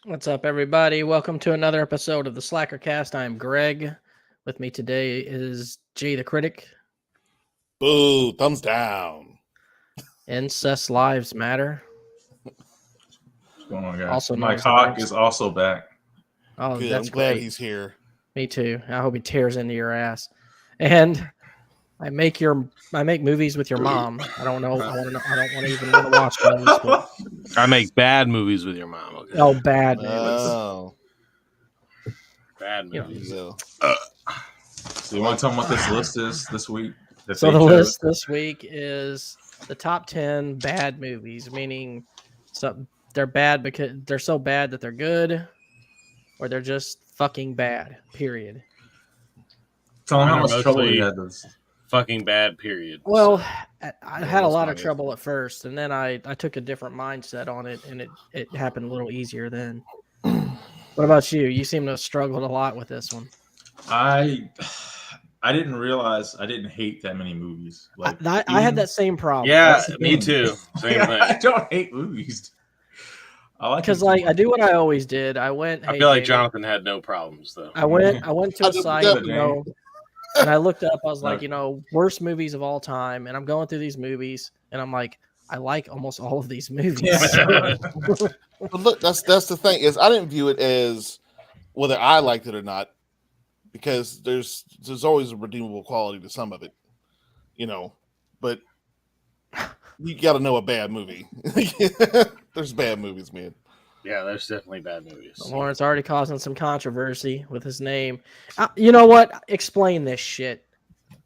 What's up, everybody? Welcome to another episode of the Slackercast. I'm Greg. With me today is Jay the Critic. Boo, thumbs down. Incest Lives Matter. What's going on, guys? Also known My as cock Lawrence. is also back. Oh, Good. that's I'm glad great. he's here. Me too. I hope he tears into your ass. And I make movies with your mom. I don't know. I don't even want to watch those. But... I make bad movies with your mom. Okay? Oh, bad movies. Oh, Bad You know, movies. So you want to tell them what this list is this week? So the list this week is the top 10 bad movies, meaning they're bad because they're so bad that they're good, or they're just fucking bad, period. Tell them how Mine are much trouble mostly- you had this. Fucking bad, period. Well, I had a that's lot of funny. trouble at first, and then I took a different mindset on it, and it happened a little easier then. What about you? You seem to have struggled a lot with this one. I didn't realize I didn't hate that many movies. Like I had that same problem. Yeah, That's the me thing. too. Same Yeah, I thing. don't hate movies. I like Because them too I do what I always did. I went. I Hey, feel like Jamie, Jonathan had no problems though. I went to I a did site, that, and I looked up. I was like, Right. worst movies of all time, and I'm going through these movies, and I'm like, I like almost all of these movies. Yeah. But look, that's the thing is I didn't view it as whether I liked it or not, because there's always a redeemable quality to some of it, But you got to know a bad movie. There's bad movies, man. Yeah, there's definitely bad movies. Lawrence already causing some controversy with his name. You know what? Explain this shit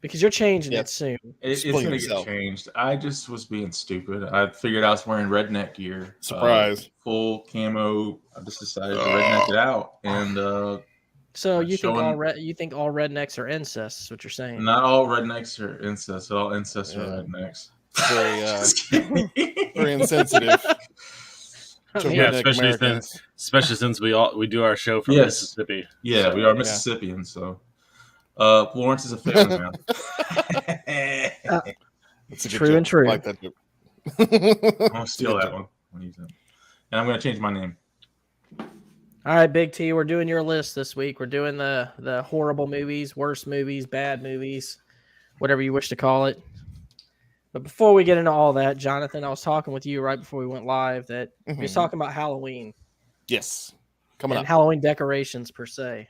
because you're changing Yeah. it soon. It's Explain gonna yourself. get changed. I just was being stupid. I figured I was wearing redneck gear. Surprise. Full camo. I just decided to redneck it out. And So you think showing- you think all rednecks are incest? Is what you're saying? not all rednecks are incest. All incest are Yeah. rednecks. Very, Just kidding. very insensitive I to mean, Yeah, redneck especially Americans. Especially since we do our show from Yes. Mississippi. Yeah, we are Mississippians, so Lawrence is a family man. That's a good True joke. and true. I like that joke. I'm gonna steal that one. And I'm gonna change my name. All right, Big T, we're doing your list this week. We're doing the horrible movies, worst movies, bad movies, whatever you wish to call it. But before we get into all that, Jonathan, I was talking with you right before we went live that we was Mhm. talking about Halloween Yes. Coming and up. Halloween decorations per se.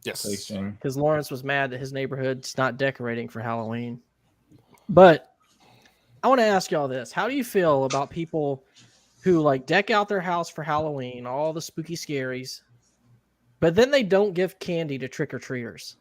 Yes. Thanks, Jamie. Because Lawrence was mad that his neighborhood's not decorating for Halloween. But I want to ask y'all this. How do you feel about people who like deck out their house for Halloween, all the spooky scaries, but then they don't give candy to trick-or-treaters?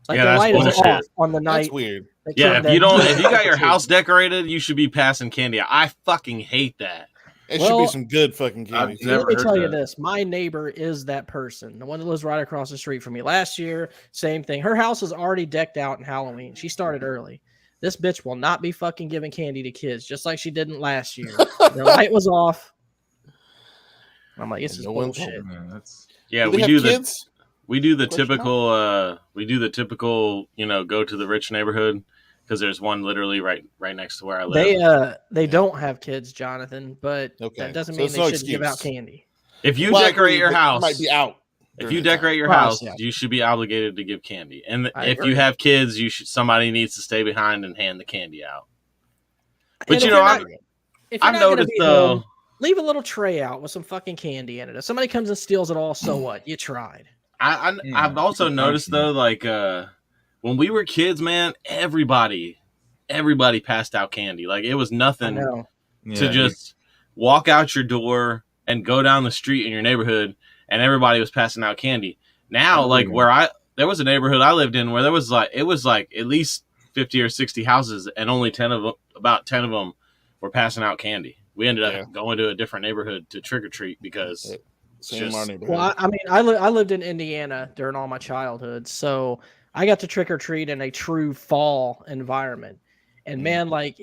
Like Yeah, the that's light is bullshit. off on the night. That's weird. Yeah, if you got your house decorated, you should be passing candy out. I fucking hate that. It Well, should be some good fucking candy. I've too. never Let me heard tell you that. this. My neighbor is that person. The one that lives right across the street from me. Last year, same thing. Her house is already decked out in Halloween. She started early. This bitch will not be fucking giving candy to kids, just like she didn't last year. The light was off. I'm like, this is No one's bullshit. Man, that's Yeah, Do they we have do kids? the Question typical, go to the rich neighborhood because there's one literally right next to where I live. They don't have kids, Jonathan, but Okay. that doesn't So mean it's they no shouldn't give out excuse. candy. If you Well, I decorate agree, your but it house, might be out. if during you the decorate time. your Well, house, yeah. you should be obligated to give candy. And I if agree. you have kids, somebody needs to stay behind and hand the candy out. But And you if know, you're I've not- if you're I've not gonna noticed be though. home, leave a little tray out with some fucking candy in it. If somebody comes and steals it all, so what? You tried. I've also good noticed punishment. though, like when we were kids, man, everybody passed out candy. Like it was I nothing know. to Yeah, just walk out your door and go down the street in your neighborhood, and everybody was passing out candy. Now, Oh, like yeah. there was a neighborhood I lived in where there was like at least 50 or 60 houses, and only about 10 of them were passing out candy. We ended up Yeah. going to a different neighborhood to trick or treat because Same in our just- neighborhood. Well, I mean, I lived in Indiana during all my childhood, so I got to trick or treat in a true fall environment. And man, like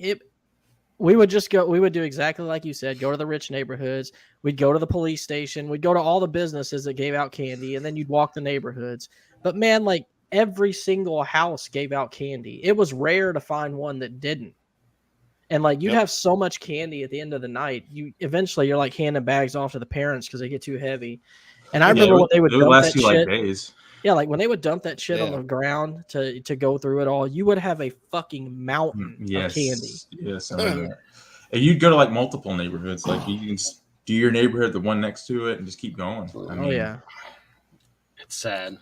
we would do exactly like you said, go to the rich neighborhoods. We'd go to the police station. We'd go to all the businesses that gave out candy, and then you'd walk the neighborhoods. But man, like every single house gave out candy. It was rare to find one that didn't. And like you'd Yep. have so much candy at the end of the night. You're like handing bags off to the parents because they get too heavy. And I remember when they would it would dump last that you shit. like days. Yeah, like when they would dump that shit on Yeah. the ground to go through it all, you would have a fucking mountain of candy. Yes, I remember that. And you'd go to like multiple neighborhoods. Like you can just do your neighborhood, the one next to it, and just keep going. I mean, Oh yeah. It's sad.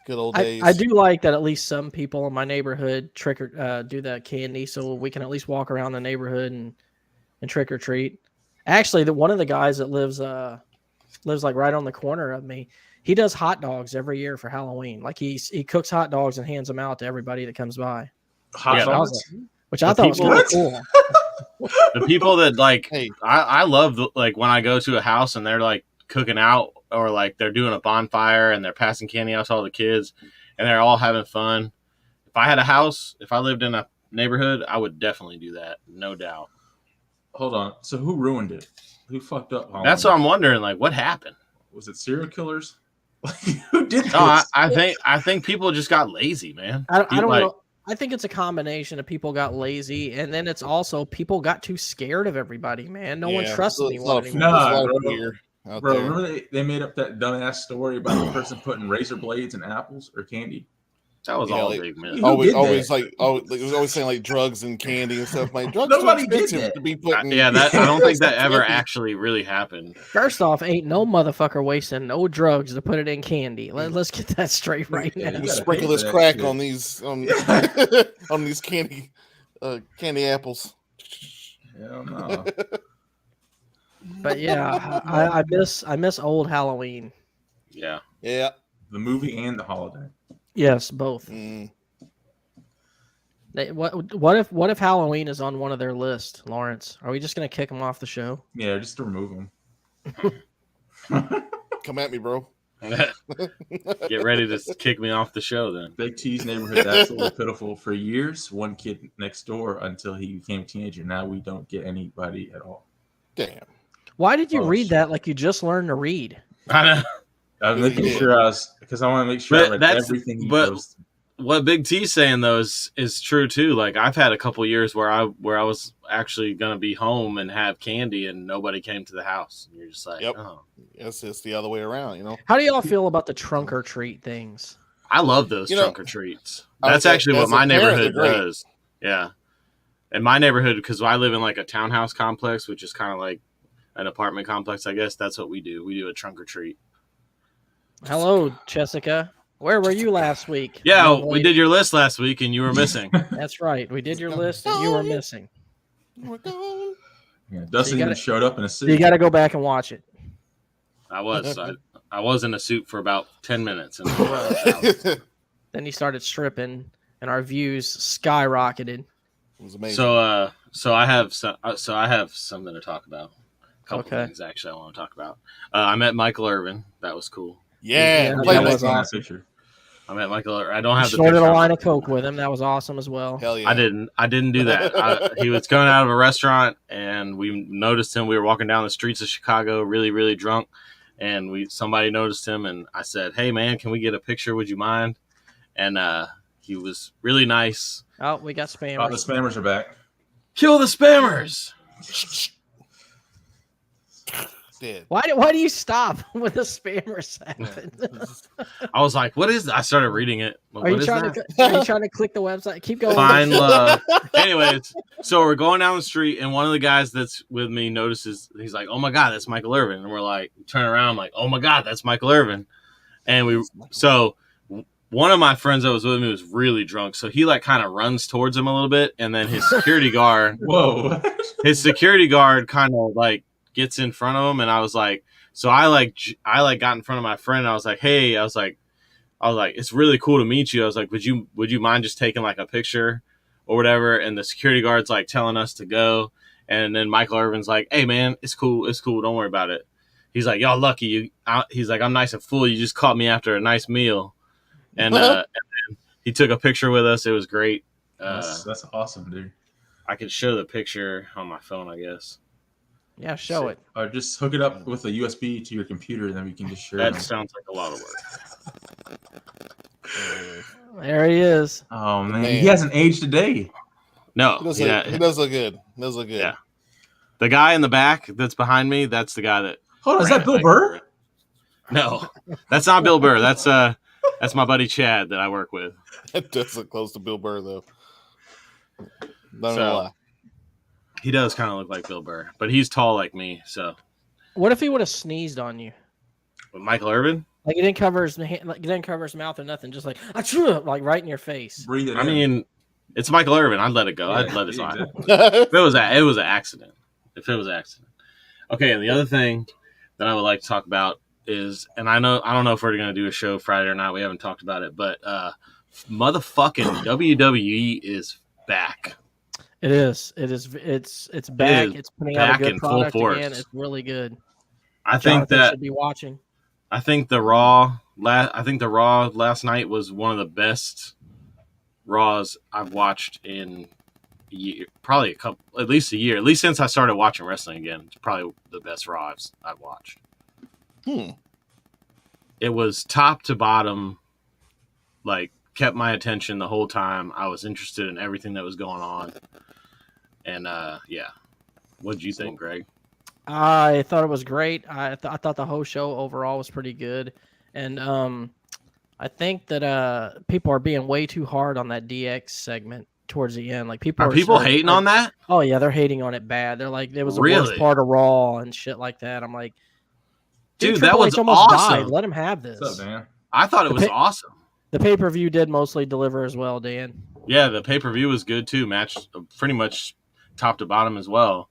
Good old days. I do like that at least some people in my neighborhood do that candy, so we can at least walk around the neighborhood and trick or treat. Actually, one of the guys that lives like right on the corner of me, he does hot dogs every year for Halloween. Like he cooks hot dogs and hands them out to everybody that comes by. hot Yeah, dogs. Which I thought was kind of cool. The people that like, Hey. I love like when I go to a house and they're like cooking out or like they're doing a bonfire and they're passing candy out to all the kids and they're all having fun. If I had a house, if I lived in a neighborhood, I would definitely do that, no doubt. Hold on. So who ruined it? Who fucked up? Halloween? That's what I'm wondering. Like, what happened? Was it serial killers? Like, who did this? No, I think people just got lazy, man. I don't Like, know. I think it's a combination of people got lazy, and then it's also people got too scared of everybody. Man, no one trusts There's a lot anyone of- anymore. Nah, there's a lot of bro. fear out Bro, there. remember they made up that dumbass story about the person putting razor blades in apples or candy? that was Yeah, all like- big, man. Who Always, did always that? like, it was always saying like drugs and candy and stuff. Like drugs Nobody are did expensive that. to be putting. Yeah, I don't think that ever Candy. actually really happened. First off, ain't no motherfucker wasting no drugs to put it in candy. Let's get that straight right Yeah, now. you You gotta sprinkle pay this for that crack shit. on these on these candy apples. Hell no. But yeah, I miss old Halloween. Yeah. Yeah. The movie and the holiday. Yes, both. Mm. What if Halloween is on one of their lists, Lawrence? Are we just gonna kick them off the show? Yeah, just to remove them. Come at me, bro. Get ready to kick me off the show then. Big T's neighborhood is absolutely pitiful. For years, one kid next door until he became a teenager. Now we don't get anybody at all. Damn. Why did you Oh, read shit. that like you just learned to read? I know. I'm making did. sure because I want to make sure I But read that's- everything he but- posted. What Big T's saying though is true too. Like I've had a couple years where I was actually gonna be home and have candy and nobody came to the house. And you're just like, Yep. oh. It's just the other way around, you know. How do y'all feel about the trunk or treat things? I love those You know, trunk or treats. I would That's say actually what as a my parent, neighborhood they're great. does. Yeah. In my neighborhood, because I live in like a townhouse complex, which is kind of like an apartment complex, I guess. That's what we do. We do a trunk or treat. Hello, Jessica. Where were you last week? Yeah, young we lady? did your list last week and you were missing. That's right. We did your list and you were missing. We're gone. Yeah, Dustin gotta- even showed up in a suit. You got to go back and watch it. I was in a suit for about 10 minutes. And Then he started stripping, and our views skyrocketed. It was amazing. So I have something to talk about. A couple Okay. things actually I want to talk about. I met Michael Irvin. That was cool. yeah, Yeah, play that that was game. awesome. Picture. I met Michael Irvin. I don't have the Snorted picture. a line of coke with him. That was awesome as well. Hell yeah. I didn't do that. He was coming out of a restaurant and we noticed him. We were walking down the streets of Chicago, really, really drunk. And somebody noticed him and I said, "Hey man, can we get a picture? Would you mind?" And he was really nice. Oh, we got Oh, spammers. the spammers are back. Kill the spammers. Dead. Why do you stop when the spammers happen? I was like, "What is that?" I started reading it. Like, Are you what is trying that? to? Are you trying to click the website? Keep going. Find love. Anyways, so we're going down the street, and one of the guys that's with me notices. He's like, "Oh my god, that's Michael Irvin!" And we're like, turn around, I'm like, "Oh my god, that's Michael Irvin!" And one of my friends that was with me was really drunk, so he like kind of runs towards him a little bit, and then his security guard Whoa. kind of like gets in front of him, and I was like, so I got in front of my friend, and I was like, "Hey," I was like, "It's really cool to meet you." I was like, would you mind just taking like a picture or whatever? And the security guard's like telling us to go. And then Michael Irvin's like, "Hey man, it's cool. Don't worry about it." He's like, "Y'all lucky." He's like, "I'm nice and full. You just caught me after a nice meal." And then he took a picture with us. It was great. That's awesome, dude. I could show the picture on my phone, I guess. Yeah, show it. Or just hook it up with a USB to your computer, and then we can just share That it. sounds like a lot of work. There he is. Oh man, Man. he hasn't aged a day. No, He does yeah, look good. He does look good. Yeah. The guy in the back that's behind me, that's the guy that. Hold on, is ran that it Bill back Burr? there. No, that's not Bill Burr. That's my buddy Chad that I work with. It does look close to Bill Burr, though. Not gonna So lie. he does kind of look like Bill Burr, but he's tall like me. So What if he would have sneezed on you? but Michael Irvin. Like he didn't cover his he didn't cover his mouth or nothing, just like achoo, like right in your face. Breathe it I in. mean, it's Michael Irvin. I'd let it go. Yeah, I'd let it slide. exactly. If it was an accident. If it was an accident. Okay, and the other thing that I would like to talk about is, and I don't know if we're going to do a show Friday or not. We haven't talked about it, but motherfucking WWE is back. It is. It's back. It's putting out a back good in full product force. again. It's really good. I think Jonathan that should be watching. I think the Raw last night was one of the best Raws I've watched in a year, probably at least a year, at least since I started watching wrestling again. It's probably the best Raw I've watched. It was top to bottom, like kept my attention the whole time. I was interested in everything that was going on, and yeah. What did you think, Greg? I thought it was great. I thought the whole show overall was pretty good, and I think that people are being way too hard on that DX segment towards the end. Like people Are people hating on that? Oh yeah, they're hating on it bad. They're like, it was the Really? worst part of Raw and shit like that. I'm like, Dude, Triple that was H almost awesome. died. Let him have this. What's up, man? I thought it was awesome. The pay-per-view did mostly deliver as well, Dan. Yeah, the pay-per-view was good too. Match pretty much top to bottom as well.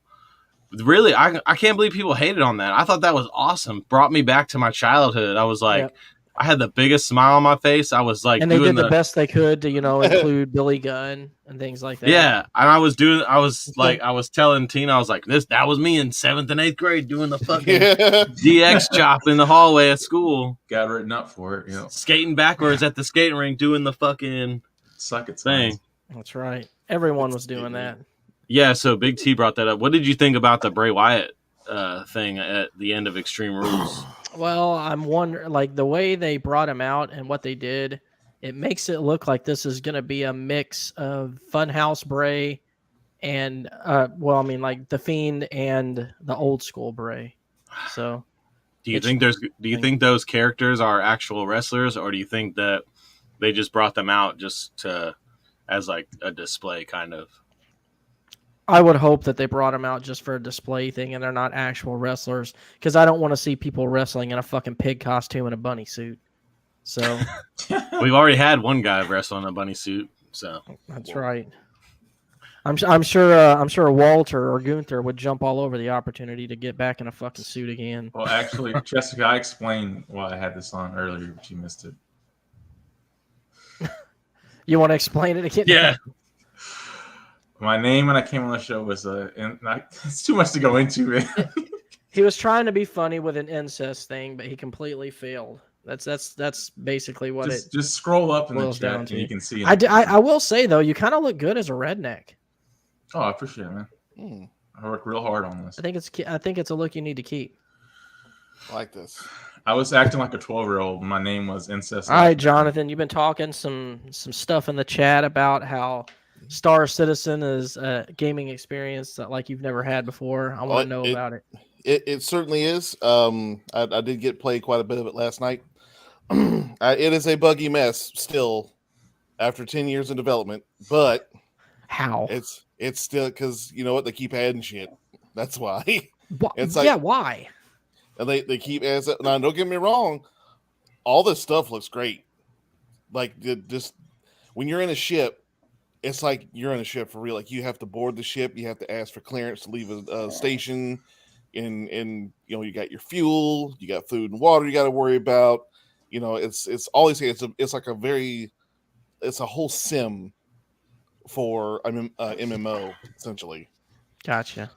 Really, I can't believe people hated on that. I thought that was awesome. Brought me back to my childhood. I was like, Yep. I had the biggest smile on my face. I was like, And they doing did the best they could to, include Billy Gunn and things like that. Yeah, and I was telling Tina, I was like, that was me in 7th and 8th grade doing the fucking DX chop in the hallway at school. Got written up for it, Skating backwards at the skating rink doing the fucking Suck it thing. That's right. Everyone was doing that. Yeah, so Big T brought that up. What did you think about the Bray Wyatt thing at the end of Extreme Rules? Well, I'm wondering, like, the way they brought him out and what they did, it makes it look like this is going to be a mix of Funhouse Bray and, like the Fiend and the old school Bray. So, do you think those characters are actual wrestlers, or do you think that they just brought them out just as like a display kind of? I would hope that they brought him out just for a display thing and they're not actual wrestlers, because I don't want to see people wrestling in a fucking pig costume and a bunny suit. So we've already had one guy wrestle in a bunny suit. So that's right. I'm sure Walter or Gunther would jump all over the opportunity to get back in a fucking suit again. Well, actually, Jessica, I explained why I had this on earlier, but you missed it. You want to explain it again? Yeah. My name when I came on the show was it's too much to go into, man. He was trying to be funny with an incest thing, but he completely failed. That's basically what just scroll up in the boils chat down and to. you can see it. I will say though, you kind of look good as a redneck. Oh, I appreciate it, man. I work real hard on this. I think it's a look you need to keep. I like this. I was acting like a 12-year-old. My name was Incest. All right, Jonathan, you've been talking some stuff in the chat about how Star Citizen is a gaming experience that like you've never had before. I want to know about it. It certainly is. I did get played quite a bit of it last night. It is a buggy mess still after 10 years of development, but how it's still, because you know what, they keep adding shit. That's why. It's like, yeah, why? And they keep adding. Now, don't get me wrong, all this stuff looks great. Like just when you're in a ship, it's like you're in a ship for real. Like you have to board the ship, you have to ask for clearance to leave a station, and you got your fuel, you got food and water you got to worry about. It's all these things. It's like it's a whole sim for MMO essentially. Gotcha.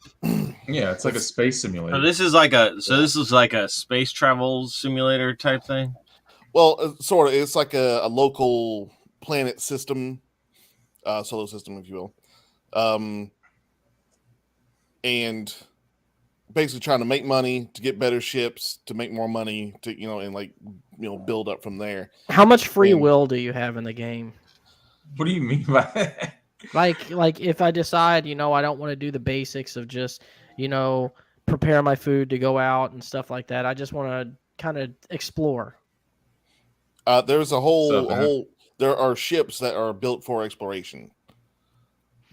Yeah, it's like a space simulator. So this is like a space travel simulator type thing. Well, sort of. It's like a local planet system, solar system, if you will, and basically trying to make money to get better ships, to make more money, to and build up from there. How much free will do you have in the game? What do you mean by that? Like if I decide, I don't want to do the basics of just, prepare my food to go out and stuff like that. I just want to kind of explore. There's a So, man. whole. There are ships that are built for exploration.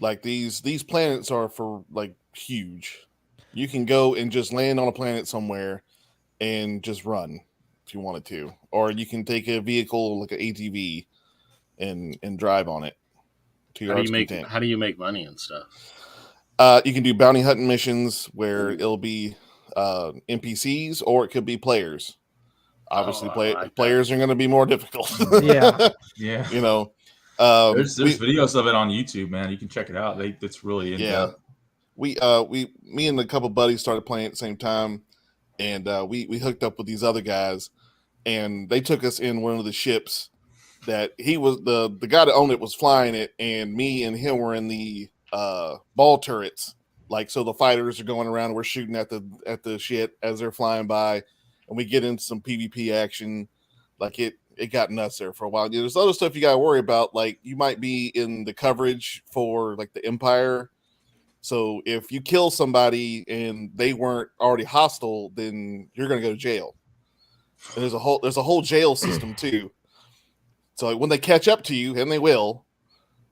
Like these planets are for like huge. You can go and just land on a planet somewhere and just run if you wanted to, or you can take a vehicle like an ATV and drive on it to your heart's content. How do you make money and stuff? You can do bounty hunting missions where it'll be NPCs, or it could be players. Obviously, players are going to be more difficult. Yeah. Yeah. There's videos of it on YouTube, man. You can check it out. It's really in depth. Me and a couple buddies started playing at the same time, and we hooked up with these other guys, and they took us in one of the ships that he was the guy that owned it was flying it, and me and him were in the ball turrets. Like, so the fighters are going around, we're shooting at the shit as they're flying by, and we get into some PvP action. Like it got nuts there for a while. There's other stuff you got to worry about. Like, you might be in the coverage for like the Empire. So if you kill somebody and they weren't already hostile, then you're going to go to jail. And there's a whole jail system too. So like, when they catch up to you, and they will,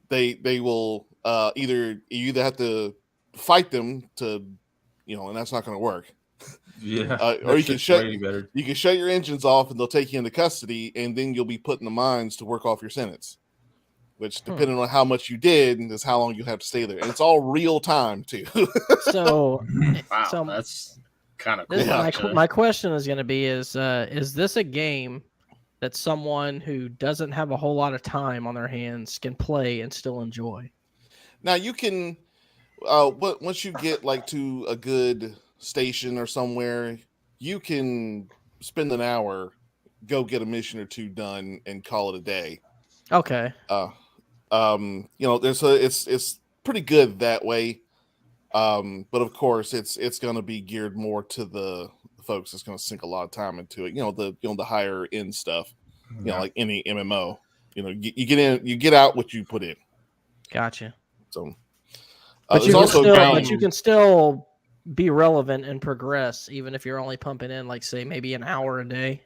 they will you either have to fight them to, and that's not going to work. Yeah. Or you can shut your engines off, and they'll take you into custody, and then you'll be put in the mines to work off your sentence. Which, depending on how much you did, is how long you have to stay there, and it's all real time too. So, wow, that's kind of cool. My question is going to be: is this a game that someone who doesn't have a whole lot of time on their hands can play and still enjoy? Now you can, once you get like to a good station or somewhere, you can spend an hour, go get a mission or two done, and call it a day. Okay. It's pretty good that way. But of course it's going to be geared more to the folks that's going to sink a lot of time into it. The higher end stuff, like any MMO, you get in, you get out what you put in. Gotcha. So, but you can still be relevant and progress, even if you're only pumping in, like, say, maybe an hour a day.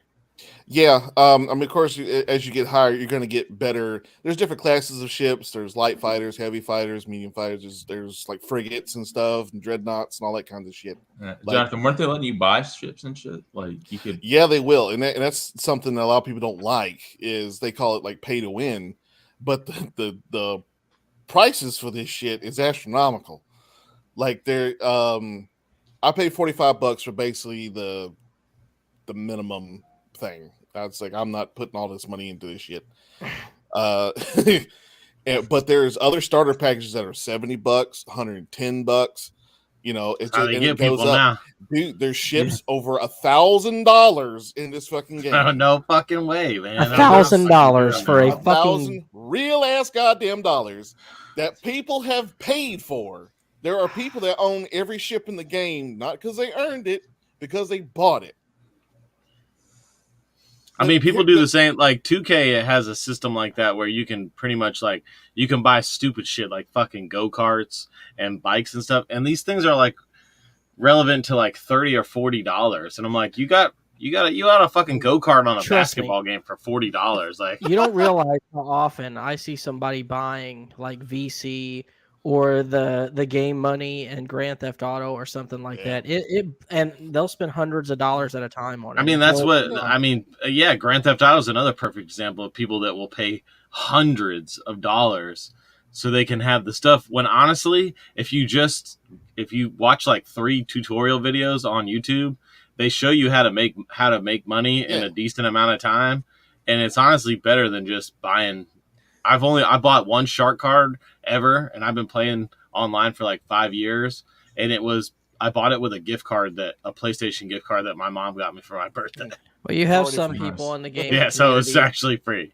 Yeah. Of course, as you get higher, you're going to get better. There's different classes of ships. There's light fighters, heavy fighters, medium fighters. There's like frigates and stuff, and dreadnoughts and all that kind of shit. Jonathan, weren't they letting you buy ships and shit? Like, you could. Yeah, they will, and that's something that a lot of people don't like. Is they call it like pay to win, but the prices for this shit is astronomical. Like, I paid $45 for basically the minimum thing. That's like, I'm not putting all this money into this shit. But there's other starter packages that are $70, $110. It goes up. Now. Dude, there's ships over $1,000 in this fucking game. No fucking way, man. $1,000 for a fucking real ass goddamn dollars that people have paid for. There are people that own every ship in the game, not because they earned it, because they bought it. I mean, people do the same. Like 2K has a system like that where you can pretty much you can buy stupid shit like fucking go-karts and bikes and stuff. And these things are like relevant to like $30 or $40. And I'm like, you got a fucking go-kart on a basketball game for $40. Like, you don't realize how often I see somebody buying like VC or the game money and Grand Theft Auto or something like that. And they'll spend hundreds of dollars at a time on it. I mean, Grand Theft Auto is another perfect example of people that will pay hundreds of dollars so they can have the stuff. When honestly, if you watch like 3 tutorial videos on YouTube, they show you how to make money in a decent amount of time, and it's honestly better than just buying. I bought one shark card ever, and I've been playing online for like 5 years, and I bought it with a PlayStation gift card that my mom got me for my birthday. Well, you have some people in the gaming community. So it's actually free.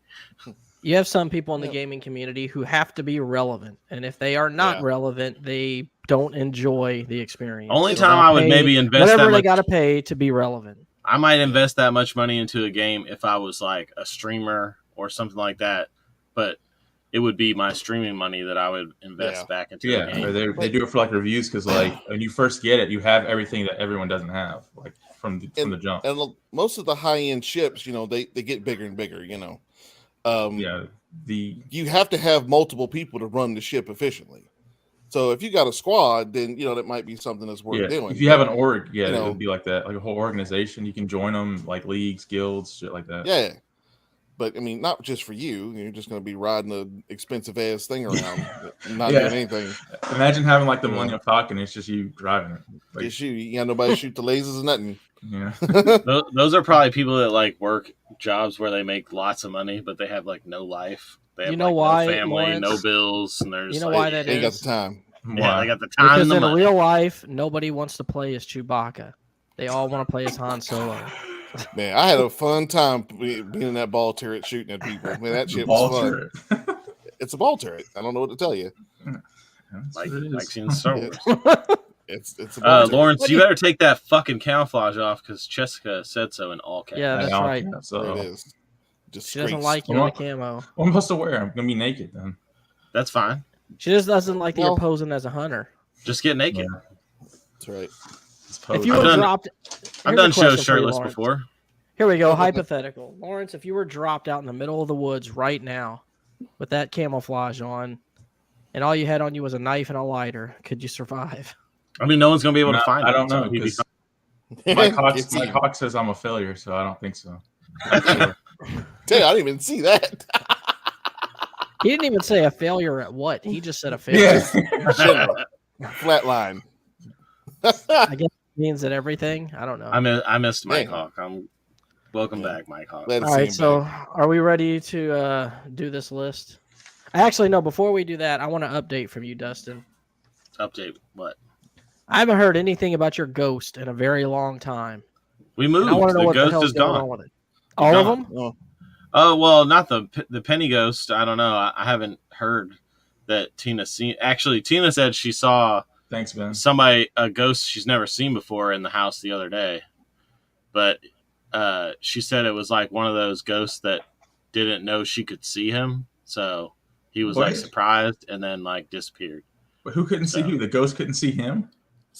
You have some people in the gaming community who have to be relevant, and if they are not relevant, they don't enjoy the experience. Only time I would maybe invest whatever they got to pay to be relevant. I might invest that much money into a game if I was like a streamer or something like that. But it would be my streaming money that I would invest back into the game. Or they do it for like reviews because like when you first get it, you have everything that everyone doesn't have, like from the jump. And most of the high end ships, they get bigger and bigger. You have to have multiple people to run the ship efficiently. So if you got a squad, then that might be something that's worth doing. If you have an org, it would be like that, like a whole organization. You can join them, like leagues, guilds, shit like that. Yeah, but I mean, not just for you. You're just going to be riding an expensive ass thing around, not doing anything. Imagine having like the Millennium Falcon. It's just you driving it. Like, just you got nobody shoot the lasers or nothing. Yeah, those are probably people that like work jobs where they make lots of money, but they have like no life. They have why, no family, Lawrence? no bills, and there's why that ain't is? got the time. Yeah, they got the time. Because and the in money. real life, nobody wants to play as Chewbacca. They all want to play as Han Solo. Man, I had a fun time being in that ball turret shooting at people. Man, that shit was fun. It's a ball turret. I don't know what to tell you. Like seeing Star Wars. It's a ball turret. Lawrence, you better take that fucking camouflage off because Jessica said so in all caps. Yeah, that's right. So it is. She doesn't like you in camo. What am I supposed to wear? I'm gonna be naked then. That's fine. She just doesn't like that you're posing as a hunter. Just get naked. Yeah. That's right. If you were dropped, I've done shows shirtless before. Here we go. Hypothetical, Lawrence. If you were dropped out in the middle of the woods right now, with that camouflage on, and all you had on you was a knife and a lighter, could you survive? I mean, no one's gonna be able to find it. I don't know because my cock says I'm a failure, so I don't think so. Dude, I didn't even see that. He didn't even say a failure at what. He just said a failure. General. Flatline. I guess it means that everything. I don't know. I missed Mike Hawk. Welcome back, Mike Hawk. All right, so are we ready to do this list? Actually, no. Before we do that, I want an update from you, Dustin. Update what? I haven't heard anything about your ghost in a very long time. We moved. I want to know the what ghost the hell's is going gone. on with it. All of them? Oh well, not the penny ghost. I don't know. I haven't heard that Tina seen. Actually, Tina said she saw. Thanks, Ben. A ghost she's never seen before in the house the other day, but she said it was like one of those ghosts that didn't know she could see him, so he was like surprised and then like disappeared. But who couldn't see who? The ghost couldn't see him?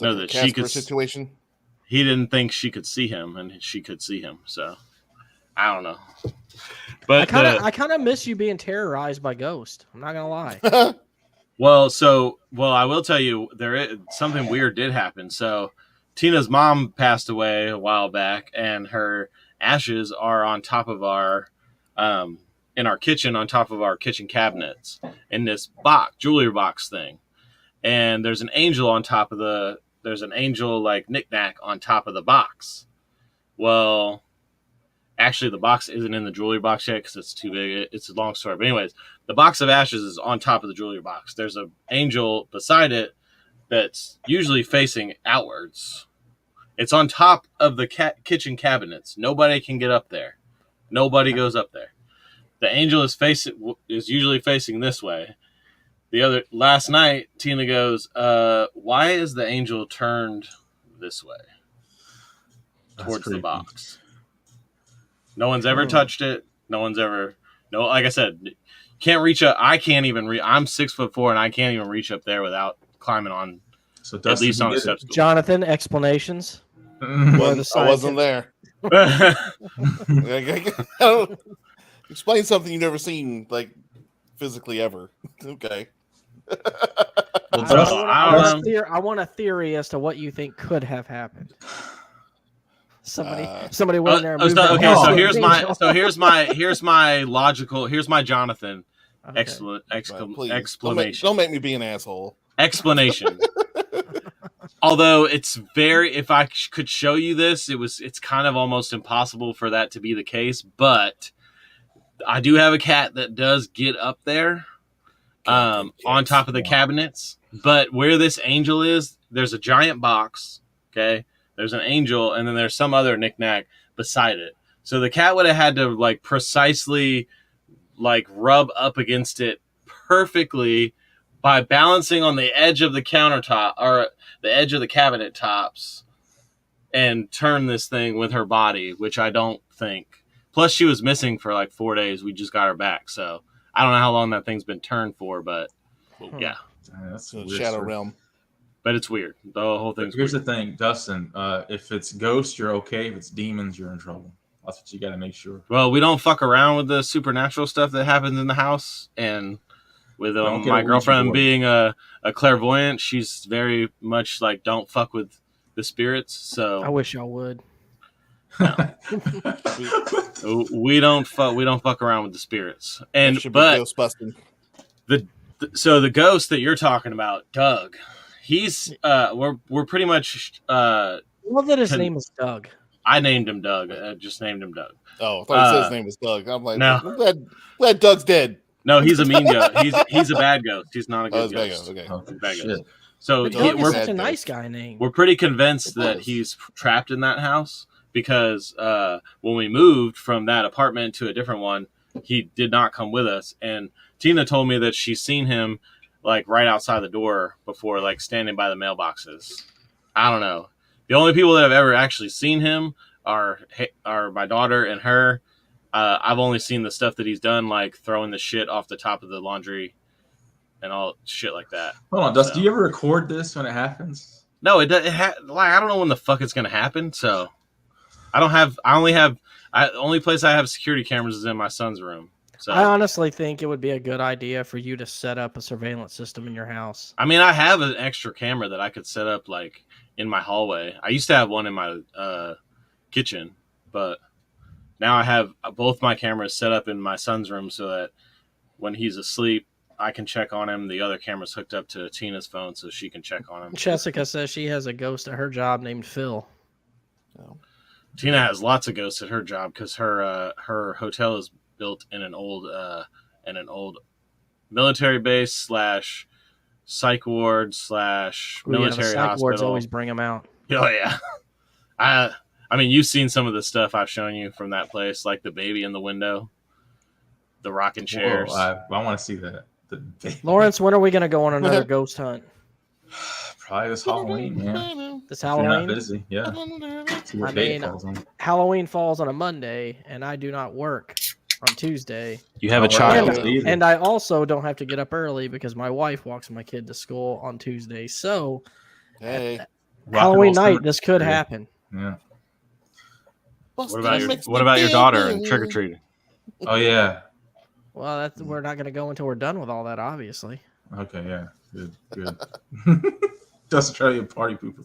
No, that she could situation. He didn't think she could see him, and she could see him. So I don't know. But I kind of miss you being terrorized by ghosts. I'm not gonna lie. Well, I will tell you something weird did happen. So Tina's mom passed away a while back, and her ashes are on top of our in our kitchen, on top of our kitchen cabinets in this jewelry box thing. And there's an angel like knickknack on top of the box. Well, actually, the box isn't in the jewelry box yet because it's too big. It's a long story. But anyways, the box of ashes is on top of the jewelry box. There's an angel beside it that's usually facing outwards. It's on top of the kitchen cabinets. Nobody can get up there. Nobody goes up there. The angel is usually facing this way. Last night, Tina goes, why is the angel turned this way towards the box? No one's ever touched it. Like I said, can't reach up. I can't even reach. I'm 6'4" and I can't even reach up there without climbing on. So at least on a step stool. Jonathan, explanations. I wasn't there. Explain something you've never seen, like physically ever. Okay. I want a theory as to what you think could have happened. Somebody went in there and moved here's my Jonathan explanation. Don't make me be an asshole. Explanation. Although if I could show you this, it's kind of almost impossible for that to be the case, but I do have a cat that does get up there on top of the cabinets. But where this angel is, there's a giant box, okay? There's an angel, and then there's some other knickknack beside it. So the cat would have had to like precisely like rub up against it perfectly by balancing on the edge of the countertop or the edge of the cabinet tops and turn this thing with her body, which I don't think. Plus, she was missing for like 4 days. We just got her back, so I don't know how long that thing's been turned for, but yeah, That's So weird Shadow story. Realm. but it's weird. The whole thing's Here's weird. the thing, Dustin. If it's ghosts, you're okay. If it's demons, you're in trouble. That's what you got to make sure. Well, we don't fuck around with the supernatural stuff that happens in the house, and with Don't get a my Ouija girlfriend board. being a clairvoyant, she's very much like don't fuck with the spirits. So I wish y'all would. we don't fuck around with the spirits. And That should be but Ghostbusting. so the ghost that you're talking about, Doug, he's we're pretty much I love that his name is Doug. I named him Doug. I just named him Doug. Oh, I thought he said his name was Doug. I'm like, No. I'm glad Doug's dead. No, he's a mean ghost. He's a bad ghost. He's not a Oh, good it's bad ghost. ghost. Okay. Oh, Bad shit. ghost. So But Doug Doug is we're such a bad nice ghost. guy name. we're pretty convinced It that was. he's trapped in that house because when we moved from that apartment to a different one, he did not come with us. And Tina told me that she's seen him like right outside the door before, like standing by the mailboxes. I don't know. The only people that have ever actually seen him are my daughter and her. I've only seen the stuff that he's done, like throwing the shit off the top of the laundry and all shit like that. Hold on, Dustin. Do you ever record this when it happens? No, like I don't know when the fuck it's gonna happen. So the only place I have security cameras is in my son's room. So I honestly think it would be a good idea for you to set up a surveillance system in your house. I mean, I have an extra camera that I could set up like in my hallway. I used to have one in my kitchen, but now I have both my cameras set up in my son's room so that when he's asleep, I can check on him. The other camera's hooked up to Tina's phone so she can check on him. Jessica says she has a ghost at her job named Phil. Oh. Tina has lots of ghosts at her job because her hotel is built in an old military base / psych ward / military the psych wards hospital. always bring them out. Oh yeah, I mean you've seen some of the stuff I've shown you from that place, like the baby in the window, the rocking chairs. Whoa, I want to see that. Lawrence, when are we going to go on another ghost hunt? Probably this Halloween, man. This If you're not Halloween? busy, yeah. See what I day it mean, falls on. Halloween falls on a Monday, and I do not work on Tuesday. You have a Oh, wow. child. Either. And I also don't have to get up early because my wife walks my kid to school on Tuesday. So Hey. Rock and Halloween roll night, summer. this could Yeah. happen. Yeah. What about your daughter and trick or treating? Oh yeah. Well, we're not going to go until we're done with all that, obviously. Okay. Yeah. Good. Doesn't try to be a party pooper.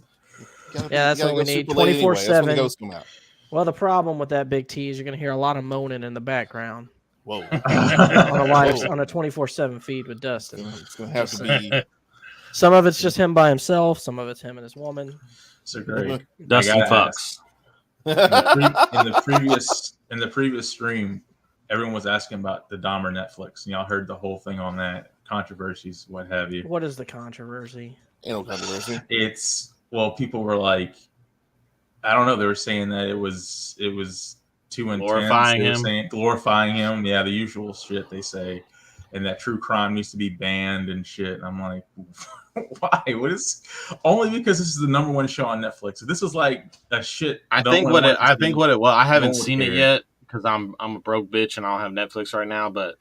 Yeah, that's what we need, super late anyway. That's when the 24/7. ghosts come out. Well, the problem with that big T is you're going to hear a lot of moaning in the background Whoa. on a live Whoa. on a 24/7 feed with Dustin. It's gonna have to be. Some of it's just him by himself. Some of it's him and his woman. So great. Dustin I gotta fucks. In the previous stream, everyone was asking about the Dahmer Netflix, and y'all heard the whole thing on that, controversies, what have you. What is the controversy? Ain't no controversy. People were like, I don't know, they were saying that it was too intense. Glorifying They were him. saying glorifying him, yeah, the usual shit they say, and that true crime needs to be banned and shit. And I'm like, why? What is? Only because this is the #1 show on Netflix. If this was like a shit. I no think one what wanted to it see, well, I haven't no one seen it cared. yet because I'm a broke bitch and I don't have Netflix right now. But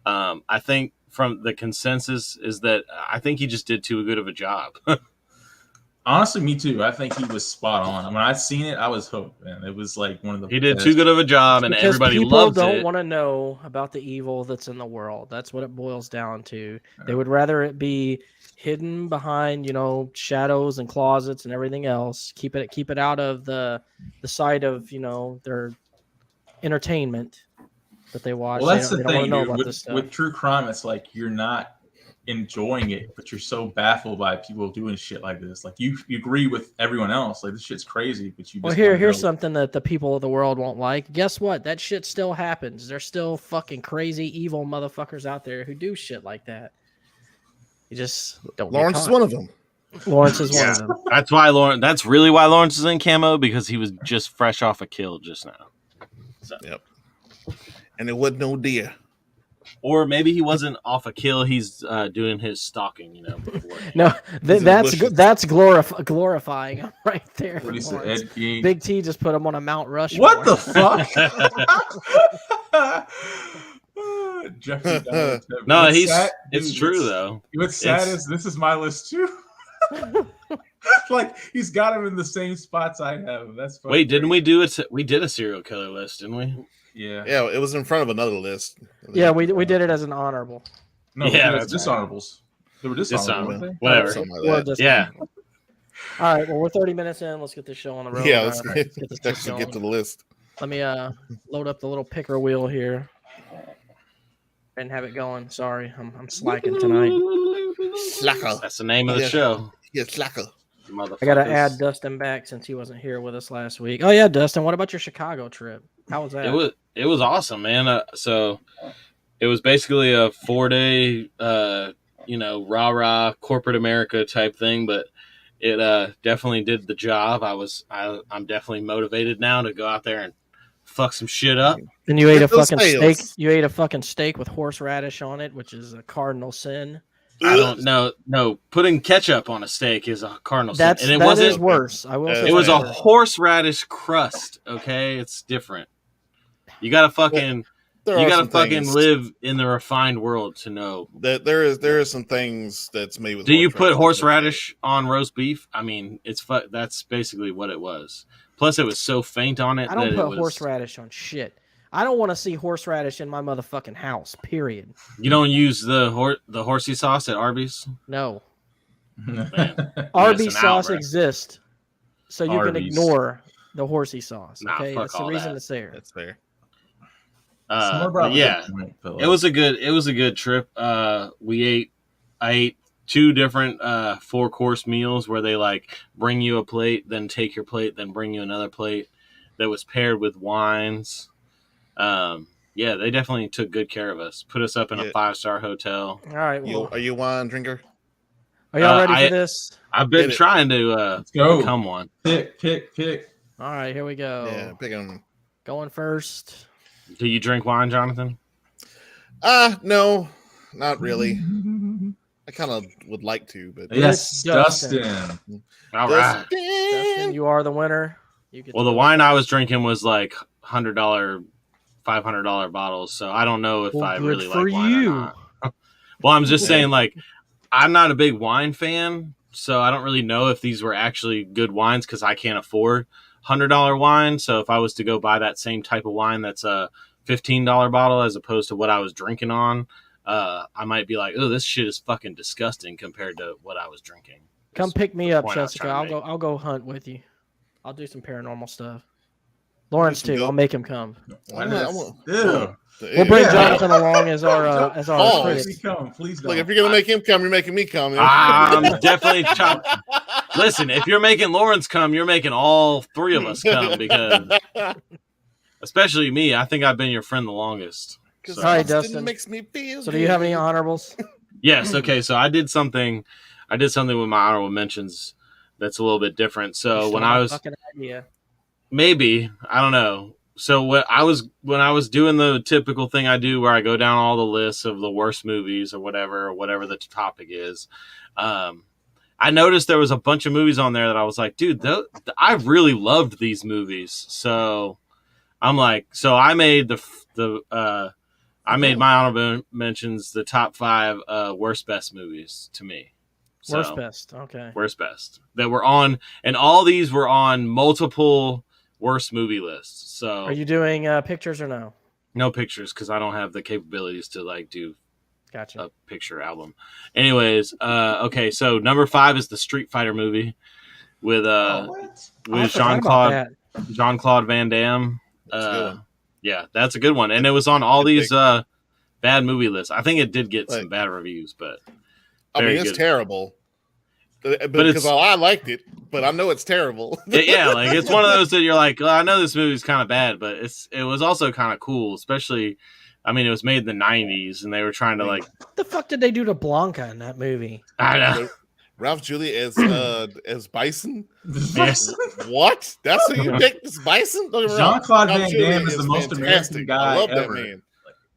I think from the consensus is that I think he just did too good of a job. Honestly, me too. I think he was spot on. When I seen it, I was hooked, man. It was like one of the He did best. too good of a job, and Because everybody people loves don't it. want to know about the evil that's in the world. That's what it boils down to. They would rather it be hidden behind, shadows and closets and everything else. Keep it out of the sight of, their entertainment that they watch. Well, that's they the don't want thing, to know dude. about this stuff. With true crime, it's like you're not enjoying it, but you're so baffled by people doing shit like this. Like you agree with everyone else, like this shit's crazy, but you just Here's something that the people of the world won't like. Guess what? That shit still happens. There's still fucking crazy, evil motherfuckers out there who do shit like that. You just don't. Lawrence is one of them. Lawrence is one of them. That's why Lawrence. That's really why Lawrence is in camo, because he was just fresh off a kill just now. So. Yep. And it wasn't no deer. Or maybe he wasn't off a kill. He's doing his stalking, before. No, He's in the bushes. that's glorifying him right there. What do you say, Lawrence. Ed Gein? Big T just put him on a Mount Rushmore. What the fuck? Jeffrey Dahmer. No, What's he's sad- it's dude, true though. What's sad It's- is this is my list too. Like he's got him in the same spots I have him. That's fucking Wait, didn't great. we do it? We did a serial killer list, didn't we? Yeah. Yeah, it was in front of another list. Yeah, we did it as an honorable. No, Yeah, yeah, that's dishonorables. They were dishonorable, weren't they? Whatever. Something like Or that. just- Yeah. All right. Well, we're 30 minutes in. Let's get this show on the road. Yeah, let's All get, right, this let's shit get going. to the list. Let me load up the little picker wheel here and have it going. Sorry, I'm slacking tonight. Slacker. That's the name of the Yeah. show. Yeah, slacker. I gotta add Dustin back since he wasn't here with us last week. Oh yeah, Dustin. What about your Chicago trip? How was that? It was awesome, man. So it was basically a 4-day, rah corporate America type thing, but it definitely did the job. I'm definitely motivated now to go out there and fuck some shit up. And you ate a Get those fucking sales. steak. You ate a fucking steak with horseradish on it, which is a cardinal sin. I don't know. No, putting ketchup on a steak is a cardinal sin, That and it wasn't. is worse. I will say It was a that's worse. horseradish crust. Okay, it's different. You gotta fucking. There You are gotta some fucking things live in the refined world to know. that there is some things that's made with. Do you put horseradish. horseradish on roast beef? I mean, that's basically what it was. Plus, it was so faint on it. I don't that put it was, horseradish on shit. I don't want to see horseradish in my motherfucking house. Period. You don't use the horsey sauce at Arby's. No. Man. Arby's out, sauce bro. exists, so you can Arby's. ignore the horsey sauce. Nah, Okay, fuck that's the all reason that. it's there. That's fair. But yeah, it was a good trip. I ate 2 different 4-course meals where they like bring you a plate, then take your plate, then bring you another plate that was paired with wines. Yeah, they definitely took good care of us. Put us up in a Yeah. 5-star hotel. All right, well, Are you a wine drinker? are y'all ready I- for this? I've been Get it. trying to Let's go. become one. Pick. All right, here we go. Yeah, pick 'em. Going first. Do you drink wine, Jonathan? No, not really. I kind of would like to, but Yes, Dustin. Dustin. All right. Dustin, you are the winner. You get Well, to the wine I was drinking was like $100, $500 bottles, so I don't know if Well, I good really for like wine you. or not. Well, I'm just saying, like, I'm not a big wine fan, so I don't really know if these were actually good wines because I can't afford $100 wine. So if I was to go buy that same type of wine that's a $15 bottle as opposed to what I was drinking on, I might be like, oh, this shit is fucking disgusting compared to what I was drinking. Come That's pick me the up, point I was Jessica. trying to I'll go hunt with you. I'll do some paranormal stuff. Lawrence too. Go. I'll make him come. Why I does- want- Ew. We'll bring Yeah. Jonathan along as our Balls. critic. Please come. Please don't. Look, if you're gonna make him come, you're making me come. I'm definitely chop. Listen, if you're making Lawrence come, you're making all 3 of us come because, especially me, I think I've been your friend the longest. Because All right, Dustin. makes me feel. So do you have any honorables? Yes. Okay. So I did something with my honorable mentions that's a little bit different. So You when still I have a was fucking idea. maybe I don't know. So when I was doing the typical thing I do where I go down all the lists of the worst movies or whatever the topic is, I noticed there was a bunch of movies on there that I was like, dude, I really loved these movies. So I'm like, so I made I made my honorable mentions the top 5 worst best movies to me. So, Worst best. Okay. worst best that were on, and all these were on multiple worst movie lists. So Are you doing pictures or no? no pictures because I don't have the capabilities to like do Gotcha. a picture album. Anyways, okay, so number 5 is the Street Fighter movie with what? I with forgot about that. Jean-Claude Van Damme. That's a good one. Yeah, that's a good one, and it was on all these bad movie lists. I think it did get some Like- bad reviews, but I mean, very it's good. terrible. it's- Because I liked it, but I know it's terrible. Yeah, like it's one of those that you're like, well, I know this movie's kind of bad, but it was also kind of cool, especially. I mean, it was made in the '90s, and they were trying to like. What the fuck did they do to Blanca in that movie? I know. Ralph Julia as Bison. Yes. What? That's who you picked as Bison? Don't get me wrong. Jean-Claude Ralph Van Julia Damme is the most American fantastic. guy I love ever. that man.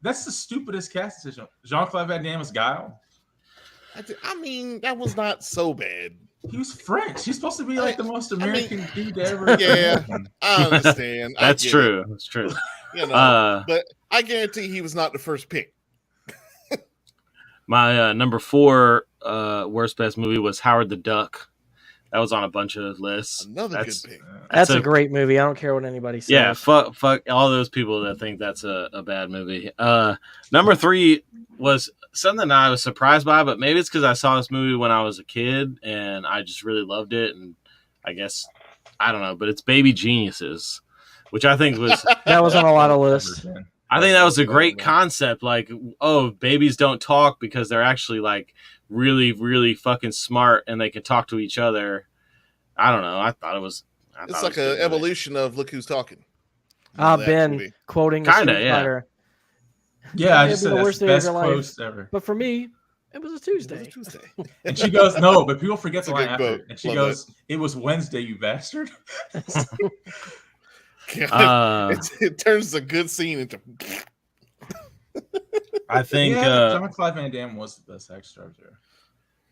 That's the stupidest cast decision. Jean-Claude Van Damme is Guile. I mean, that was not so bad. He was French. He's supposed to be like the most American dude ever. Yeah, I understand. I That's get true. That's true. it, you know, Uh, but I guarantee he was not the first pick. My number 4 worst best movie was Howard the Duck. That was on a bunch of lists. Another good pick. That's a great movie. I don't care what anybody says. Yeah, fuck all those people that think that's a bad movie. Number 3 was something that I was surprised by, but maybe it's because I saw this movie when I was a kid and I just really loved it. And I guess, I don't know, but it's Baby Geniuses, which I think was... That was on a lot of lists. I think that was a great concept. Like, oh, babies don't talk because they're actually like really, really fucking smart and they can talk to each other. I don't know. I thought it was... It's like an evolution of Look Who's Talking. Ben quoting the Kinda, Street yeah. Fighter. Yeah, I It just may said be the that's worst the day of best your life. post ever. But for me, it was a Tuesday. And she goes, no, but people forget the That's a line good after. quote. And she Love goes, it was Wednesday, you bastard. It turns a good scene into... I think Jean-Claude Van Damme was the best action star there.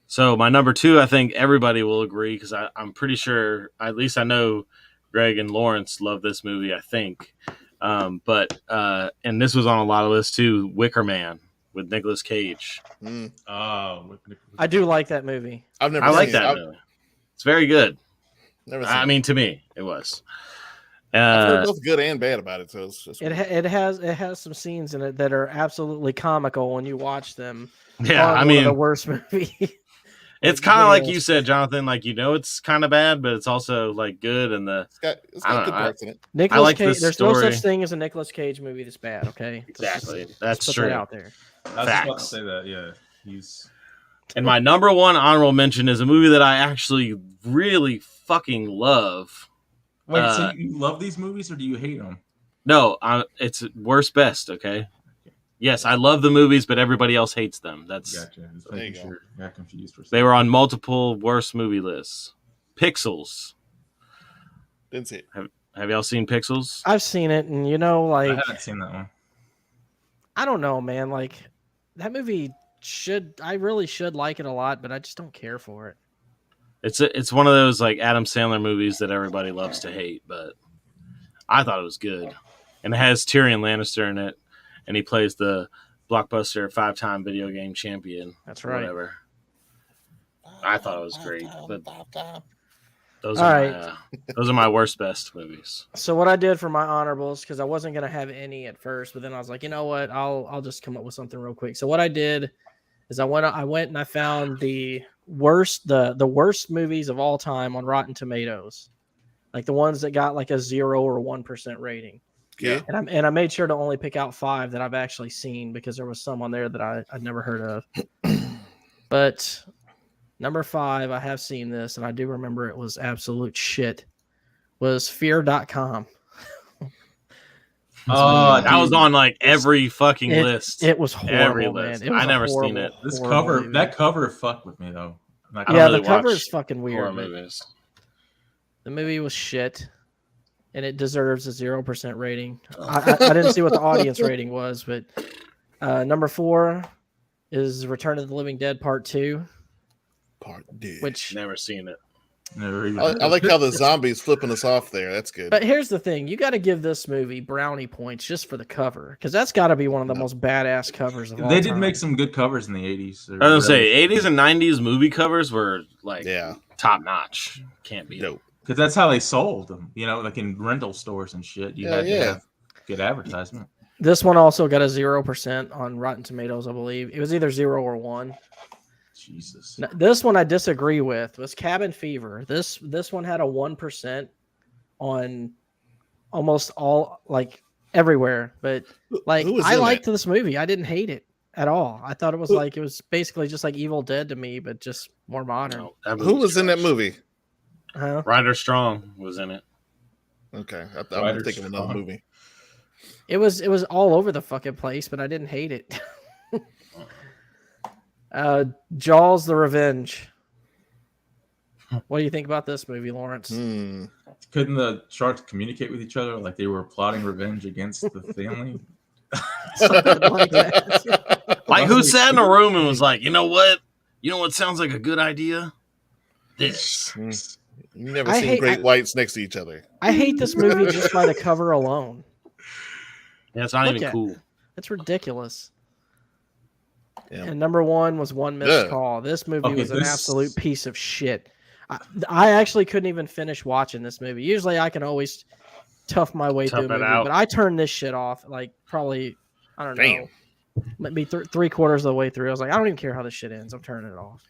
so. My number 2, I think everybody will agree because I'm pretty sure, at least I know Greg and Lawrence love this movie, I think. But this was on a lot of lists too. Wicker Man with Nicolas Cage. Oh, I do like that movie. I've never I like seen that it. movie. It's very good. Never seen I it. mean, to me, it was. I've heard both good and bad about it. So it's just It has some scenes in it that are absolutely comical when you watch them. Yeah, I One of mean, the worst movie. it's kind of like you said, Jonathan. Like, you know, it's kind of bad, but it's also like good. And it's got I don't good know, parts in it. Nicolas like Cage. this There's no story. such thing as a Nicolas Cage movie that's bad. Okay, Exactly. Let's That's put true. that out there. I was just about to Facts. say that, yeah. He's And my number 1 honorable mention is a movie that I actually really fucking love. Wait, so you love these movies or do you hate them? No, it's worst best. Okay. Yes, I love the movies, but everybody else hates them. That's Gotcha. Just There you making go. sure. I got confused for a second. They were on multiple worst movie lists. Pixels. Didn't see it. Have y'all seen Pixels? I've seen it, and I like haven't seen that one. I don't know, man. Like that movie I really should like it a lot, but I just don't care for it. It's one of those like Adam Sandler movies that everybody loves to hate, but I thought it was good. And it has Tyrion Lannister in it, and he plays the blockbuster 5-time video game champion. That's or right. Whatever. I thought it was great, but those All are those are my worst best movies. So what I did for my honorables, because I wasn't gonna have any at first, but then I was like, you know what, I'll just come up with something real quick. So what I did is I went and I found the worst movies of all time on Rotten Tomatoes, like the ones that got like a 0 or 1% rating. Yeah. And I made sure to only pick out 5 that I've actually seen because there was some on there that I'd never heard of. But number 5, I have seen this, and I do remember it was absolute shit. Was Fear.com. Oh, That was on like every fucking list. It was Every horrible, man. list. It was I a never seen horrible, it. This horrible cover, movie. that cover fucked with me though. I don't Yeah, really the cover watch is fucking horror weird. but movies. The movie was shit, and it deserves a 0% rating. I didn't see what the audience rating was, but number 4 is Return of the Living Dead Part 2, Part D. which. Never seen it. Never even I like how the zombies flipping us off there. That's good. But here's the thing: you got to give this movie brownie points just for the cover, because that's got to be one of the most badass covers of all They time. did make some good covers in the 80s. I was gonna say 80s and 90s movie covers were like Yeah. top notch. Can't be Dope. Because that's how they sold them, you know, like in rental stores and shit. You had to have good advertisement. This one also got a 0% on Rotten Tomatoes, I believe. It was either 0 or 1. Jesus. Now, this one I disagree with. Was Cabin Fever. This one had a 1% on almost all, like everywhere. But like Who was I in liked it? this movie. I didn't hate it at all. I thought it was like it was basically just like Evil Dead to me, but just more modern. No, that Who was in that trash. movie? Huh? Ryder Strong was in it. Okay. I Ryder was thinking of another Strong. movie. It was all over the fucking place, but I didn't hate it. Jaws: The Revenge. What do you think about this movie, Lawrence? Hmm. Couldn't the sharks communicate with each other like they were plotting revenge against the family? Something like that. Like who sat in a room and was like, you know what? You know what sounds like a good idea? This. You never I seen hate- great whites next to each other. I hate this movie just by the cover alone. Yeah, it's not Look even at cool. It's ridiculous. Yeah. And number 1 was One Missed Yeah. Call. This movie Okay, was an this- absolute piece of shit. I actually couldn't even finish watching this movie. Usually I can always tough my way through a Tough it movie, out. but I turned this shit off like probably, I don't Damn. know, maybe 3/4 of the way through. I was like, I don't even care how this shit ends. I'm turning it off.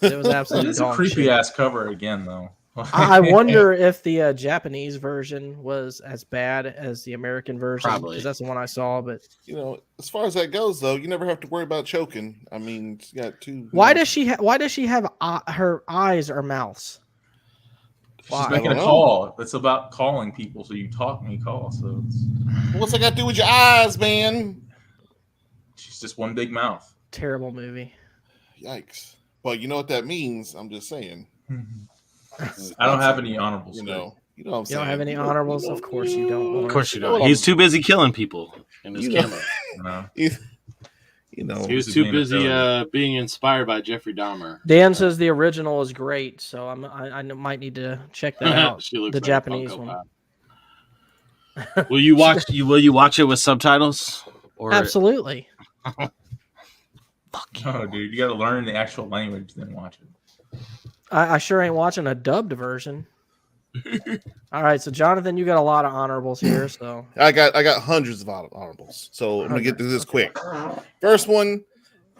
It was It absolutely is a dog creepy shit. ass cover again, though. I wonder if the Japanese version was as bad as the American version, Probably. because that's the one I saw. But You know, as far as that goes, though, you never have to worry about choking. I mean, she's got 2. why does she have her eyes or mouths? She's Why? making I a don't know. call. It's about calling people. So you talk and you call. So What's that got to do with your eyes, man? she's just one big mouth. Terrible movie. Yikes! But you know what that means? I'm just saying. I don't have any honorables. You know what I'm You saying. don't have any honorables? Of course you don't. Of Lawrence. course you You know don't. what He's I'm- too busy killing people in his You know- camera. No. You know, He was He's too being a busy villain. being inspired by Jeffrey Dahmer. Dan says the original is great, so I might need to check that out. She looks The like a Japanese Funko one. Pop. Will you watch it with subtitles? Or Absolutely. Oh, dude, you got to learn the actual language, then watch it. I sure ain't watching a dubbed version. All right, so Jonathan, you got a lot of honorables here. So I got hundreds of honorables. So I'm gonna get through this quick. First one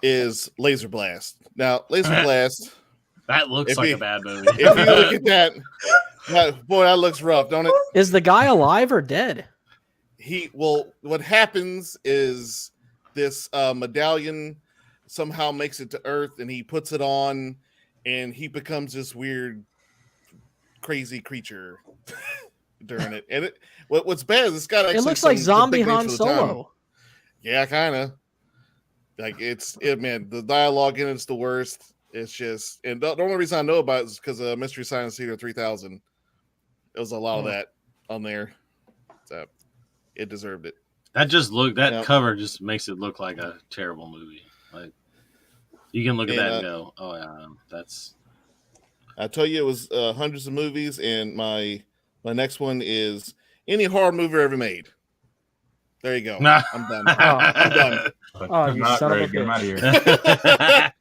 is Laser Blast. Now, Laser Blast. that looks If like you- a bad movie. If you look at that, boy, that looks rough, don't it? is the guy alive or dead? What happens is this medallion somehow makes it to Earth, and he puts it on, and he becomes this weird, crazy creature during it. And what's bad is it's got actually It looks like some zombie big names Han for the time. Solo. Yeah, kind of. Like man, the dialogue in it's the worst. It's just, and the only reason I know about it is because of Mystery Science Theater 3000. There was a lot of that on there. So it deserved it. That Yep. cover just makes it look like a terrible movie. Like you can look at And, that and go, "Oh yeah, that's." I tell you, it was hundreds of movies, and my next one is any horror movie ever made. There you go. Nah. I'm done. I'm done. Oh, you Not son of a great. Get him out of bitch. here.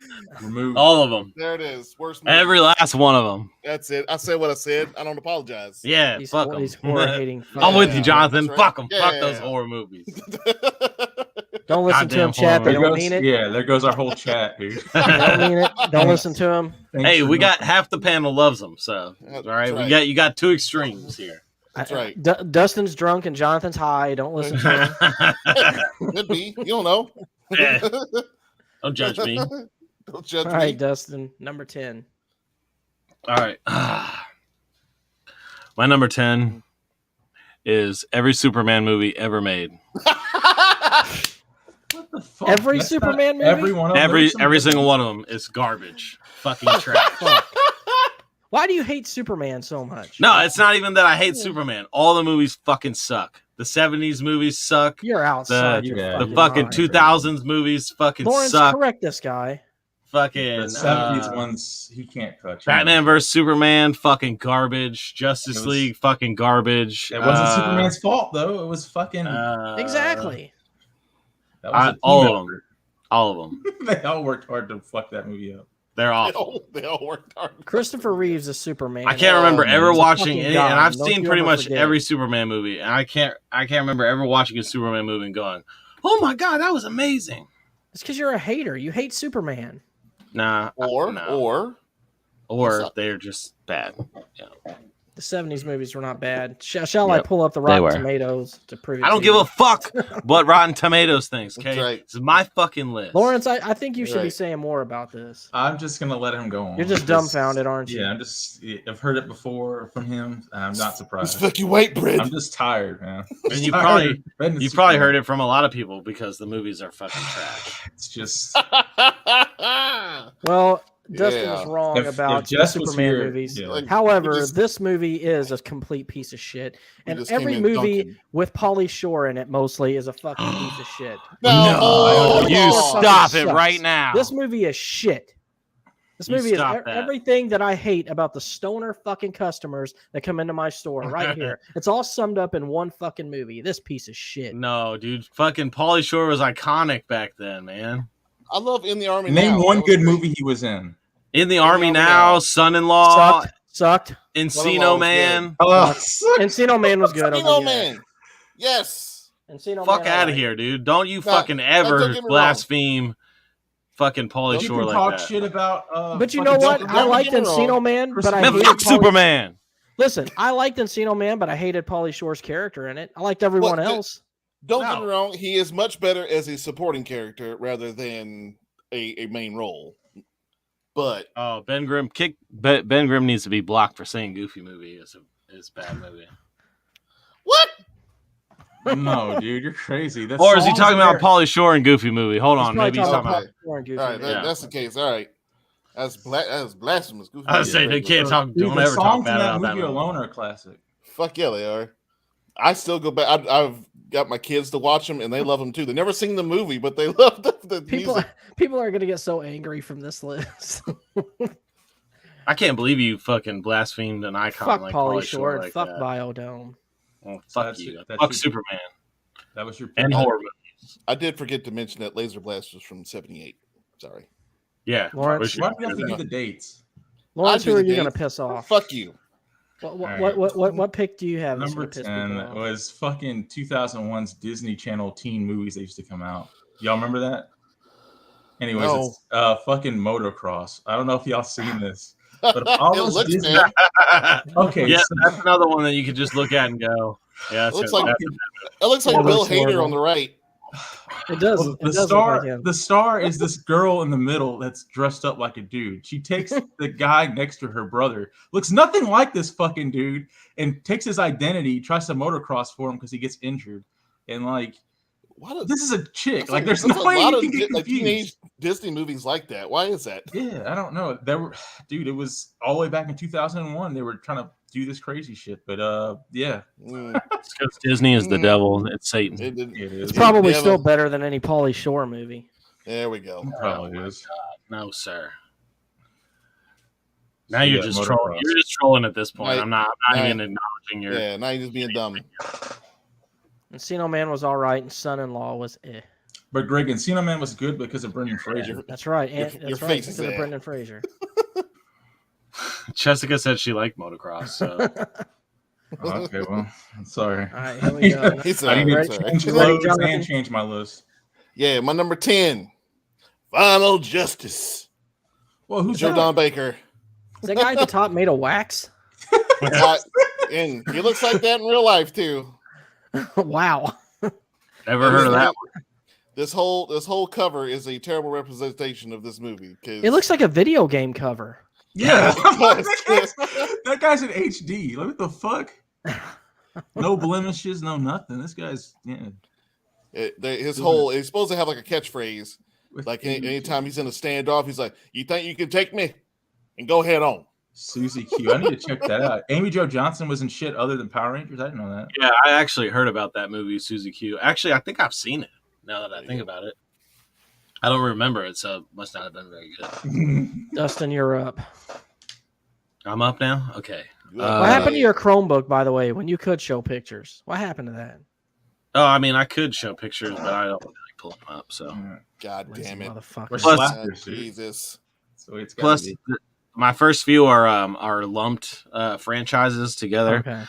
Remove. All of them. There it is. Worst movie. Every last one of them. That's it. I said what I said. I don't apologize. Yeah, He's, fuck he's them. horror hating. I'm with you, Yeah, Jonathan. that's right. Fuck them. Fuck Yeah. those horror movies. Don't listen to Goddamn him, chat. They There don't goes, mean it. yeah, there goes our whole chat, dude. They don't mean it. Don't listen to him. Thanks Hey, for we got nothing. half the panel loves them, so That's all right. right. You got two extremes here. That's right. Dustin's drunk and Jonathan's high. Don't listen to him. Could be. You don't know. Yeah. Don't judge me. Don't judge All me. right, Dustin, number 10. All right. My number 10 is every Superman movie ever made. What the fuck? Every That's Superman not movie? Every one of them. Every There's some- single one of them is garbage. Fucking trash. Why do you hate Superman so much? No, it's not even that I hate Superman. All the movies fucking suck. The 70s movies suck. You're outside. The- your the The fucking fucking mind. 2000s movies fucking Lawrence, suck. correct this guy. Fucking The 70s ones he can't touch. Batman vs Superman, fucking garbage. Justice It was- League, fucking garbage. It wasn't Superman's fault though. It was fucking. Exactly. That was a team all of them. effort. All of them. They all worked hard to fuck that movie up. They're They awful. all worked hard. Christopher Reeves is Superman. I can't remember man, ever he's a watching fucking any, god. and I've Don't seen you pretty ever much forget. every Superman movie, and I can't remember ever watching a Superman movie and going, "Oh my god, that was amazing." It's because you're a hater. You hate Superman. Nah, Or or they're just bad. Yeah. The 70s movies were not bad. Shall I Yep, pull up the they Rotten were. Tomatoes to prove it I don't to give you? a fuck what Rotten Tomatoes thinks. Okay, That's right. it's my fucking list. Lawrence, I think you should be Right. saying more about this. I'm just gonna let him go on. You're just because- dumbfounded, aren't you? Yeah, I've heard it before from him. I'm not it's surprised. fucking white bread. I'm just tired, man. And you probably You've you've probably heard it from a lot of people because the movies are fucking trash. It's just Well, Yeah. Dustin's wrong If about the Jess was Superman here, movies. yeah. Like, However, we just- this movie is a complete piece of shit. we And just came every in movie dunking. with Pauly Shore in it mostly is a fucking piece of shit. No, This You movie stop fucking it sucks. right now. This movie is shit. This You movie is stop that. everything that I hate about the stoner fucking customers that come into my store right here. It's all summed up in one fucking movie. This piece of shit. No, dude, fucking Pauly Shore was iconic back then, man. I love In the Army Name Now. one That was good great. movie he was in. In the Army Army Now. Now, Son-in-Law, Sucked. Encino Son-in-Law was Man. Encino Man was good. I'll Encino give you that. Man. Yes. Encino Fuck Man, I out of like. here, dude! Don't you Nah, fucking don't ever get me blaspheme fucking Pauly Don't You Shore can like talk that. shit about. But you fucking know what? don't- I don't liked get me wrong. Encino Man, but I Man, hated fuck Pauly- Superman. Listen, I liked Encino Man, but I hated Pauly Shore's character in it. I liked everyone What- else. Don't get No. me wrong. He is much better as a supporting character rather than a main role. But Oh, Ben Grimm Ben Grimm needs to be blocked for saying Goofy movie is a bad movie. what? No, dude, you're crazy. That Or is he song's talking about there. Pauly Shore and Goofy movie? Hold He's on, probably maybe he's talking talking Okay. about Shore and Goofy. All right, Yeah. that's the case. All right, that's blasphemous. Goofy I was movie saying is they great can't movie. talk. Dude, Don't the ever talk songs in bad that about that movie movie. alone are a classic. Fuck yeah, they are. I still go back. I've got my kids to watch them, and they love them too. They never seen the movie, but they love the People, music. people are gonna get so angry from this list. I can't believe you fucking blasphemed an icon Fuck like Pauly Pauly Shore Shore. like Fuck that. Biodome. Well, fuck That's you. it. That's Fuck your- Superman That was your and pick. horror movies. I did forget to mention that Laser Blast was from '78. Sorry. Yeah, Lawrence- wish you Why do you could have to do do the dates? Lawrence, do who the are you gonna dates. piss off? Fuck you. What pick do you have? that's Number gonna piss 10 people off? was fucking 2001's Disney Channel teen movies that used to come out. Y'all remember that? Anyways, No. it's fucking motocross. I don't know if y'all seen this, but all It those looks Disney. bad. that. Okay, Yeah, so that's another one that you could just look at and go, yeah, It that's looks it. like That's- it looks like It Bill looks Hader horrible. on the right. It does. well, It does look like him. the star is this girl in the middle that's dressed up like a dude. She takes the guy next to her brother, looks nothing like this fucking dude, and takes his identity, tries to motocross for him because he gets injured. And like, Why does this is a chick. that's Like, a- there's that's no a way lot you of can get like confused. teenage Disney movies like that? Why is that? Yeah, I don't know. There were, dude. It was all the way back in 2001. They were trying to do this crazy shit, but yeah, Mm, It's 'cause Disney is the Mm. devil. It's Satan. it didn't- it is. It's probably Yeah, still but- better than any Pauly Shore movie. There we go. It probably is. No, sir. So Now you you're got just motocross. trolling. You're just trolling at this point. Right. I'm not Right. even acknowledging your. Yeah, now you're just being dumb. Encino Man was all right, and Son-in-Law was eh. But Greg, Encino Man was good because of Brendan Fraser. That's right. Your- And your that's right. face is Because of there. Brendan Fraser. Jessica said she liked motocross. So Oh, okay, well, I'm sorry. All right, here we go. He's I need sorry, to sorry. change You ready, loads Jonathan? and change my list. Yeah, my number 10, Final Justice. Well, who's Joe that? Don Baker. Is that guy at the top made of wax? And he looks like that in real life too. Wow. never heard of that. This whole cover is a terrible representation of this movie. It looks like a video game cover. Yeah, It does. that guy's in HD. Like, what the fuck? No blemishes, no nothing. This guy's He's supposed to have like a catchphrase. with Like age. anytime he's in a standoff, he's like, "You think you can take me?" And go head on. Susie Q. I need to check that out. Amy Jo Johnson was in shit other than Power Rangers. I didn't know that. Yeah, I actually heard about that movie, Susie Q. Actually, I think I've seen it. Now that I think about it, I don't remember it, so it must not have been very good. Dustin, you're up. I'm up now. Okay. What happened to your Chromebook, by the way, when you could show pictures? What happened to that? Oh, I mean, I could show pictures, but I don't like pull them up. So God Lazy damn it! motherfucker. We're Plus- slackers, dude. Jesus. So it's gotta plus, be. my first few are lumped franchises together. Okay.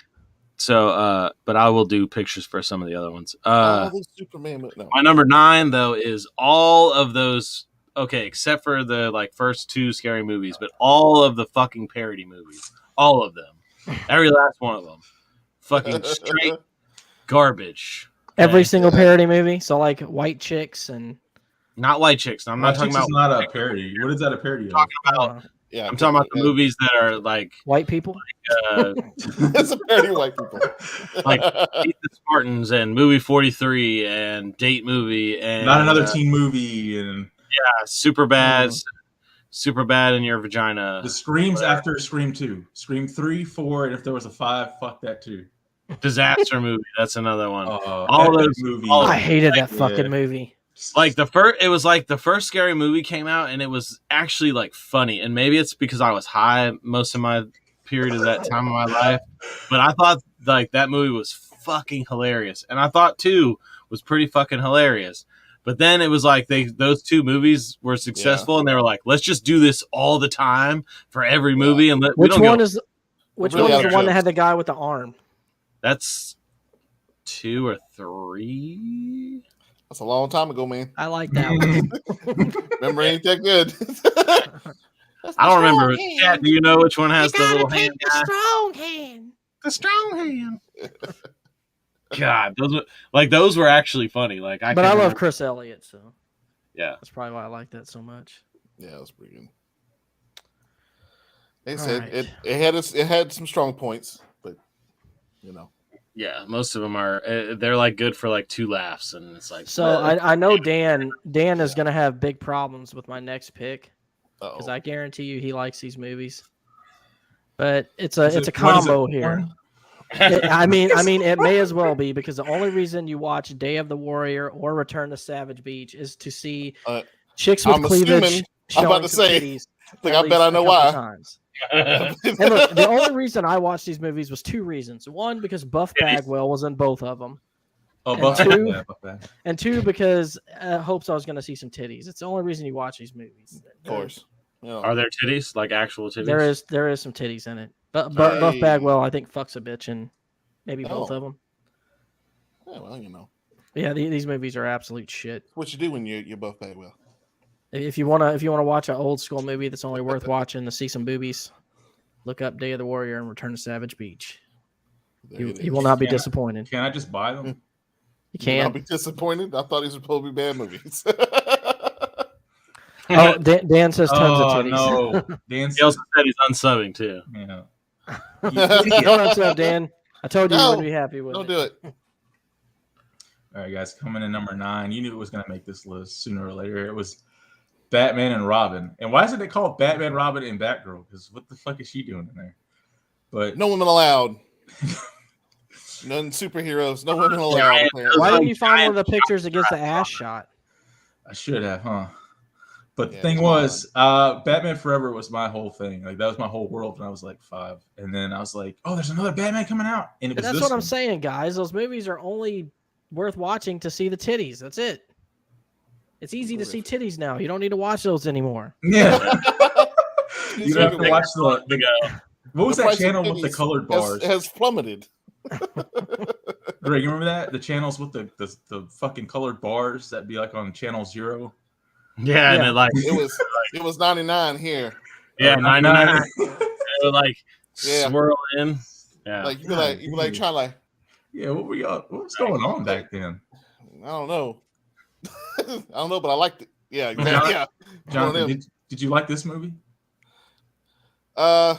So, but I will do pictures for some of the other ones. Those Superman. No. My number 9 though is all of those. Okay, except for the like first 2 scary movies, but all of the fucking parody movies, all of them, every last one of them, fucking straight garbage. Every Okay. single parody movie. So like White Chicks and Not White Chicks. I'm not talking Chicks about. is not a parody. What is that a parody of? Talking about. Yeah, I'm talking about the movies that are like white people. It's a parody of white people. Like Beat the Spartans and Movie 43 and Date Movie and Not another teen movie and Super Bad, Super Bad in Your Vagina. the screams after Scream 2. Scream 3, 4, and if there was a 5, fuck that too. Disaster Movie. That's another one. All those movies. all- I hated that Yeah. fucking movie. Like it was like the first scary movie came out and it was actually like funny. And maybe it's because I was high most of my period of that time of my life. But I thought like that movie was fucking hilarious. And I thought 2 was pretty fucking hilarious. But then it was like those two movies were successful, and they were like, let's just do this all the time for every movie. And Which one is the Really one that had the guy with the arm? That's 2 or 3. That's a long time ago, man. I like that one. Remember, ain't that good? I don't remember. Cat, do you know which one has the little hand guy? strong hand. The strong hand. God, those were actually funny. Like, But I love Chris Elliott, so yeah, that's probably why I like that so much. Yeah, it was pretty good. They said right. it had some strong points, but you know. yeah. Most of them are they're like good for like 2 laughs, and it's like. So I know Dan is gonna have big problems with my next pick because I guarantee you he likes these movies. But it's a combo here. I mean, it may as well be because the only reason you watch Day of the Warrior or Return to Savage Beach is to see chicks with cleavage. I'm about to say, titties I bet I know why. Times. And look, the only reason I watched these movies was 2 reasons. One, because Buff Bagwell was in both of them. Oh, And Buff two- yeah, Buff Bag. And 2, because hopes I was going to see some titties. It's the only reason you watch these movies. Of course. You know. Are there titties, like actual titties? There is some titties in it. But Buff Bagwell, I think, fucks a bitch in maybe both of them. Yeah, well, you know. Yeah, these movies are absolute shit. What you do when you're Buff Bagwell. If you wanna watch an old school movie that's only worth watching to see some boobies, look up Day of the Warrior and Return to Savage Beach. You will not be disappointed. Can I just buy them? You can. I'll be disappointed. I thought these were supposed to be bad movies. Oh, Dan says tons of titties. No, Dan He also said he's unsubbing too. Yeah. Don't unsub, Dan. I told you you wouldn't be happy with Don't it. do it. All right, guys, coming in number 9. You knew it was going to make this list sooner or later. It was Batman and Robin. And why is it they call it Batman, Robin, and Batgirl? Because what the fuck is she doing in there? But No women allowed. None superheroes. No women allowed. Why didn't you find one of the pictures that gets the ass shot? I should have, huh? But the Yeah, thing come was, Batman Forever was my whole thing. Like, that was my whole world when I was like 5. And then I was like, oh, there's another Batman coming out. And it was That's this what I'm one. saying, guys. Those movies are only worth watching to see the titties. That's it. It's easy to see titties now. You don't need to watch those anymore. Yeah. You don't have to watch the what was The that price of channel with the titties colored bars? has plummeted. Greg, you remember that? The channels with the fucking colored bars that'd be like on channel 0? Yeah, and it like It was 99 here. yeah, 99. It would like Yeah. swirl in. Yeah. Like you be like trying like Yeah, what was going on back then? I don't know. I don't know, but I liked it. Yeah, exactly. Yeah. Jonathan, did you like this movie? I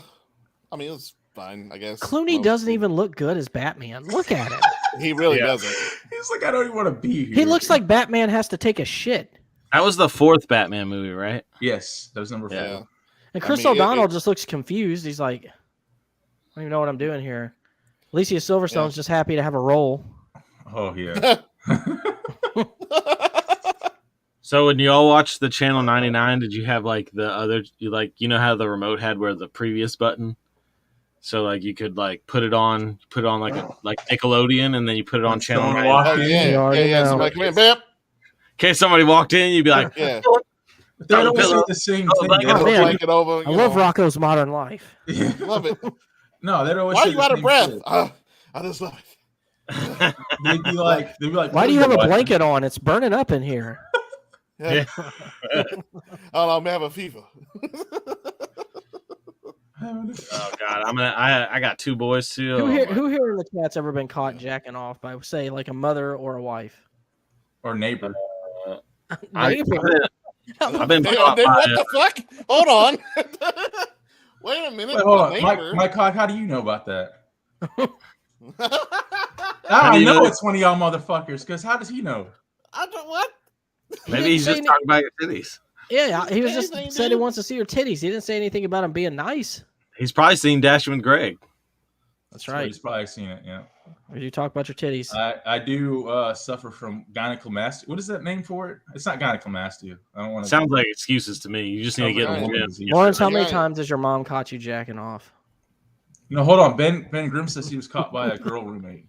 mean it was fine, I guess. Clooney doesn't even look good as Batman. Look at him. He really Yeah. doesn't. He's like, I don't even want to be here. He looks like Batman has to take a shit. That was the 4th Batman movie, right? Yes, that was number 4. Yeah. And Chris O'Donnell just looks confused. He's like, I don't even know what I'm doing here. Alicia Silverstone's just happy to have a role. Oh yeah. So when you all watched the Channel 99, did you have like the other, you know how the remote had where the previous button? So like you could like put it on like Nickelodeon, and then you put it on Channel Someone 99. walked Oh in. yeah. Somebody come in, bam. In case somebody walked in, you'd be like, Yeah. But they don't Pillow. say the same Oh, thing. like, They Get don't- the man. blanket over. I love Rocco's Modern Life. Yeah. Love it. No, they don't always Why are say you the out of same breath? shit. I just love it. They'd be like, Why do you have a "What?" blanket on? It's burning up in here. Yeah. I don't know, I'm having a fever. oh god, I got 2 boys too. Who here in the chat's ever been caught jacking off by, say, like a mother or a wife? Or neighbor. Neighbor. I've been What caught by the fuck? Hold on. Wait a minute. Wait, hold on. Neighbor. Mike Cock, how do you know about that? How do I you know know? it's one of y'all motherfuckers, because how does he know? I don't what? Maybe he's just talking about your titties. Yeah, he was just Anything, said he dude? wants to see her titties. He didn't say anything about him being nice. He's probably seen Dashing with Greg. That's So right. he's probably seen it, yeah. We do talk about your titties. I do suffer from gynecomastia. What is that name for it? It's not gynecomastia. I don't want to. Sounds like excuses to me. You just need to get in the gym. Lawrence, how many Yeah. times has your mom caught you jacking off? No, hold on. Ben Grimm says he was caught by a girl roommate.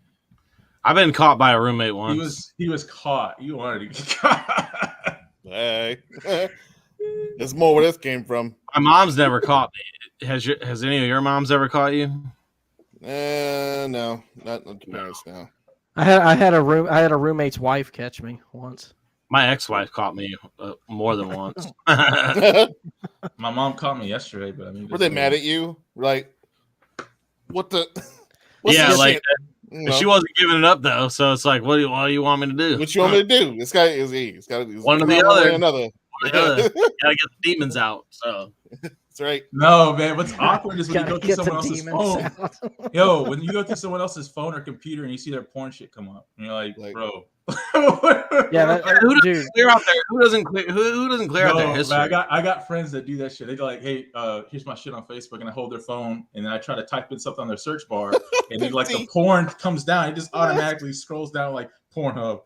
I've been caught by a roommate once. He was caught. You wanted to get caught. Hey, there's more where this came from. My mom's never caught me. Has any of your moms ever caught you? No, not to be honest. No. I had a roommate's wife catch me once. My ex-wife caught me more than once. My mom caught me yesterday, but I mean, Were they mad at you? Like, what the? Yeah, this like shit? she wasn't giving it up though. So it's like, what do you want me to do? What you want me to do? This guy is he's got one or the other. Another. Gotta get the demons out. So That's right. No, man. What's awkward is when you go through Get someone the else's demons phone. out. Yo, when you go through someone else's phone or computer and you see their porn shit come up, and you're like bro. Yeah, who dude. doesn't clear out there? Who doesn't clear out their history? Man, I got friends that do that shit. They go like, hey, here's my shit on Facebook, and I hold their phone and then I try to type in something on their search bar, and then like the porn comes down, it just automatically scrolls down like Pornhub.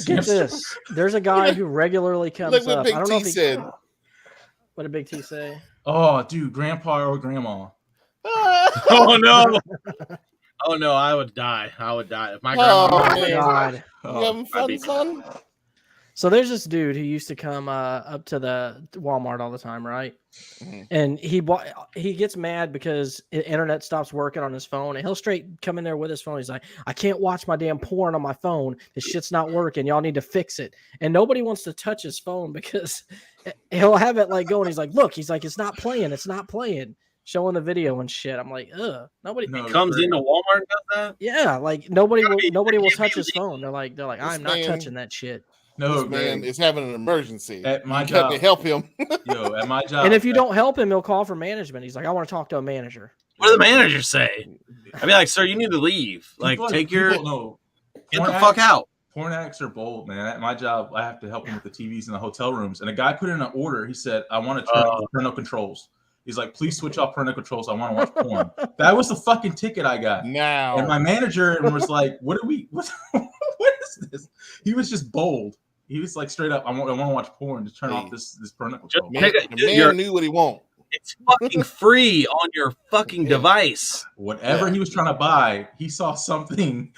Get this. There's a guy who regularly comes Look what up. Big I don't know T if he said. What did Big T say? Oh, dude, grandpa or grandma. Oh no! Oh no! I would die. If my grandma. Oh, Oh, man. God. You having fun, son? So there's this dude who used to come up to the Walmart all the time, right? Mm-hmm. And he gets mad because the internet stops working on his phone, and he'll straight come in there with his phone. He's like, I can't watch my damn porn on my phone. This shit's not working. Y'all need to fix it. And nobody wants to touch his phone because he'll have it like going. He's like, look, it's not playing. It's not playing. Showing the video and shit. I'm like, ugh. Nobody comes into Walmart and does that. Yeah, like nobody will touch his phone. They're like, I'm not touching that shit. No, this man is having an emergency. At my you got job, to help him. Yo, at my job. And if you don't help him, he'll call for management. He's like, I want to talk to a manager. What does the manager say? I'd be like, sir, you need to leave. Like, get the fuck out. Porn addicts are bold, man. At my job, I have to help them with the TVs in the hotel rooms. And a guy put in an order. He said, I want to turn off parental controls. He's like, please switch off parental controls. I want to watch porn. That was the fucking ticket I got. Now. And my manager was like, what is this? He was just bold. He was like straight up, I want to watch porn. Just turn off this parental control. Man knew what he want. It's fucking free on your fucking device. Whatever he was trying to buy, he saw something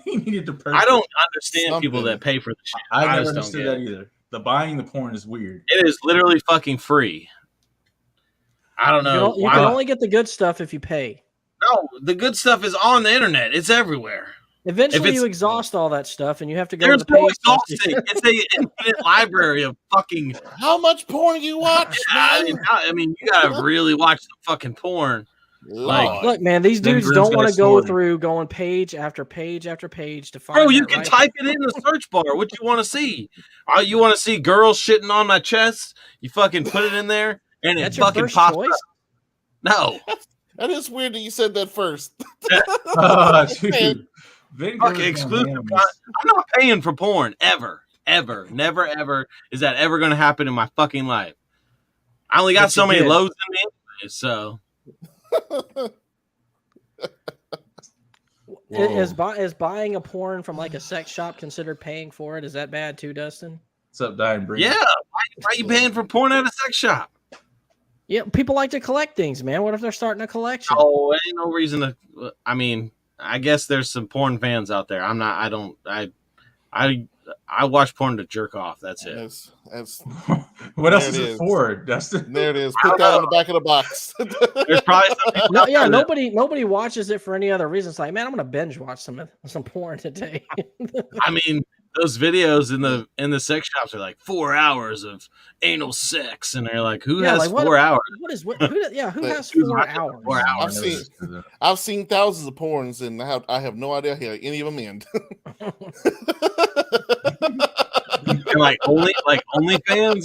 he needed to purchase. I don't understand people that pay for the shit. I never understood that either. The buying the porn is weird. It is literally fucking free. I don't know. You can only get the good stuff if you pay. No, the good stuff is on the internet. It's everywhere. Eventually, you exhaust all that stuff, and you have to go. There's to the no exhausting. It's an infinite library of fucking. How much porn you watch? I mean, you gotta really watch the fucking porn. Like, look, man, these dudes don't want to go through going page after page after page to find. Bro, you can type it in the search bar. What you want to see? You want to see girls shitting on my chest? You fucking put it in there, and it fucking pops up. No, that is weird that you said that first. Dude. Fucking exclusive. I'm not paying for porn ever, never, ever. Is that ever going to happen in my fucking life? I only got so many loads in me, anyway, so. Is buying a porn from like a sex shop considered paying for it? Is that bad too, Dustin? What's up, Dying Brehm? Yeah, why are you paying for porn at a sex shop? Yeah, people like to collect things, man. What if they're starting a collection? Oh, ain't no reason to. I mean, I guess there's some porn fans out there. I'm not. I watch porn to jerk off. That's it. That's what else is it for, Dustin? There it is. Put that on the back of the box. There's probably nobody watches it for any other reason. It's like, man, I'm gonna binge watch some porn today. I mean, those videos in the sex shops are like 4 hours of anal sex, and they're like, who has 4 hours? Who has 4 hours? 4 hours. I've seen thousands of porns, and I have no idea how any of them end. And like OnlyFans,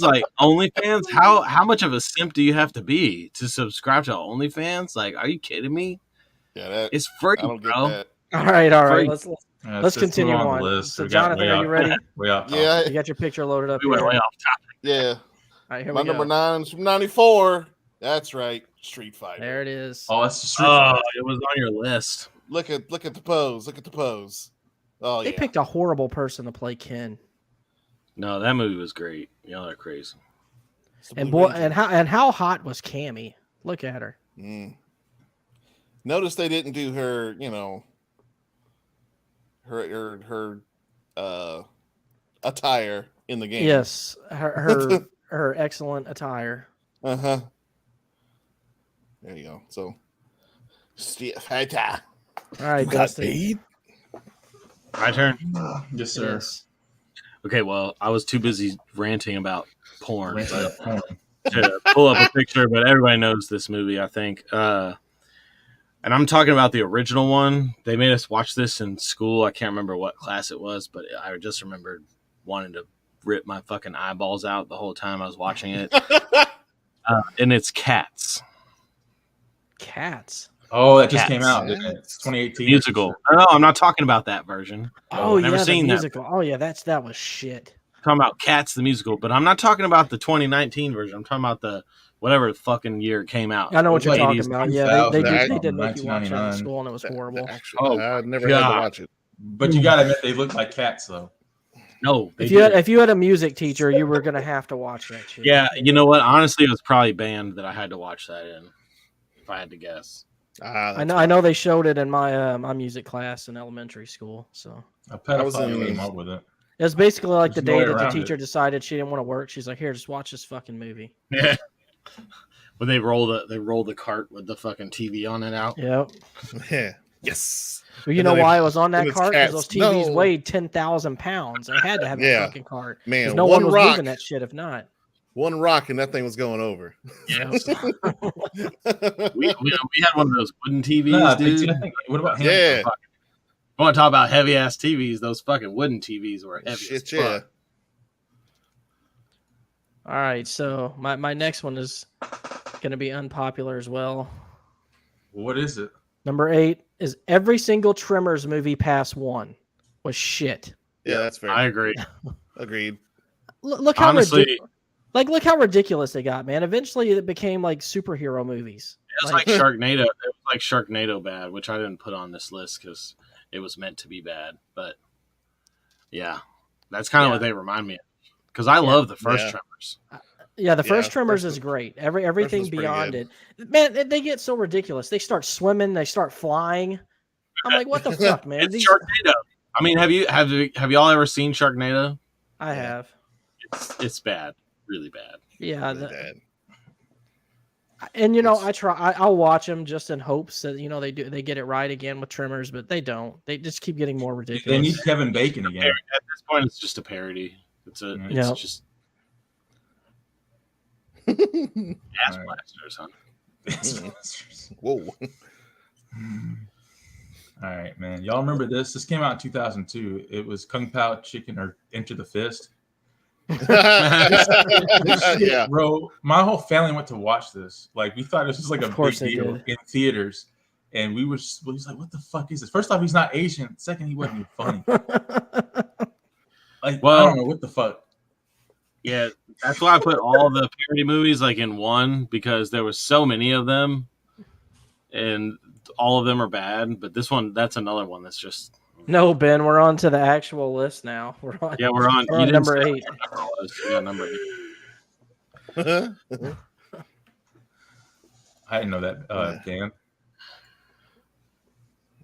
how much of a simp do you have to be to subscribe to OnlyFans? Like, are you kidding me? Yeah, it's free, I don't get bro. that. All right. Let's continue on. So, Jonathan, are you ready? Yeah, you got your picture loaded up. We went way off topic. Yeah. All right, here my we go. number 9 is from '94. That's right, Street Fighter. There it is. Oh, that's Street Fighter. It was on your list. Look at the pose. Look at the pose. Oh, they picked a horrible person to play Ken. No, that movie was great. Y'all are crazy. And boy, and how hot was Cammy? Look at her. Notice they didn't do her, her attire in the game. Yes, her excellent attire. Uh-huh. There you go. So TheFatRat. All right, You got Dustin. paid? My turn. Yes, sir. Yes. Okay, well, I was too busy ranting about porn Ranting about porn. to pull up a picture, but everybody knows this movie, I think. And I'm talking about the original one. They made us watch this in school. I can't remember what class it was, but I just remembered wanting to rip my fucking eyeballs out the whole time I was watching it. And it's Cats. Cats. Oh, that just Cats. came out, didn't it? It's 2018. Musical. No, I'm not talking about that version. Oh, never yeah, seen the that. musical. Oh yeah, that was shit. I'm talking about Cats the musical, but I'm not talking about the 2019 version. I'm talking about the whatever fucking year it came out. I know what you're Like talking 80s. about. Yeah, they 2000, did make you watch that in 1999. school, and it was horrible. Actually, Oh, I never God. had to watch it. But you gotta admit, they look like cats, though. No, they If you didn't. if you had a music teacher, you were gonna have to watch that shit. Yeah, you know what? Honestly, it was probably banned that I had to watch that in, if I had to guess. I know they showed it in my my music class in elementary school. So A was pedophile in- came up with it. it was basically like There's the no day way that the around teacher it. decided she didn't want to work. She's like, "Here, just watch this fucking movie." Yeah. When they roll the cart with the fucking TV on it out. Yep. Yeah. Yes. Well, you And know then why it was on that and it's cart? Because cats. those TVs No. weighed 10,000 pounds. They had to have that Yeah. fucking cart. Man, Because no one one was rock. moving that shit if not. One rock and that thing was going over. Yeah. We had one of those wooden TVs, Nah, dude. what about him? Yeah. I want to talk about heavy ass TVs. Those fucking wooden TVs were heavy Shit, as yeah. fuck. All right, so my next one is going to be unpopular as well. What is it? Number 8 is every single Tremors movie past 1 was shit. Yeah, that's fair. I agree. Agreed. Look how Honestly, look how ridiculous they got, man. Eventually, it became like superhero movies. it was like Sharknado. It was like Sharknado bad, which I didn't put on this list because it was meant to be bad. But yeah, that's kind of what they remind me of. Because I love the first Yeah. Tremors. Yeah, the first Yeah, Tremors first is great. Everything was pretty beyond good. it, man, they get so ridiculous. They start swimming, they start flying. I'm like, what the fuck, man? It's Sharknado. I mean, have y'all ever seen Sharknado? I have. It's bad, really bad. Yeah, Really bad. and I'll watch them just in hopes that they get it right again with Tremors, but they don't. They just keep getting more They ridiculous. need Kevin Bacon again. At this point, it's just a parody. It's Yeah. just Whoa. ass Right. blasters, huh? All right, man. Y'all remember this? This came out in 2002. It was Kung Pao Chicken or Enter the Fist. Yeah. Bro, my whole family went to watch this. Like, we thought it was just like a Of big course they deal did. in theaters. And we was like, what the fuck is this? First off, he's not Asian. Second, he wasn't even funny. Like, Well- I don't know what the fuck. Yeah, that's why I put all the parody movies like in one because there was so many of them, and all of them are bad. But this one, that's another one that's just No, Ben, we're on to the actual list now. We're on. yeah. We're on. We're you on didn't number say 8. what number it was. Yeah, number 8. I didn't know that, Dan.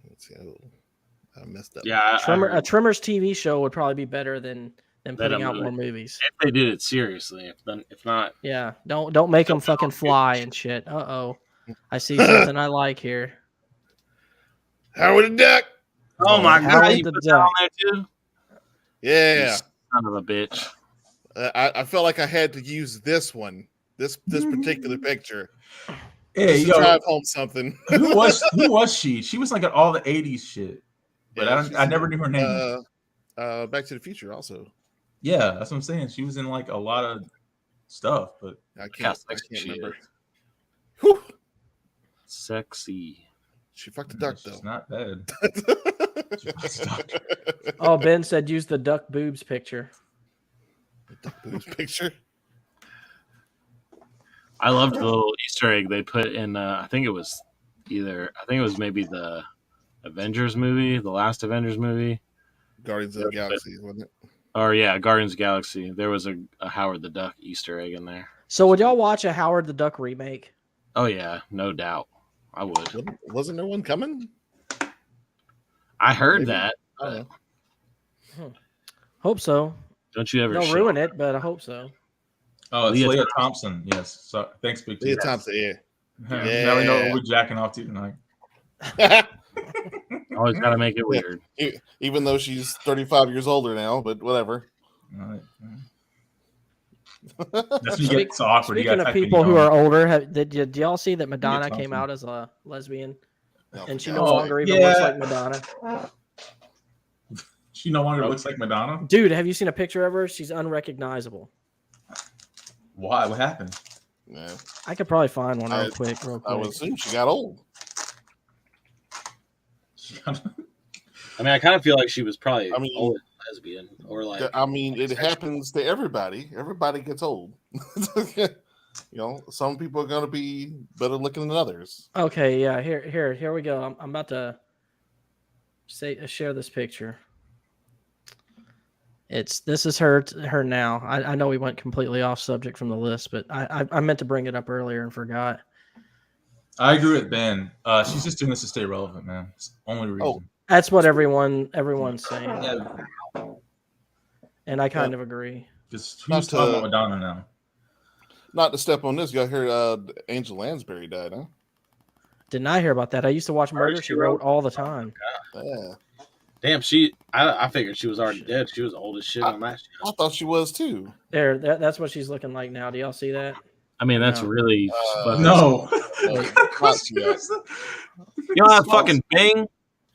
Let's see. I messed up. Yeah, A Tremors TV show would probably be better than putting out movie. more movies. if they did it seriously. If not, Yeah, don't make them fucking fly and shit. Uh-oh. I see something I like here. Howard the Duck. oh my Howard god, you the put that on Duck. there too. Yeah. You son of a bitch. I felt like I had to use this one, this particular picture, Hey, just to yo, drive home something. who was she? She was like at all the 80s shit. But Yeah, I never knew her name. Back to the Future also. Yeah, that's what I'm saying. She was in like a lot of stuff, but I How can't sexy she remember. is. Whew. Sexy. She fucked the duck she's though. not bad. Oh, Ben said use the duck boobs picture. Duck boobs picture. I loved the little Easter egg they put in. I think it was maybe the Avengers movie, the last Avengers movie. Guardians of the Galaxy, wasn't it? Or yeah, Guardians of the Galaxy. There was a Howard the Duck Easter egg in there. So would y'all watch a Howard the Duck remake? Oh yeah, no doubt. I would. Wasn't there one coming? I heard Maybe. that. I don't know. Hope so. Don't you ever Don't show ruin it, but I hope so. Oh, it's Leah Leah Thompson. Yes. So thanks, Big T. Leah Thompson, yeah. Now we know what we're jacking off to tonight. Always got to make it weird. Even though she's 35 years older now, but whatever. All right. That's when you get so awkward. You Speaking gotta of type in people your who own. are older, did y'all see that Madonna Thompson. came out as a lesbian? Oh, And she for no God's longer sake. even looks like Madonna. She no longer looks like Madonna. Dude, have you seen a picture of her? She's unrecognizable. Why? What happened? Yeah. I could probably find one real I quick. would assume she got old. I mean, I kind of feel like she was probably I mean- always lesbian or like. I mean, it happens to everybody. Everybody gets old. Some people are going to be better looking than others. Okay, yeah. Here we go. I'm about to share this picture. This is her now. I know we went completely off subject from the list, but I meant to bring it up earlier and forgot. I agree with Ben. She's just doing this to stay relevant, man. It's the only reason. Oh. That's what everyone's saying, Yeah, and I kind of agree. just Not who's talking to- about Madonna now? Not to step on this, y'all hear Angel Lansbury died, huh? Did not hear about that. I used to watch Murder, She Wrote all the time. Yeah. Damn, I figured she was already dead. She was old as shit on that shit. I thought she was too. That's what she's looking like now. Do y'all see that? I mean, that's No. really. No. Not yet. You know that fucking Bing?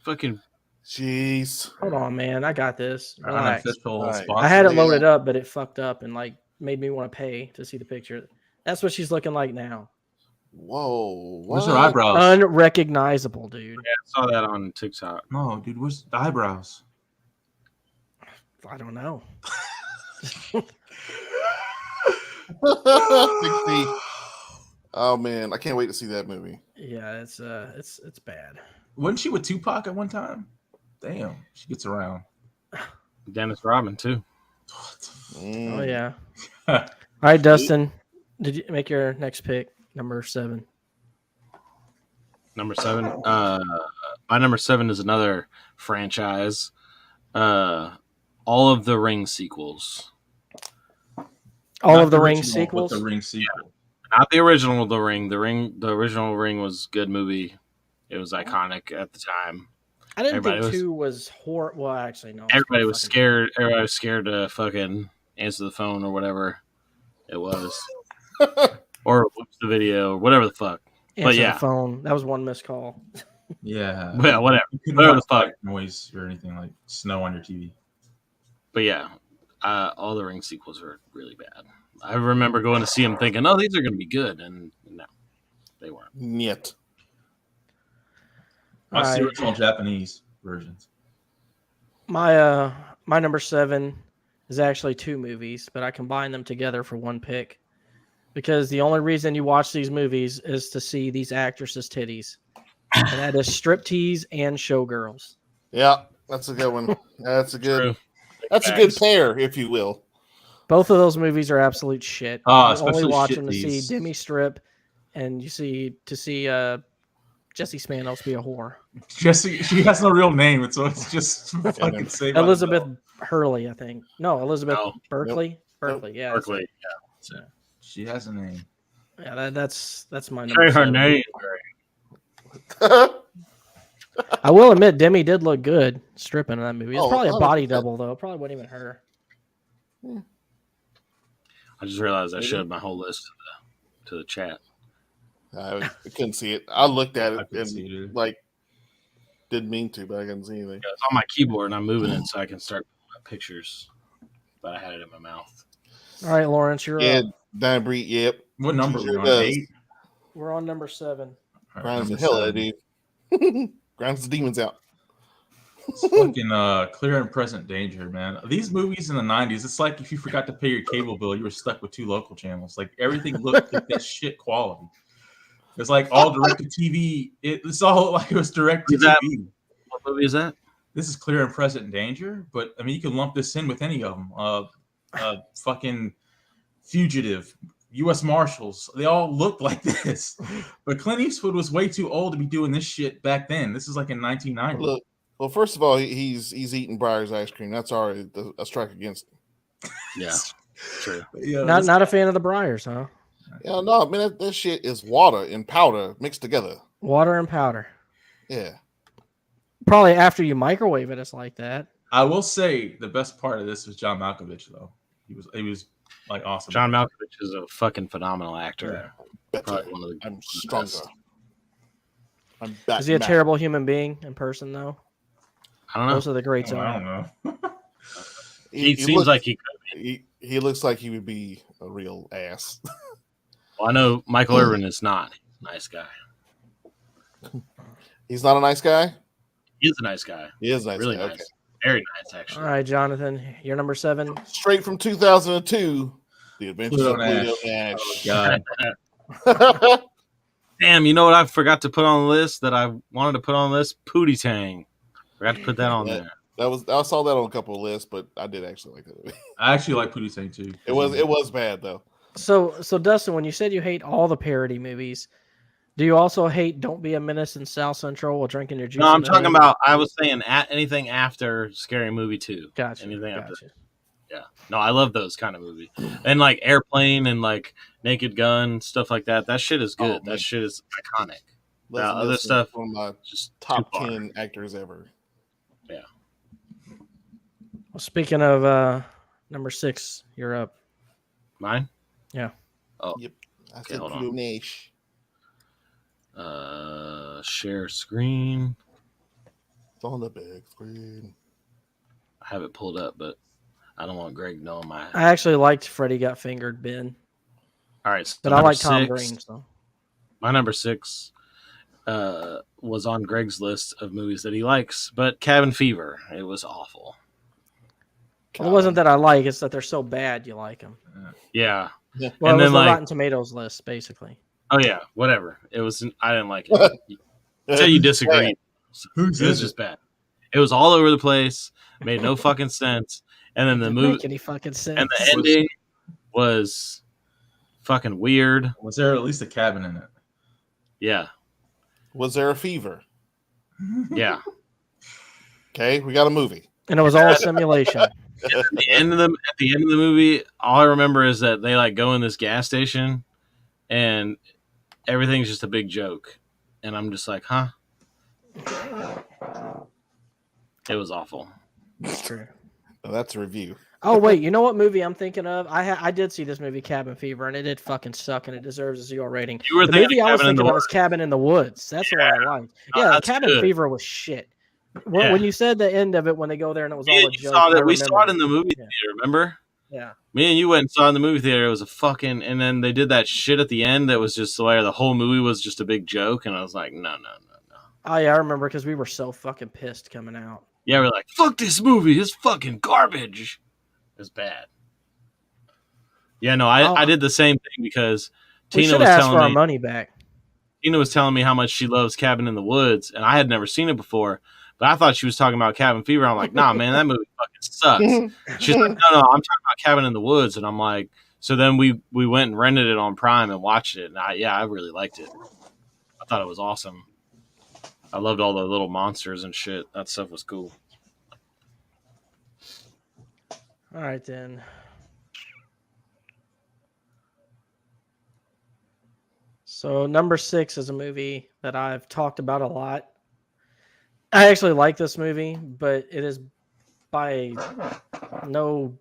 Fucking. Jeez. Hold on, man. I got this. Relax. Alright. I had it Yeah. loaded up, but it fucked up and made me want to pay to see the picture. That's what she's looking like now. Whoa. Where's her what? eyebrows? Unrecognizable, dude. Yeah, I saw that on TikTok. No, dude. Where's the eyebrows? I don't know. Big T. Oh man, I can't wait to see that movie. Yeah, it's bad. Wasn't she with Tupac at one time? Damn, she gets around. Dennis Rodman too. Mm. Oh yeah. All right, Dustin. Did you make your next pick? Number 7. Number 7. My number 7 is another franchise. All of the Ring sequels. All Not of the Ring original, but sequels. The Ring sequel. Not the original of the Ring. The original Ring was a good movie. It was iconic at the time. I didn't Everybody think was- 2 was horror. Well, actually, no. Everybody was scared. Everybody was scared to fucking answer the phone or whatever it was, or whoops the video or whatever the fuck. Answer yeah. the phone. That was one missed call. Yeah. Well, whatever. You couldn't Whatever watch the fuck. like noise or anything like snow on your TV. But yeah, all the Ring sequels are really bad. I remember going to see them thinking, "Oh, these are going to be good," and no, they weren't. Niet. Watch the Alright. original Japanese versions. My number 7 is actually 2 movies, but I combined them together for one pick because the only reason you watch these movies is to see these actresses' titties, and that is Striptease and Showgirls. Yeah, that's a good one. That's a good. True. That's a good pair, if you will. Both of those movies are absolute shit. Ah, you only especially watch them to see Striptease. Demi Strip, and you see Jessie Spanos be a whore. Jesse, she has no real name, so it's just fucking no. say by Elizabeth itself. Hurley, I think. No, Elizabeth No. Berkley. Berkley, yeah. that's Berkeley. it. She has a name. Yeah, that's my Say number. her 7. name. I will admit, Demi did look good stripping in that movie. It's Oh, probably a body 100%. double though. It probably wasn't even her. I just realized I Maybe. showed my whole list to the chat. I couldn't see it. I looked at I it couldn't see it and either. didn't mean to, but I couldn't see anything. It's on my keyboard and I'm moving it so I can start pulling up pictures. But I had it in my mouth. All right, Lawrence, you're Yeah, up. Diane Bree. Yep, What number She are we sure on? does. 8? We're on number 7. All right, grinds the number hell out of 7. dude. Grinds the demons out. It's fucking clear and present danger, man. These movies in the 90s, it's like if you forgot to pay your cable bill, you were stuck with 2 local channels. Like everything looked like that shit quality. It's like all direct to TV. It's all like it was direct to Is that- TV. What movie is that? This is clear and present danger, but I mean, you can lump this in with any of them. Fucking Fugitive, U.S. Marshals, they all looked like this. But Clint Eastwood was way too old to be doing this shit back then. This is like in 1990. Look, Well, first of all, he's eating Breyer's ice cream. That's already a strike against him. Yeah, true. Yeah, Not a fan of the Briars, huh? Yeah, no, man, that shit is water and powder mixed together. Water and powder. Yeah. Probably after you microwave it, it's like that. I will say the best part of this was John Malkovich, though. He was like awesome. John Malkovich is a fucking phenomenal actor. Yeah. Probably one of the I'm stronger. best. I'm back. Is he a terrible human being in person, though? I don't know. Most of the greats I are. don't know. He seems like he could be. He looks like he would be a real ass. Well, I know Michael Irvin is not. He's a nice guy. He's not a nice guy? He is a nice guy. He is a nice Really guy. nice. Okay. Very nice, actually. All right, Jonathan, you're number 7. Straight from 2002, The Adventures Pluto of Pluto Nash. Nash. God. Damn, you know what I forgot to put on the list that I wanted to put on the list? Pootie Tang. Forgot to put that on there. I saw that on a couple of lists, but I did actually like that movie. I actually like Pootie Tang too. It was bad though. So Dustin, when you said you hate all the parody movies, do you also hate Don't Be a Menace in South Central while drinking your juice? No, I'm talking about, I was saying anything after Scary Movie 2. Gotcha. Anything after. Gotcha. Yeah. No, I love those kind of movies. And like Airplane and like Naked Gun, stuff like that. That shit is good. Oh, man. That shit is iconic. Leslie other Nielsen, stuff, one of my just top too far. 10 actors ever. Yeah. Well, speaking of number 6, you're up. Mine? Yeah. Oh. Yep. I Okay, said hold on. Pluto Nash. Share screen. It's on the big screen. I have it pulled up, but I don't want Greg knowing my. I actually liked Freddy Got Fingered, Ben, All right, so but I number like Tom 6, Green. So My number 6 was on Greg's list of movies that he likes, but Cabin Fever. It was awful. well, it wasn't that I like; it's that they're so bad you like them. Yeah. Yeah. Well, And it was then, the like- Rotten Tomatoes list, basically. Oh yeah, whatever. It was. I didn't like it. Say you disagree. Who It was says just bad. It was all over the place. Made no fucking sense. And then the Didn't movie make any fucking sense. and the ending was fucking weird. Was there at least a cabin in it? Yeah, Was there a fever? yeah. Okay, we got a movie. And it was all a simulation. At the end of the movie, all I remember is that they like go in this gas station, and everything's just a big joke. And I'm just like, huh? It was awful. That's true. Now, that's a review. Oh wait, you know what movie I'm thinking of? I did see this movie, Cabin Fever, and it did fucking suck, and it deserves a 0 rating. You were The thinking movie I was Cabin in the thinking of Woods. was Cabin in the Woods. That's the one I liked. Oh, Yeah, that's Cabin good. Fever was shit. When, Yeah. when you said the end of it, when they go there and it was all Yeah, a you joke, saw I that. We saw it remember. in the movie Yeah. theater. Remember? Yeah. Me and you went and saw it in the movie theater. It was a fucking, and then they did that shit at the end that was just where the whole movie was just a big joke, and I was like, no. Oh yeah, I remember because we were so fucking pissed coming out. Yeah, we're like, fuck this movie. It's fucking garbage. It was bad. Yeah, no, I did the same thing because We Tina should was ask for our telling me money back. Tina was telling me how much she loves Cabin in the Woods, and I had never seen it before. But I thought she was talking about Cabin Fever. I'm like, nah, man, that movie fucking sucks. She's like, no, I'm talking about Cabin in the Woods, and I'm like, so then we went and rented it on Prime and watched it, and I really liked it. I thought it was awesome. I loved all the little monsters and shit. That stuff was cool. All right then. So number 6 is a movie that I've talked about a lot. I actually like this movie, but it is by no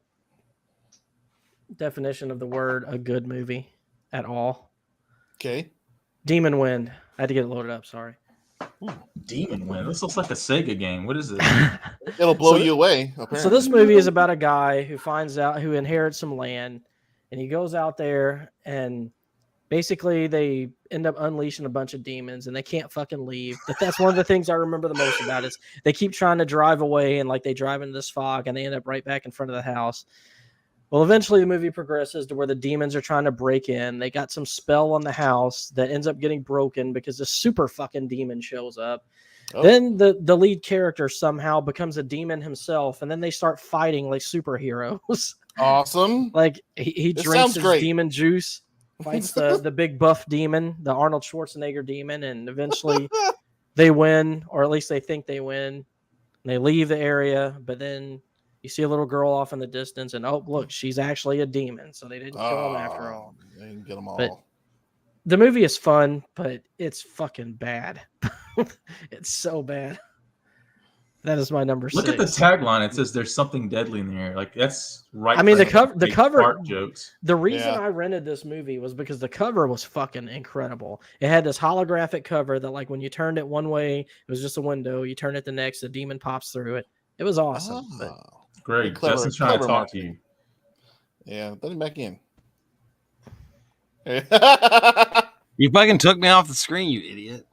definition of the word a good movie at all. Okay. Demon Wind. I had to get it loaded up, sorry. Demon Wind. This looks like a Sega game. What is this? It'll blow So- you away. Apparently. So this movie is about a guy who inherits some land, and he goes out there, and basically they end up unleashing a bunch of demons, and they can't fucking leave. That's one of the things I remember the most about it. Is they keep trying to drive away, and like they drive into this fog, and they end up right back in front of the house. Well, eventually the movie progresses to where the demons are trying to break in. They got some spell on the house that ends up getting broken because the super fucking demon shows up. Oh. Then the lead character somehow becomes a demon himself, and then they start fighting like superheroes. Awesome. Like he This drinks sounds his great. demon juice, fights the big buff demon, the Arnold Schwarzenegger demon, and eventually they win, or at least they think they win. And they leave the area, but then you see a little girl off in the distance, and oh, look, she's actually a demon. So they didn't kill him after all. They didn't get them all. But the movie is fun, but it's fucking bad. It's so bad. That is my number 6. Look at the tagline. It says "There's something deadly in the air." Like that's right. I mean, the the cover. fart jokes. The reason Yeah. I rented this movie was because the cover was fucking incredible. It had this holographic cover that, like, when you turned it one way, it was just a window. You turn it the next, the demon pops through it. It was awesome. But Greg, Clever- Justin's trying to clever talk to you. Yeah, let him back in. You fucking took me off the screen, you idiot.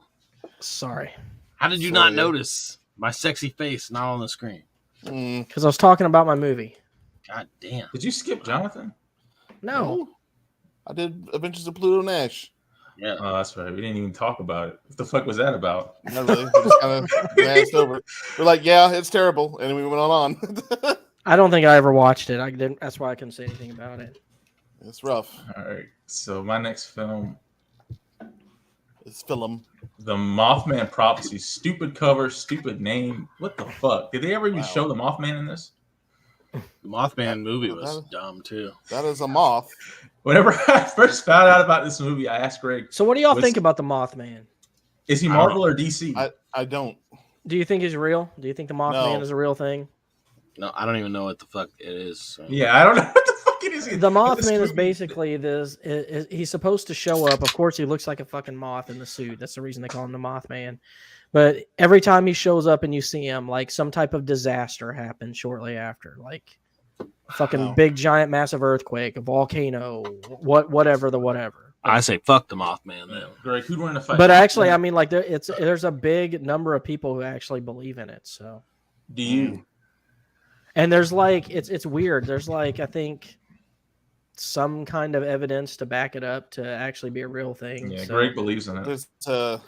sorry, How did you not notice my sexy face not on the screen? because I was talking about my movie. God damn. Did you skip Jonathan? No, I did Adventures of Pluto Nash. Yeah. Oh, that's right. We didn't even talk about it. What the fuck was that about? Not really. We just kind of glanced over it. We're like, yeah, it's terrible, and we went on. I don't think I ever watched it. I didn't. That's why I couldn't say anything about it. It's rough. All right. So my next film, It's film. The Mothman Prophecy. Stupid cover, stupid name. What the fuck? Did they ever even show the Mothman in this? The Mothman movie was dumb too. That is a moth. Whenever I first found out about this movie, I asked Greg, So, what do y'all think about the Mothman? is he Marvel or DC? I don't. Do you think he's real? Do you think the Mothman No. is a real thing? No, I don't even know what the fuck it is. So. Yeah, I don't know what the fuck it is. The Mothman is basically this. He's supposed to show up. Of course, he looks like a fucking moth in the suit. That's the reason they call him the Mothman. But every time he shows up and you see him, like, some type of disaster happens shortly after, like fucking big, giant, massive earthquake, a volcano, whatever. I say fuck the Mothman then. Greg, who'd win a fight? But actually, I mean, like, there's a big number of people who actually believe in it. So, do you? and there's like, it's weird. There's like, I think, some kind of evidence to back it up to actually be a real thing. Yeah, so. Greg believes in it. There's,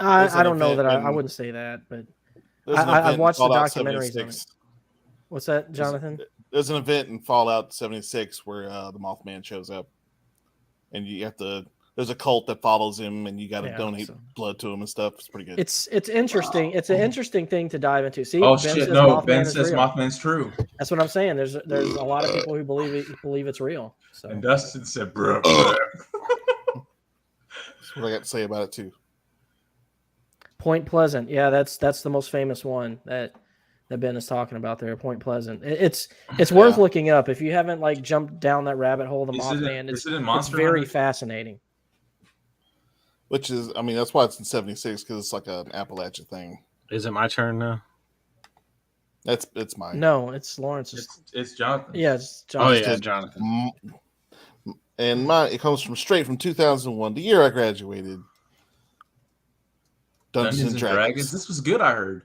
I don't know that I wouldn't say that, but I've watched the documentaries on it. What's that, Jonathan? There's an event in Fallout 76 where the Mothman shows up, and you have to. There's a cult that follows him, and you got to donate blood to him and stuff. It's pretty good. It's interesting. It's an interesting thing to dive into. See, Oh Ben shit! says No, Mothman Ben is says real. Mothman's true, That's what I'm saying. There's a lot of people who believe it's real. So and Dustin said, "Bro." That's what I got to say about it too. Point Pleasant, yeah, that's the most famous one that Ben is talking about there. Point Pleasant. It's worth looking up if you haven't like jumped down that rabbit hole. The Mothman. It's very fascinating. Which is, I mean, that's why it's in 76 because it's like an Appalachia thing. Is it my turn now? It's mine. No, it's Lawrence's. It's Jonathan. Yeah, it's Oh Jonathan. yeah, Jonathan. And it comes from straight from 2001, the year I graduated. Dungeons and Dragons. This was good, I heard.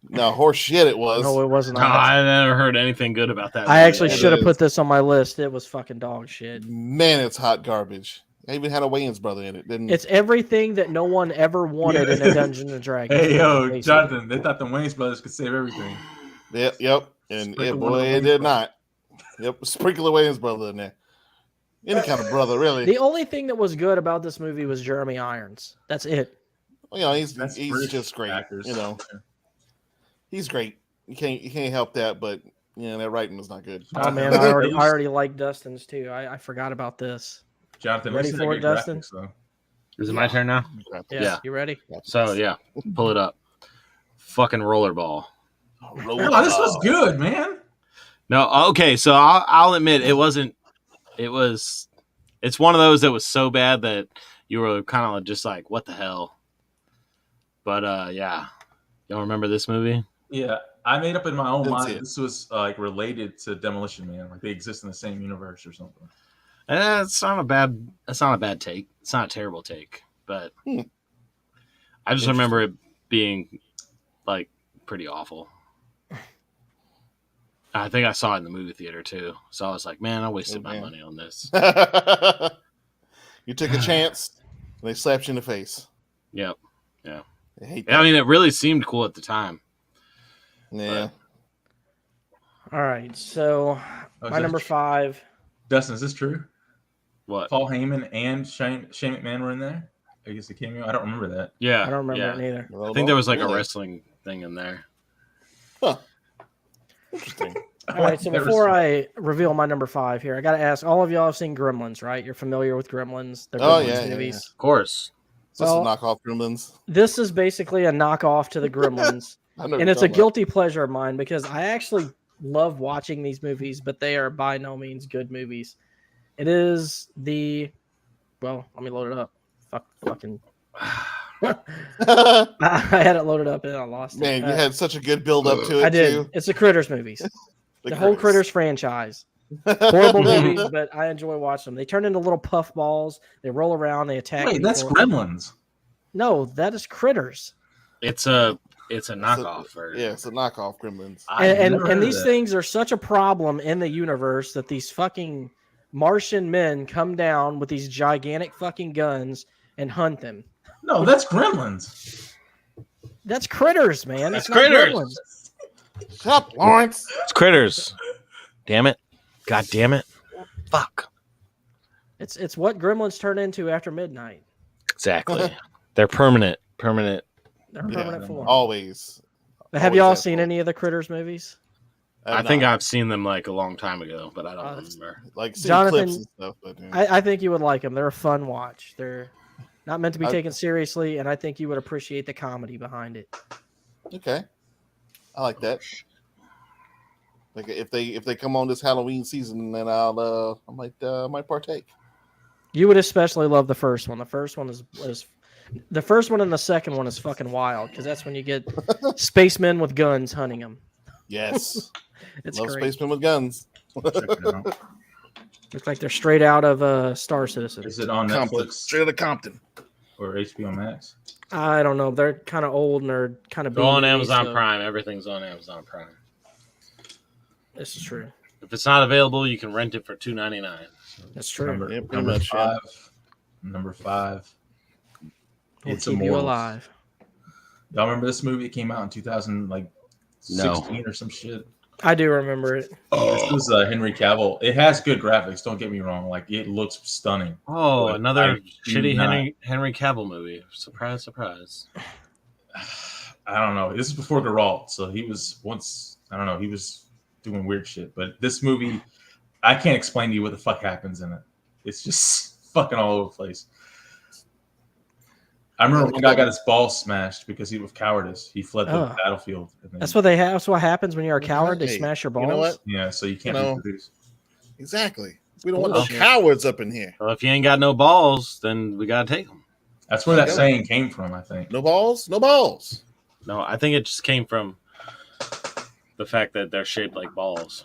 No, horse shit it was. No, it wasn't. No, I never heard anything good about that. I actually It should have is. put this on my list. It was fucking dog shit. Man, it's hot garbage. I even had a Wayans brother in it. Didn't It's everything that no one ever wanted in a Dungeons and Dragons. Hey, yo, basically. Jonathan, they thought the Wayans brothers could save everything. Yep. And Sprinkle boy, one of it Wayans did not. Yep, sprinkle a Wayans brother in there. Any kind of brother, really. The only thing that was good about this movie was Jeremy Irons. That's it. You know, he's British just great. actors. You know, he's great. You can't help that, but you know that writing was not good. Oh man, I already like Dustin's too. I forgot about this. Jonathan, Ready listen to for good it, Dustin? graphics, though. Is it my turn now? Yeah, Yeah. you ready? So yeah, pull it up. Fucking rollerball. Oh, this was good, man. No, okay. So I'll admit it wasn't. It was. It's one of those that was so bad that you were kind of just like, what the hell? But yeah, y'all remember this movie? Yeah, I made up in my own Didn't see mind it. this was like related to Demolition Man, like they exist in the same universe or something. It's not a bad. It's not a bad take. It's not a terrible take, but I just remember it being like pretty awful. I think I saw it in the movie theater too, so I was like, "Man, I wasted my money on this." You took a chance, and they slapped you in the face. Yep. Yeah. I hate I that. mean, it really seemed cool at the time. Yeah. All right, so Oh, is my that number 5. Dustin, is this true? What? Paul Heyman and Shane McMahon were in there? I guess a cameo. I don't remember that. Yeah. I don't remember yeah. it neither. Well, I think there was like a really. wrestling thing in there. Huh. Interesting. All right, so before I reveal my number 5 here, I got to ask, all of y'all have seen Gremlins, right? You're familiar with Gremlins, the Oh, Gremlins yeah, movies. Of course. It's just a Well, knockoff Gremlins. This is basically a knockoff to the Gremlins, I know and what it's you're a talking guilty pleasure of mine because I actually love watching these movies, but they are by no means good movies. It is the, well, let me load it up. Fucking. about. I had it loaded up and I lost Man, it. you had such a good build up to it I did. too. It's the Critters movies. The whole Critters franchise. Horrible movies, but I enjoy watching them. They turn into little puff balls. They roll around. They attack. Wait, that's people. Gremlins. No, that is Critters. It's a knockoff. Yeah, it's a knockoff Gremlins. And these things are such a problem in the universe that these fucking Martian men come down with these gigantic fucking guns and hunt them. No, that's Gremlins. That's Critters, man. That's It's not Critters. Gremlins. Shut up, Lawrence. It's Critters. Damn it. God damn it. Fuck. It's what Gremlins turn into after midnight. Exactly. They're permanent. They're permanent form. Always. Have always y'all that seen way. any of the Critters movies? I think I've seen them like a long time ago, but I don't remember. like seen Jonathan, clips and stuff. But, yeah. I think you would like them. They're a fun watch. They're not meant to be taken seriously, and I think you would appreciate the comedy behind it. Okay, I like that. Like if they come on this Halloween season, then I might partake. You would especially love the first one. The first one is the first one and the second one is fucking wild because that's when you get spacemen with guns hunting them. Yes, It's love great. spacemen with guns. Check it out. Looks like they're straight out of Star Citizen. Is it on Compton, Netflix straight out of Compton. or HBO Max? I don't know. They're kind of old and they're kind of Go on Amazon Prime. Everything's on Amazon Prime. This is true. If it's not available, you can rent it for $2.99. That's true. Number, Yeah, pretty number much, yeah. five. Number 5. We'll It's keep you Immortals. alive. Y'all remember this movie? It came out in 2016 or some shit. I do remember it. This was Henry Cavill. It has good graphics. Don't get me wrong. Like it looks stunning. Oh, But another I do shitty not- Henry Cavill movie. Surprise, surprise. I don't know. This is before Geralt, so he was once. I don't know. He was doing weird shit. But this movie, I can't explain to you what the fuck happens in it. It's just fucking all over the place. I remember one guy got his balls smashed because he was cowardice. He fled the battlefield. And then, That's what they have. That's what happens when you're a coward. They Hey, smash your balls. you know what? yeah, so you can't You know, reproduce. Exactly. We don't want no Bullshit. cowards up in here. Well, if you ain't got no balls, then we gotta take them. That's where that Yeah. saying came from, I think. No balls, no balls. No, I think it just came from the fact that they're shaped like balls.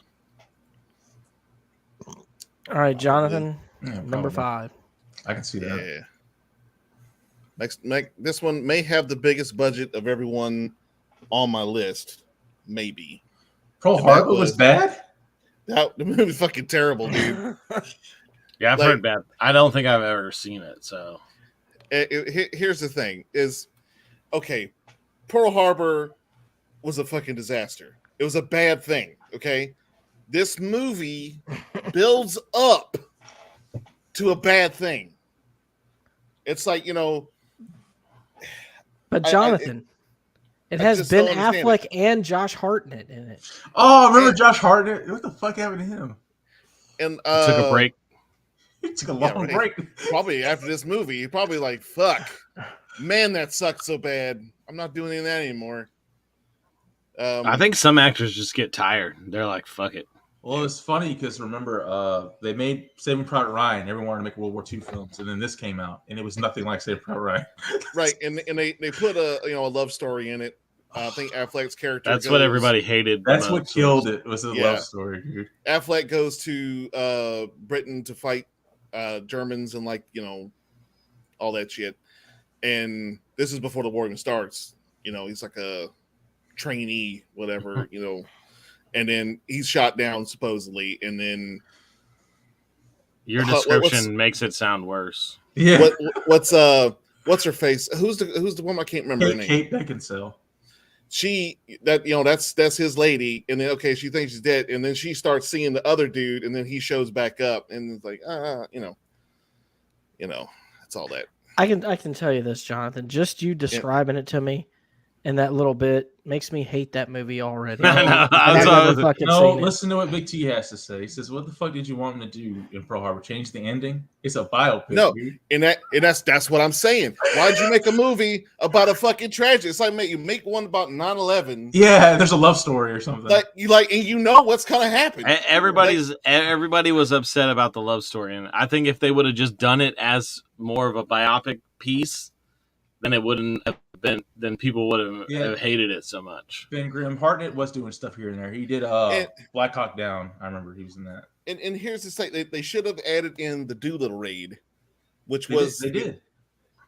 All right, Jonathan, Yeah, number probably. 5. I can see that. Yeah. This one may have the biggest budget of everyone on my list. Maybe. Pearl And Harbor that was bad? The movie's fucking terrible, dude. Yeah, I've Like- heard that. I don't think I've ever seen it. So Here's the thing: is okay. Pearl Harbor was a fucking disaster. It was a bad thing. Okay, this movie builds up to a bad thing. It's like, you know, But I- Jonathan, it I has just Ben don't understand Affleck and Josh Hartnett in it. Oh, remember Josh Hartnett? What the fuck happened to him? and took a break. He took a long right. break. Probably after this movie, he probably like, fuck, man, that sucked so bad. I'm not doing any of that anymore. I think some actors just get tired. They're like, fuck it. Well, it's funny because remember, they made Saving Private Ryan. Everyone wanted to make World War II films, and then this came out, and it was nothing like Saving Private Ryan. right, and they put a love story in it. I think Affleck's character. That's what everybody hated. That's the what most. killed it. Was the Yeah. love story, dude. Affleck goes to Britain to fight Germans and all that shit. And this is before the war even starts. You know, he's like a trainee, whatever. And then he's shot down supposedly. And then Your What's- description makes it sound worse. Yeah. what's her face? Who's the one? I can't remember her name. Kate Beckinsale. That's his lady, and then she thinks she's dead, and then she starts seeing the other dude, and then he shows back up, and it's like, it's all that. I can tell you this, Jonathan. Just you describing it to me and that little bit makes me hate that movie already. I know. I've That's what I never was- fucking No, seen it. listen to what Big T has to say. He says, "What the fuck did you want him to do in Pearl Harbor? Change the ending? It's a biopic, No, dude." and that's what I'm saying. Why'd you make a movie about a fucking tragedy? It's like you make one about 9/11. Yeah, there's a love story or something. Like and you know what's gonna happen. Everybody was upset about the love story, and I think if they would have just done it as more of a biopic piece, then it wouldn't have been. Then people would have hated it so much. Ben Grimm Hartnett was doing stuff here and there. He did Black Hawk Down. I remember he was in that. And here's the thing: they should have added in the Doolittle raid, which They did.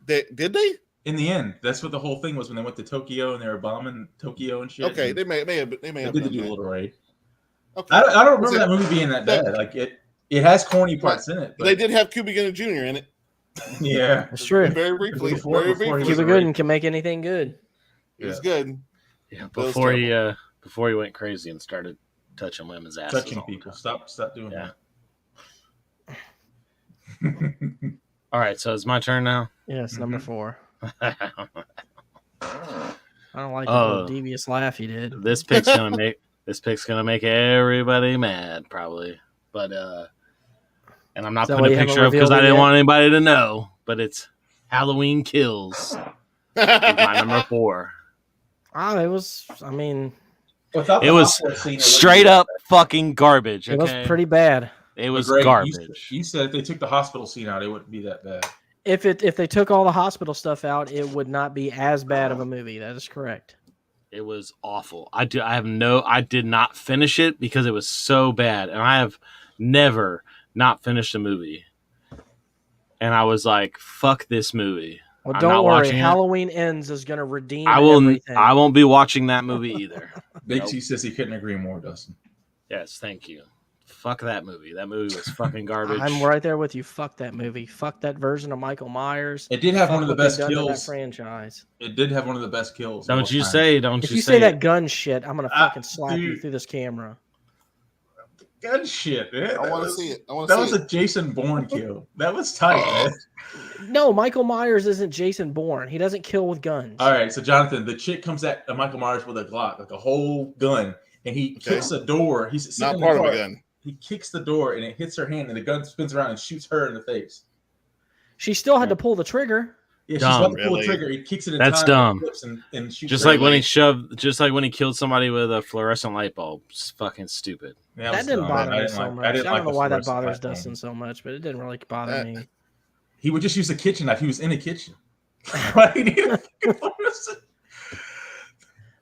Did they? In the end, that's what the whole thing was when they went to Tokyo and they were bombing Tokyo and shit. Okay, and they may have did done the that. Doolittle raid. Okay. I don't remember that movie being that bad. Like it has corny parts in it. But They did have Cuba Gooding Jr. in it. Yeah, It's true. Very briefly. Before Very he briefly. was Cuba a Gooden can make anything good. It was good. Yeah, was before he went crazy and started touching women's asses. touching all the people. time. Stop doing Yeah. that. All right, so it's my turn now. Yes, number 4. I don't like the Oh. little devious laugh you did. This pick's gonna make everybody mad, probably. But and I'm not Is that putting why a you picture haven't up because I revealed it didn't yet? want anybody to know. But it's Halloween Kills. Is my number 4. It was. I mean, Without It the was hospital scene, Straight up fucking garbage. it Okay? was pretty bad. It was Greg, garbage. You said if they took the hospital scene out, it wouldn't be that bad. If they took all the hospital stuff out, it would not be as bad of a movie. That is correct. It was awful. I did not finish it because it was so bad, and I have never not finished a movie. And I was like, "Fuck this movie." Well, I'm don't not worry. watching it. Halloween Ends is going to redeem I will. everything. I won't be watching that movie either. Big Nope. T says he couldn't agree more, Dustin. Yes, thank you. Fuck that movie. That movie was fucking garbage. I'm right there with you. Fuck that movie. Fuck that version of Michael Myers. It did have Fuck one of the what they've best done to that kills. franchise. It did have one of the best kills. of Don't all you time. say? Don't If you you say say it. that gun shit, I'm gonna fucking slap you dude. through this camera. Good shit, man. I want to see it. I want to That see was it. a Jason Bourne kill. That was tight, man. No, Michael Myers isn't Jason Bourne. He doesn't kill with guns. All right, so Jonathan, the chick comes at Michael Myers with a Glock, like a whole gun, and he kicks a door. He's sitting Not in the part of car. a gun. He kicks the door, and it hits her hand, and the gun spins around and shoots her in the face. She still had to pull the trigger. Yeah, she's Dumb. about to pull the Really? trigger. He kicks it in That's time, dumb. flips and shoots Just her. like when he killed somebody with a fluorescent light bulb. It's fucking stupid. Yeah, That was didn't dumb. bother I me didn't so like- much. I I didn't don't like know the why that fluorescent bothers light bulb. Dustin so much, but it didn't really bother me. He would just use a kitchen knife. He was in a kitchen. Right? He needed a fucking fluorescent-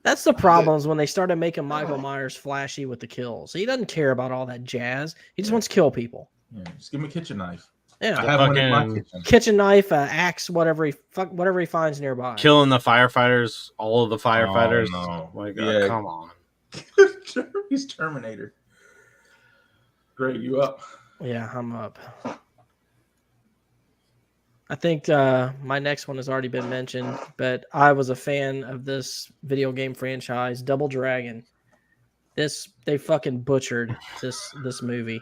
That's the problem is when they started making Michael Myers flashy with the kills. He doesn't care about all that jazz. He just wants to kill people. Yeah, just give him a kitchen knife. I Yeah, have one in my fucking- kitchen. kitchen knife, axe, whatever he finds nearby. Killing the firefighters, all of the firefighters. Oh, no. Like, Yeah. come on. He's Terminator. Greg, you up? Yeah, I'm up. I think my next one has already been mentioned, but I was a fan of this video game franchise, Double Dragon. They fucking butchered this movie.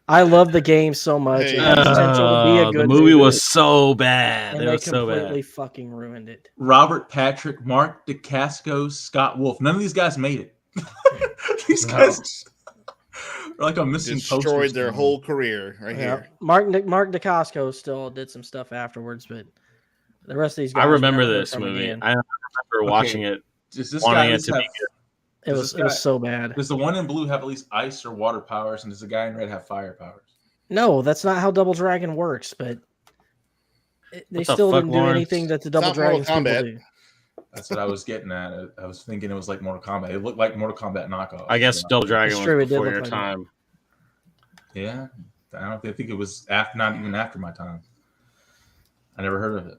I love the game so much. It had potential to be a good the movie was so bad. and It they was so completely bad. fucking ruined it. Robert Patrick, Mark DeCasco, Scott Wolf. None of these guys made it. These guys are like a missing Destroyed their whole career right here. Mark DeCasco still did some stuff afterwards, but the rest of these guys. I remember never heard this from movie. again. I remember watching it. Does this wanting guy it at least to have, be It was so bad. does the one in blue have at least ice or water powers, and does the guy in red have fire powers? No, that's not how Double Dragon works. But they What the still fuck, didn't do Lawrence? anything that the Double not Mortal Dragons people Kombat. do. That's what I was getting at. I was thinking it was like Mortal Kombat. It looked like Mortal Kombat knockoff. I guess Double Dragon It's true, it was did before look your like time. Yeah, I think it was not even after my time. I never heard of it.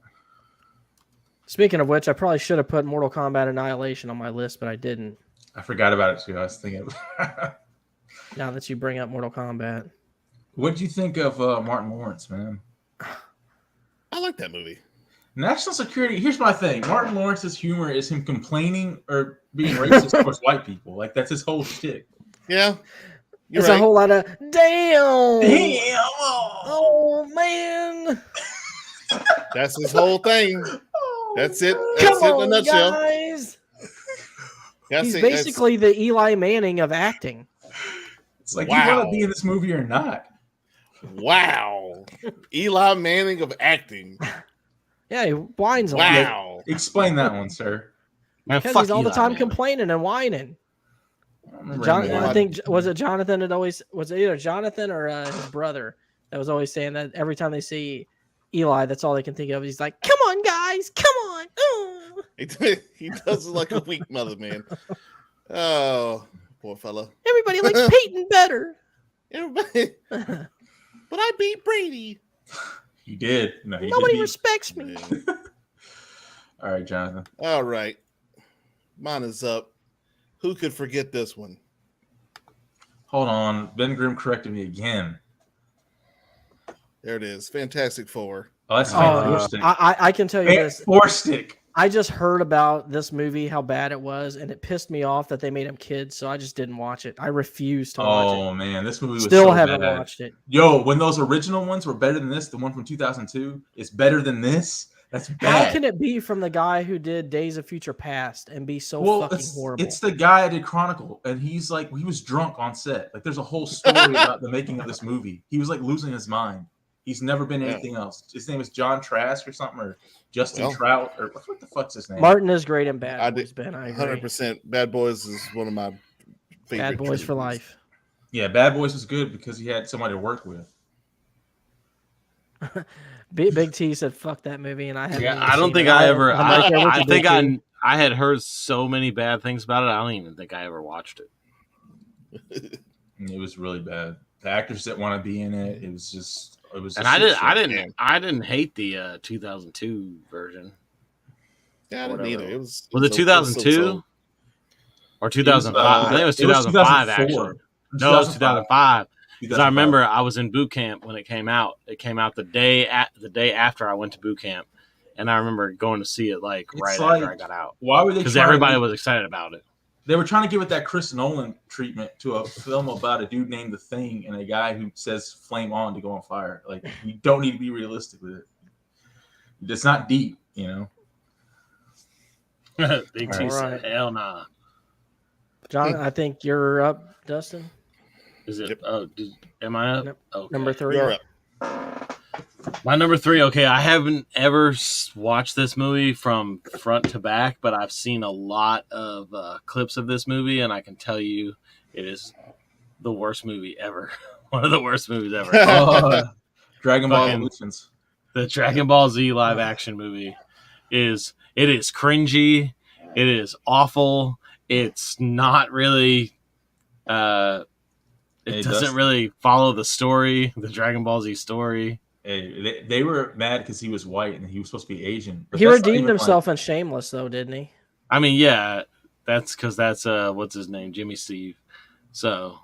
Speaking of which, I probably should have put Mortal Kombat Annihilation on my list, but I didn't. I forgot about it too. I was thinking. Now that you bring up Mortal Kombat, What did you think of Martin Lawrence, man? I like that movie. National security. Here's my thing. Martin Lawrence's humor is him complaining or being racist towards white people. Like that's his whole shtick. Yeah. You're it's right. a whole lot of damn. Damn. Oh man! That's his whole thing. That's it. Come That's it in a on, nutshell. guys! Yeah, He's see, basically the Eli Manning of acting. It's like, Wow. you want to be in this movie or not? wow. Eli Manning of acting. Yeah, he whines a lot. Wow. Explain that one, sir. Man, Because fuck he's all the Eli time Manning. complaining and whining. I don't remember John, him I whining. think was it Jonathan that always was it either Jonathan or his brother that was always saying that every time they see Eli, that's all they can think of. He's like, "Come on, guys, come on!" Ooh. He does it like a weak mother, man. Oh, poor fella. Everybody likes Peyton better. Everybody, but I beat Brady. You did. No, you Nobody did. respects me. Man. All right, Jonathan. All right. Mine is up. Who could forget this one? Hold on. Ben Grimm corrected me again. There it is. Fantastic Four. Oh, that's Fantastic. I can tell you this. Fantastic. I just heard about this movie, how bad it was, and it pissed me off that they made him kids, so I just didn't watch it. I refused to watch it. Oh man, this movie was Still so haven't bad. watched it. Yo, when those original ones were better than this, the one from 2002 is better than this. That's bad. How can it be from the guy who did Days of Future Past and be so fucking horrible? It's the guy that did Chronicle, and he's like, he was drunk on set. Like, there's a whole story about the making of this movie. He was like losing his mind. He's never been anything else. His name is John Trask or something, or Justin Trout, or what the fuck's his name? Martin is great in Bad Boys, Ben. I agree. 100%. Bad Boys is one of my favorite. Bad Boys for life. Yeah, Bad Boys was good because he had somebody to work with. Big T said, "Fuck that movie," and I haven't. Yeah, I don't seen think it. I ever. I'm right there with I you, think Big T. I had heard so many bad things about it. I don't even think I ever watched it. It was really bad. The actors didn't want to be in it. It was just. It was. And I didn't hate the 2002 version. Yeah, I didn't either. It was it 2002 or 2005? I think it was 2005 actually. No, it was 2005. Because I remember I was in boot camp when it came out. It came out the day after I went to boot camp, and I remember going to see it after I got out. Why were they? Because everybody was excited about it. They were trying to give it that Chris Nolan treatment to a film about a dude named The Thing and a guy who says "flame on" to go on fire. Like, you don't need to be realistic with it. It's not deep, you know. Big T said, "Hell nah." John, I think you're up, Dustin. Is it? Am I up? Yep. Okay. Number 3. You're up. My number 3. Okay, I haven't ever watched this movie from front to back, but I've seen a lot of clips of this movie, and I can tell you, it is the worst movie ever. One of the worst movies ever. Dragon Ball Evolutions. The Dragon Ball Z live action movie is cringy. It is awful. It's not really. It doesn't really follow the story, the Dragon Ball Z story. Hey, they were mad because he was white and he was supposed to be Asian. He redeemed himself in Shameless, though, didn't he? I mean, yeah, that's because that's what's his name, Jimmy Steve. So,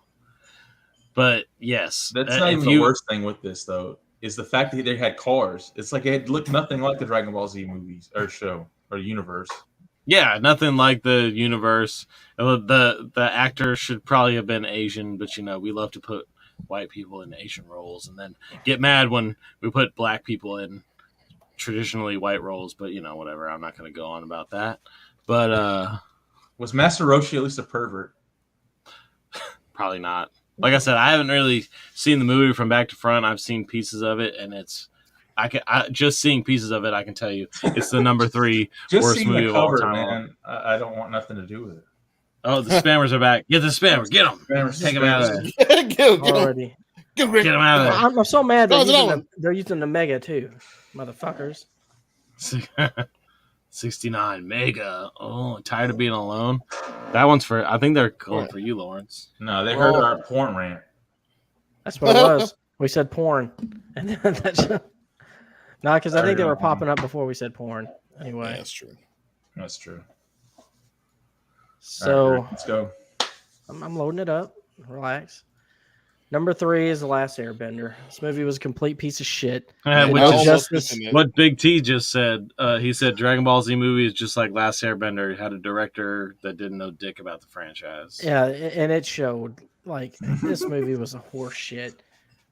but yes, that's not even the worst thing with this though. Is the fact that they had cars. It's like it looked nothing like the Dragon Ball Z movies or show or universe. Yeah, nothing like the universe. The actor should probably have been Asian, but we love to put white people in Asian roles and then get mad when we put black people in traditionally white roles. But whatever. I'm not going to go on about that. But was Master Roshi at least a pervert? Probably not. Like I said, I haven't really seen the movie from back to front. I've seen pieces of it, and just seeing pieces of it, I can tell you it's the number 3 worst movie of all time. Man, I don't want nothing to do with it. Oh, the spammers are back! Get the spammers! Get them! Take them out of there! Already. Get them out of there! I'm so mad they're using the Mega too, motherfuckers. 69 Mega. Oh, tired of being alone. That one's for. I think they're going for you, Lawrence. No, they heard our porn rant. That's what it was. We said porn, and then that's no, because I think they were popping up before we said porn. Anyway, yeah, that's true. That's true. So right, let's go. I'm loading it up. Relax. Number 3 is The Last Airbender. This movie was a complete piece of shit. What Big T just said. He said Dragon Ball Z movie is just like Last Airbender. It had a director that didn't know dick about the franchise. Yeah, and it showed. Like, this movie was a horse shit.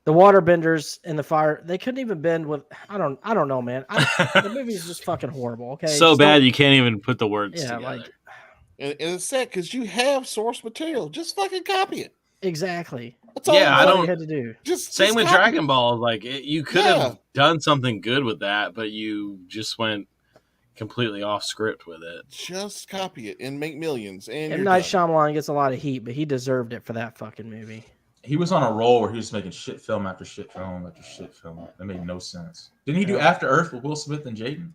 The waterbenders in the fire, they couldn't even bend with. I don't know, man. The movie is just fucking horrible. Okay, So bad you can't even put the words together. Like And it's sad because you have source material. Just fucking copy it. Exactly. That's all. Yeah, That's I all don't- you had to do. Same with copy Dragon it. Ball. Like you could have done something good with that, but you just went completely off script with it. Just copy it and make millions. And M. you're Night done. Shyamalan gets a lot of heat, but he deserved it for that fucking movie. He was on a roll where he was making shit film after shit film after shit film. That made no sense. Didn't he do After Earth with Will Smith and Jaden?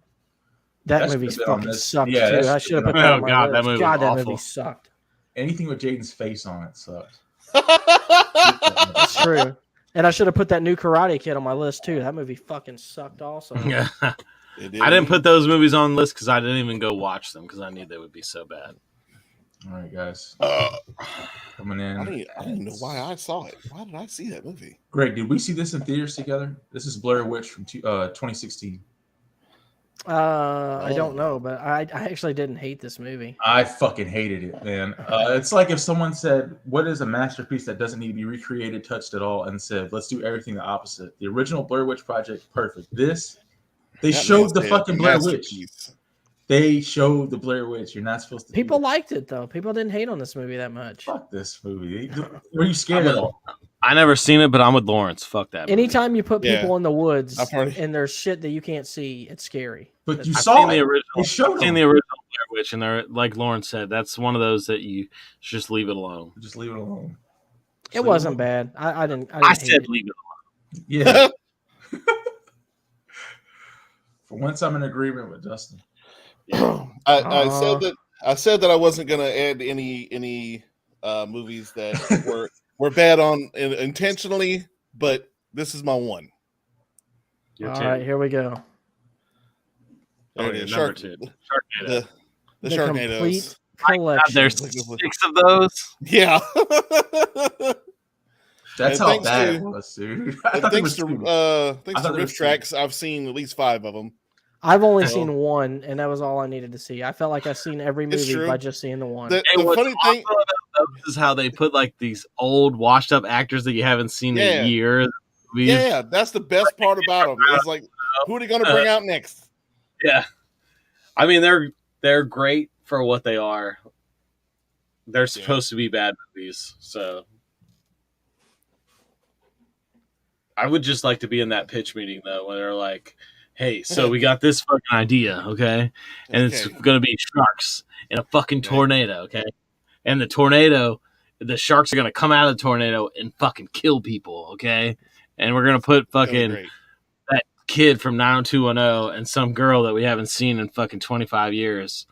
That That movie should've been on fucking this- sucked yeah, too. that I should have should've put been- that Oh, on my God, that list. movie God, was that awful. movie sucked. Anything with Jaden's face on it sucked. That's true. And I should have put that new Karate Kid on my list too. That movie fucking sucked also. Yeah, I didn't put those movies on the list because I didn't even go watch them because I knew they would be so bad. All right, guys. Coming in. I don't even know why I saw it. Why did I see that movie? Greg, did we see this in theaters together? This is Blair Witch from 2016. I don't know, but I actually didn't hate this movie. I fucking hated it, man. It's like if someone said, what is a masterpiece that doesn't need to be recreated, touched at all, and said, let's do everything the opposite. The original Blair Witch Project, perfect. This, they showed the fucking Blair Witch. They showed the Blair Witch. You're not supposed to. People liked it though. People didn't hate on this movie that much. Fuck this movie. Were you scared at all? I never seen it, but I'm with Lawrence. Fuck that movie. Anytime you put people Yeah. in the woods I've heard- and there's shit that you can't see, it's scary. But you I've saw seen it. the original. They showed I've seen them. the original Blair Witch, and they're like Lawrence said, that's one of those that you should just leave it alone. Just leave it alone. Just It leave wasn't alone. bad. I didn't I hate said it. leave it Yeah. For once, I'm in agreement with Justin. I said that I wasn't gonna add any movies that were bad on intentionally, but this is my one. alone. All right, here we go. There Oh, it yeah, is. number two. Sharknado. The The Sharknadoes. complete God, collection. there's 6 of those. Yeah. That's And how thanks bad to- it was, dude. I And thought it thanks was to two. thanks I to thought there Riff was two. Tracks, I've seen at least 5 of them. I've only Oh. seen one, and that was all I needed to see. I felt like I've seen every It's movie true. by just seeing the one. The And what's funny thing, awesome about those is how they put like these old, washed-up actors that you haven't seen in Yeah. a year. yeah, that's the best part about them. It's like, who are they gonna bring out next? Yeah. I mean, they're great for what they are. They're supposed to be bad movies, so I would just like to be in that pitch meeting though, where they're like, "Hey, so we got this fucking idea, okay? And it's Okay. gonna be sharks in a fucking tornado, okay? And the tornado, the sharks are gonna come out of the tornado and fucking kill people, okay? And we're gonna put That was fucking great. that kid from 90210 and some girl that we haven't seen in fucking 25 years,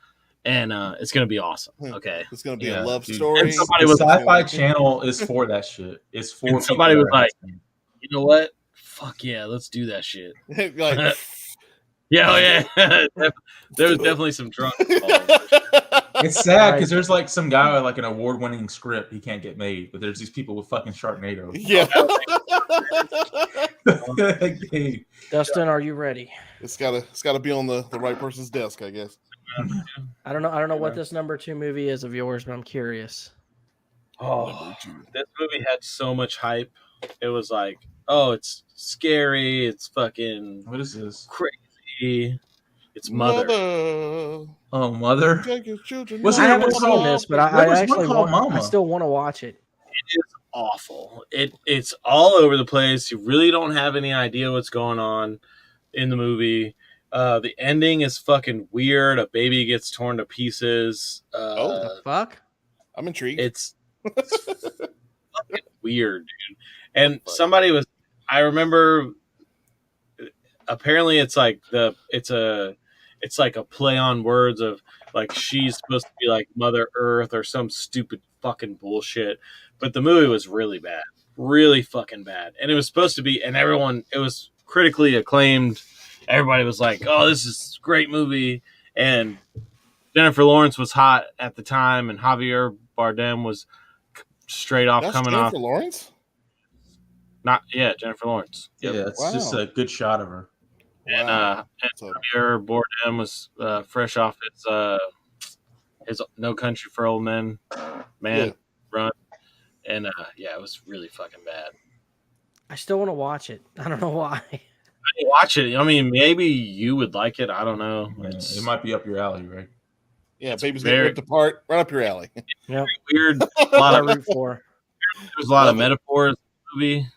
and it's gonna be awesome, okay? It's gonna be Yeah, a love dude. story. And somebody The was- Sci-Fi Channel is for that shit. It's for And somebody people was that are like- asking. You know what? Fuck yeah, let's do that shit. like, Yeah, oh yeah. There was definitely some drunk involved. It's sad Right. because there's like some guy with like an award-winning script he can't get made, but there's these people with fucking Sharknado. yeah. Like, hey, Dustin, are you ready? it's gotta be on the right person's desk, I guess. I don't know what this number 2 movie is of yours, but I'm curious. Oh, this movie had so much hype. It was like, oh, it's scary. It's fucking what is this? crazy. It's Mother. Oh, Mother. Take your children. What's I there haven't one seen called- this, but there I was one actually called want. I Mama. still want to watch it. It is awful. It's all over the place. You really don't have any idea what's going on in the movie. The ending is fucking weird. A baby gets torn to pieces. The fuck? I'm intrigued. It's fucking weird, dude. And somebody was, I remember, apparently it's like it's like a play on words of like she's supposed to be like Mother Earth or some stupid fucking bullshit. But the movie was really bad, really fucking bad. And it was supposed to be, and everyone, it was critically acclaimed. Everybody was like, "Oh, this is a great movie." And Jennifer Lawrence was hot at the time, and Javier Bardem was straight off That's coming Jennifer off. Lawrence. Jennifer Lawrence. Yep. Yeah, it's Wow. just a good shot of her. And So, Javier Bardem was fresh off his No Country for Old Men, Yeah. run, and it was really fucking bad. I still want to watch it. I don't know why. I didn't watch it. I mean, maybe you would like it. I don't know. Yeah, it might be up your alley, right? Yeah, It's babies very- get ripped apart. Right up your alley. Yep. weird. A What lot I of root for. there's a lot of Love it. metaphors in the movie,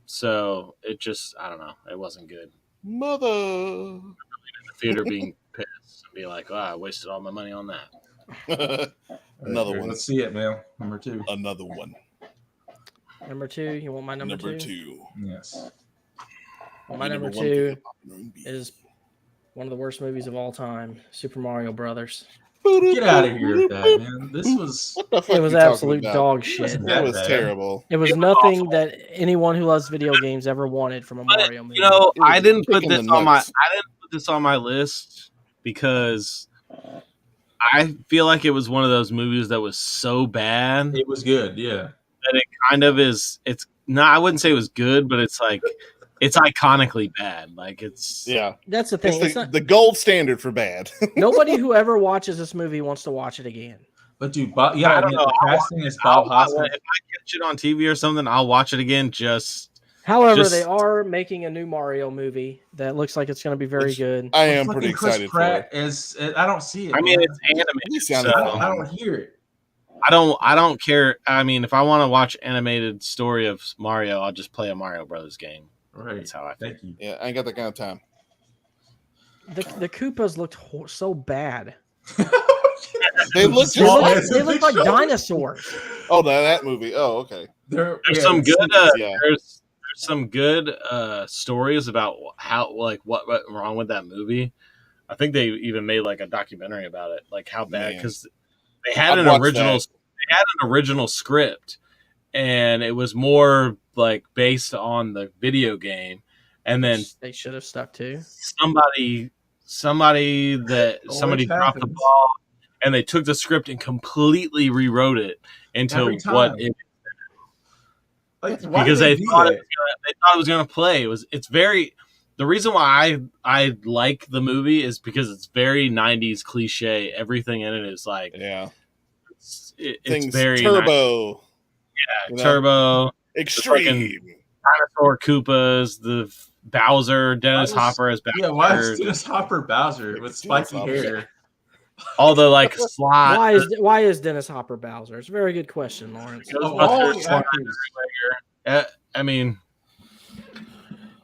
so it just I don't know. It wasn't good. Mother. The theater being pissed and be like, I wasted all my money on that. Another Here, one. Let's see it, man. Number 2. Another one. Number 2. You want my number two? Yes. Well, my number one for 2 hip hop and R&B. is one of the worst movies of all time, Super Mario Brothers. Get out of here with that, man. This was. What the fuck It was you talking absolute about? dog It shit. wasn't That was bad. terrible. It was nothing that anyone who loves video games ever wanted from a Mario movie. You know, It was I didn't put kicking this the on my nuts. list because I feel like it was one of those movies that was so bad It was good, yeah. that it kind of is. It's not. I wouldn't say it was good, but it's like it's iconically bad. Like it's Yeah. That's the thing. It's It's not, the gold standard for bad. nobody who ever watches this movie wants to watch it again. But dude, Bob, you gotta I don't admit, know. the casting is Bob If Hoskins. I catch it on TV or something, I'll watch it again. Just However, Just- they are making a new Mario movie that looks like it's going to be very Which- good. I am Fucking pretty Chris excited Pratt for. is. I don't see it. I mean, man. it's animated. He sounded so- fine. I don't hear it. I don't care. I mean, if I want to watch animated story of Mario, I'll just play a Mario Brothers game. Right. That's how I feel. Thank you. Yeah, I ain't got that kind of time. The Koopas looked so bad. They look They just Small look, like. ass they look like shoulders. dinosaurs. Oh, that movie. Oh, okay. There's There's some good. Yeah. There's some good stories about how what went wrong with that movie. I think they even made like a documentary about it, like how bad Man. because they had I'd an watch original. that. They had an original script, and it was more like based on the video game, and then They should have stuck to. somebody Always dropped the happens. ball, and they took the script and completely rewrote it into Every what time. it Like, why because did they do thought that? they thought it was going to play. It's very the reason why I like the movie is because it's very 90s cliche. Everything in it is like Yeah. it's Things very turbo. 90s. you know? Turbo, Extreme. dinosaur Koopas, the Bowser, Dennis Why was- Hopper as Bowser, Yeah, why is Dennis Hopper Bowser with spiky Hopper. hair? all the like slot. Why is Dennis Hopper Bowser? It's a very good question, Lawrence. Of all Ghostbusters the slide actors, I mean,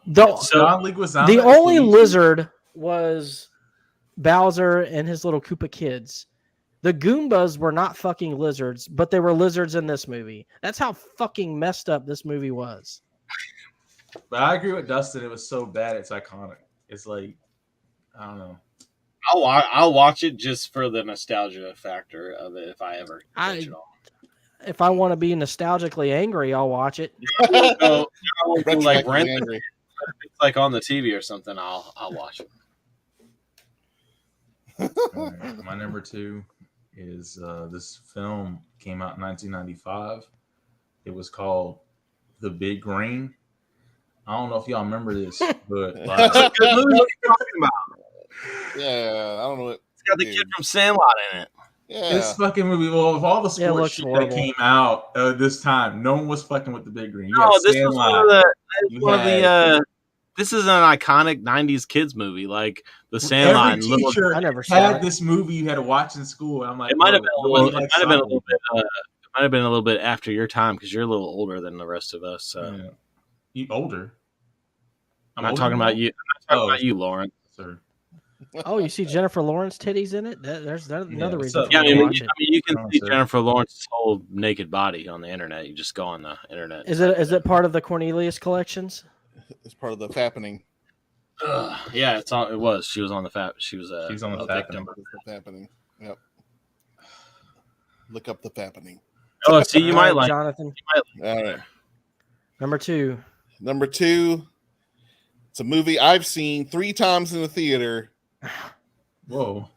The, So- John Leguizamo. the is only Luigi. lizard was Bowser and his little Koopa kids. The Goombas were not fucking lizards, but they were lizards in this movie. That's how fucking messed up this movie was. But I agree with Dustin. It was so bad, it's iconic. It's like, I don't know. I'll watch it just for the nostalgia factor of it if I ever I- catch it all. If I want to be nostalgically angry, I'll watch it. So, like Retroactively rent it, angry. if it's like on the TV or something. I'll watch it. All right, my number 2 is this film came out in 1995. It was called The Big Green. I don't know if y'all remember this, but Good movie. What are you talking about? Yeah, I don't know what. It's got the kid from Sandlot in it. Yeah. this fucking movie, well, of all the Yeah, it sports looks shit horrible. that came out this time, no one was fucking with The Big Green. You No, had this was one Sandlot. of the. You One of the. had- This is an iconic '90s kids movie, like the Sandlot. Every And little, teacher I never saw had it. this movie you had to watch in school. And I'm like, it might have bro, been a nobody little. It likes might have been a soccer. little bit. It might have been a little bit after your time because you're a little older than the rest of us. So Yeah. You older. I'm not older talking than about you. you. I'm not talking Oh. about you, Lauren. Sir. Oh, you see Jennifer Lawrence titties in it? There's another what's reason up? for Yeah, I me to mean, watch it. you can Oh, see sir. Jennifer Lawrence's whole naked body on the internet. You just go on the internet. Is it part of the Cornelius collections? It's part of the fappening. Yeah, it's on. It was. She was on the fat. She was She was on the a Fat victim. It's the fappening. Yep. Look up the fappening. Oh, see, you All might right, like. Jonathan. All right. Number 2. Number 2. It's a movie I've seen 3 times in the theater. Whoa.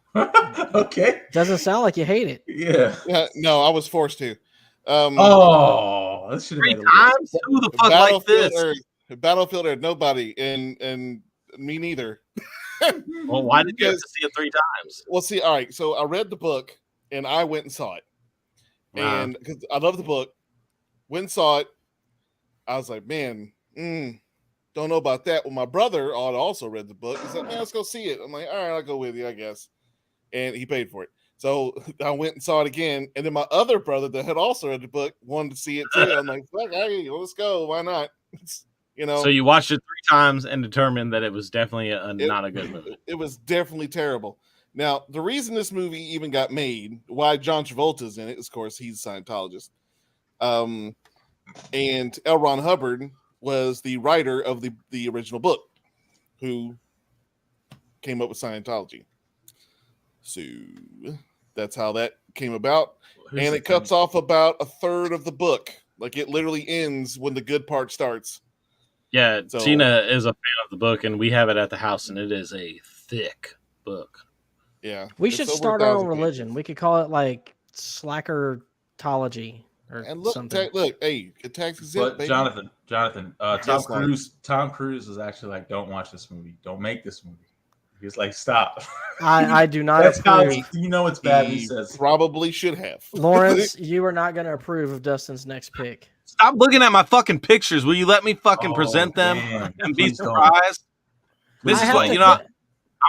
Okay. Doesn't sound like you hate it. Yeah. Yeah, no, I was forced to. Oh, that should have 3 made a times? Who the fuck like Battlefield this? Earth. Battlefield Earth, nobody, and me neither. Well, why did you have to Because- see it 3 times? Well, see, all right. So I read the book and I went and saw it, Wow. and because I love the book, went and saw it. I was like, man, don't know about that. Well, my brother also read the book. He's like, man, let's go see it. I'm like, all right, I'll go with you, I guess. And he paid for it. So I went and saw it again, and then my other brother that had also read the book wanted to see it too. I'm like, fuck, hey, let's go. Why not? So you watched it 3 times and determined that it was definitely not a good movie. It was definitely terrible. Now, the reason this movie even got made, why John Travolta's in it, is, of course, he's a Scientologist. And L. Ron Hubbard was the writer of the original book, who came up with Scientology. So that's how that came about. And it cuts off about a third of the book. Like, it literally ends when the good part starts. Yeah, so, Tina is a fan of the book, and we have it at the house, and it is a thick book. Yeah. We should start our own religion. We could call it like Slackertology or something. Look, hey, it tax exempt, baby. Jonathan, Tom Cruise is actually like, don't watch this movie. Don't make this movie. He's like, stop. I do not approve. You know it's bad. He says probably should have. Lawrence, you are not going to approve of Dustin's next pick. Stop looking at my fucking pictures. Will you let me fucking present them and be surprised? This is what, I'm going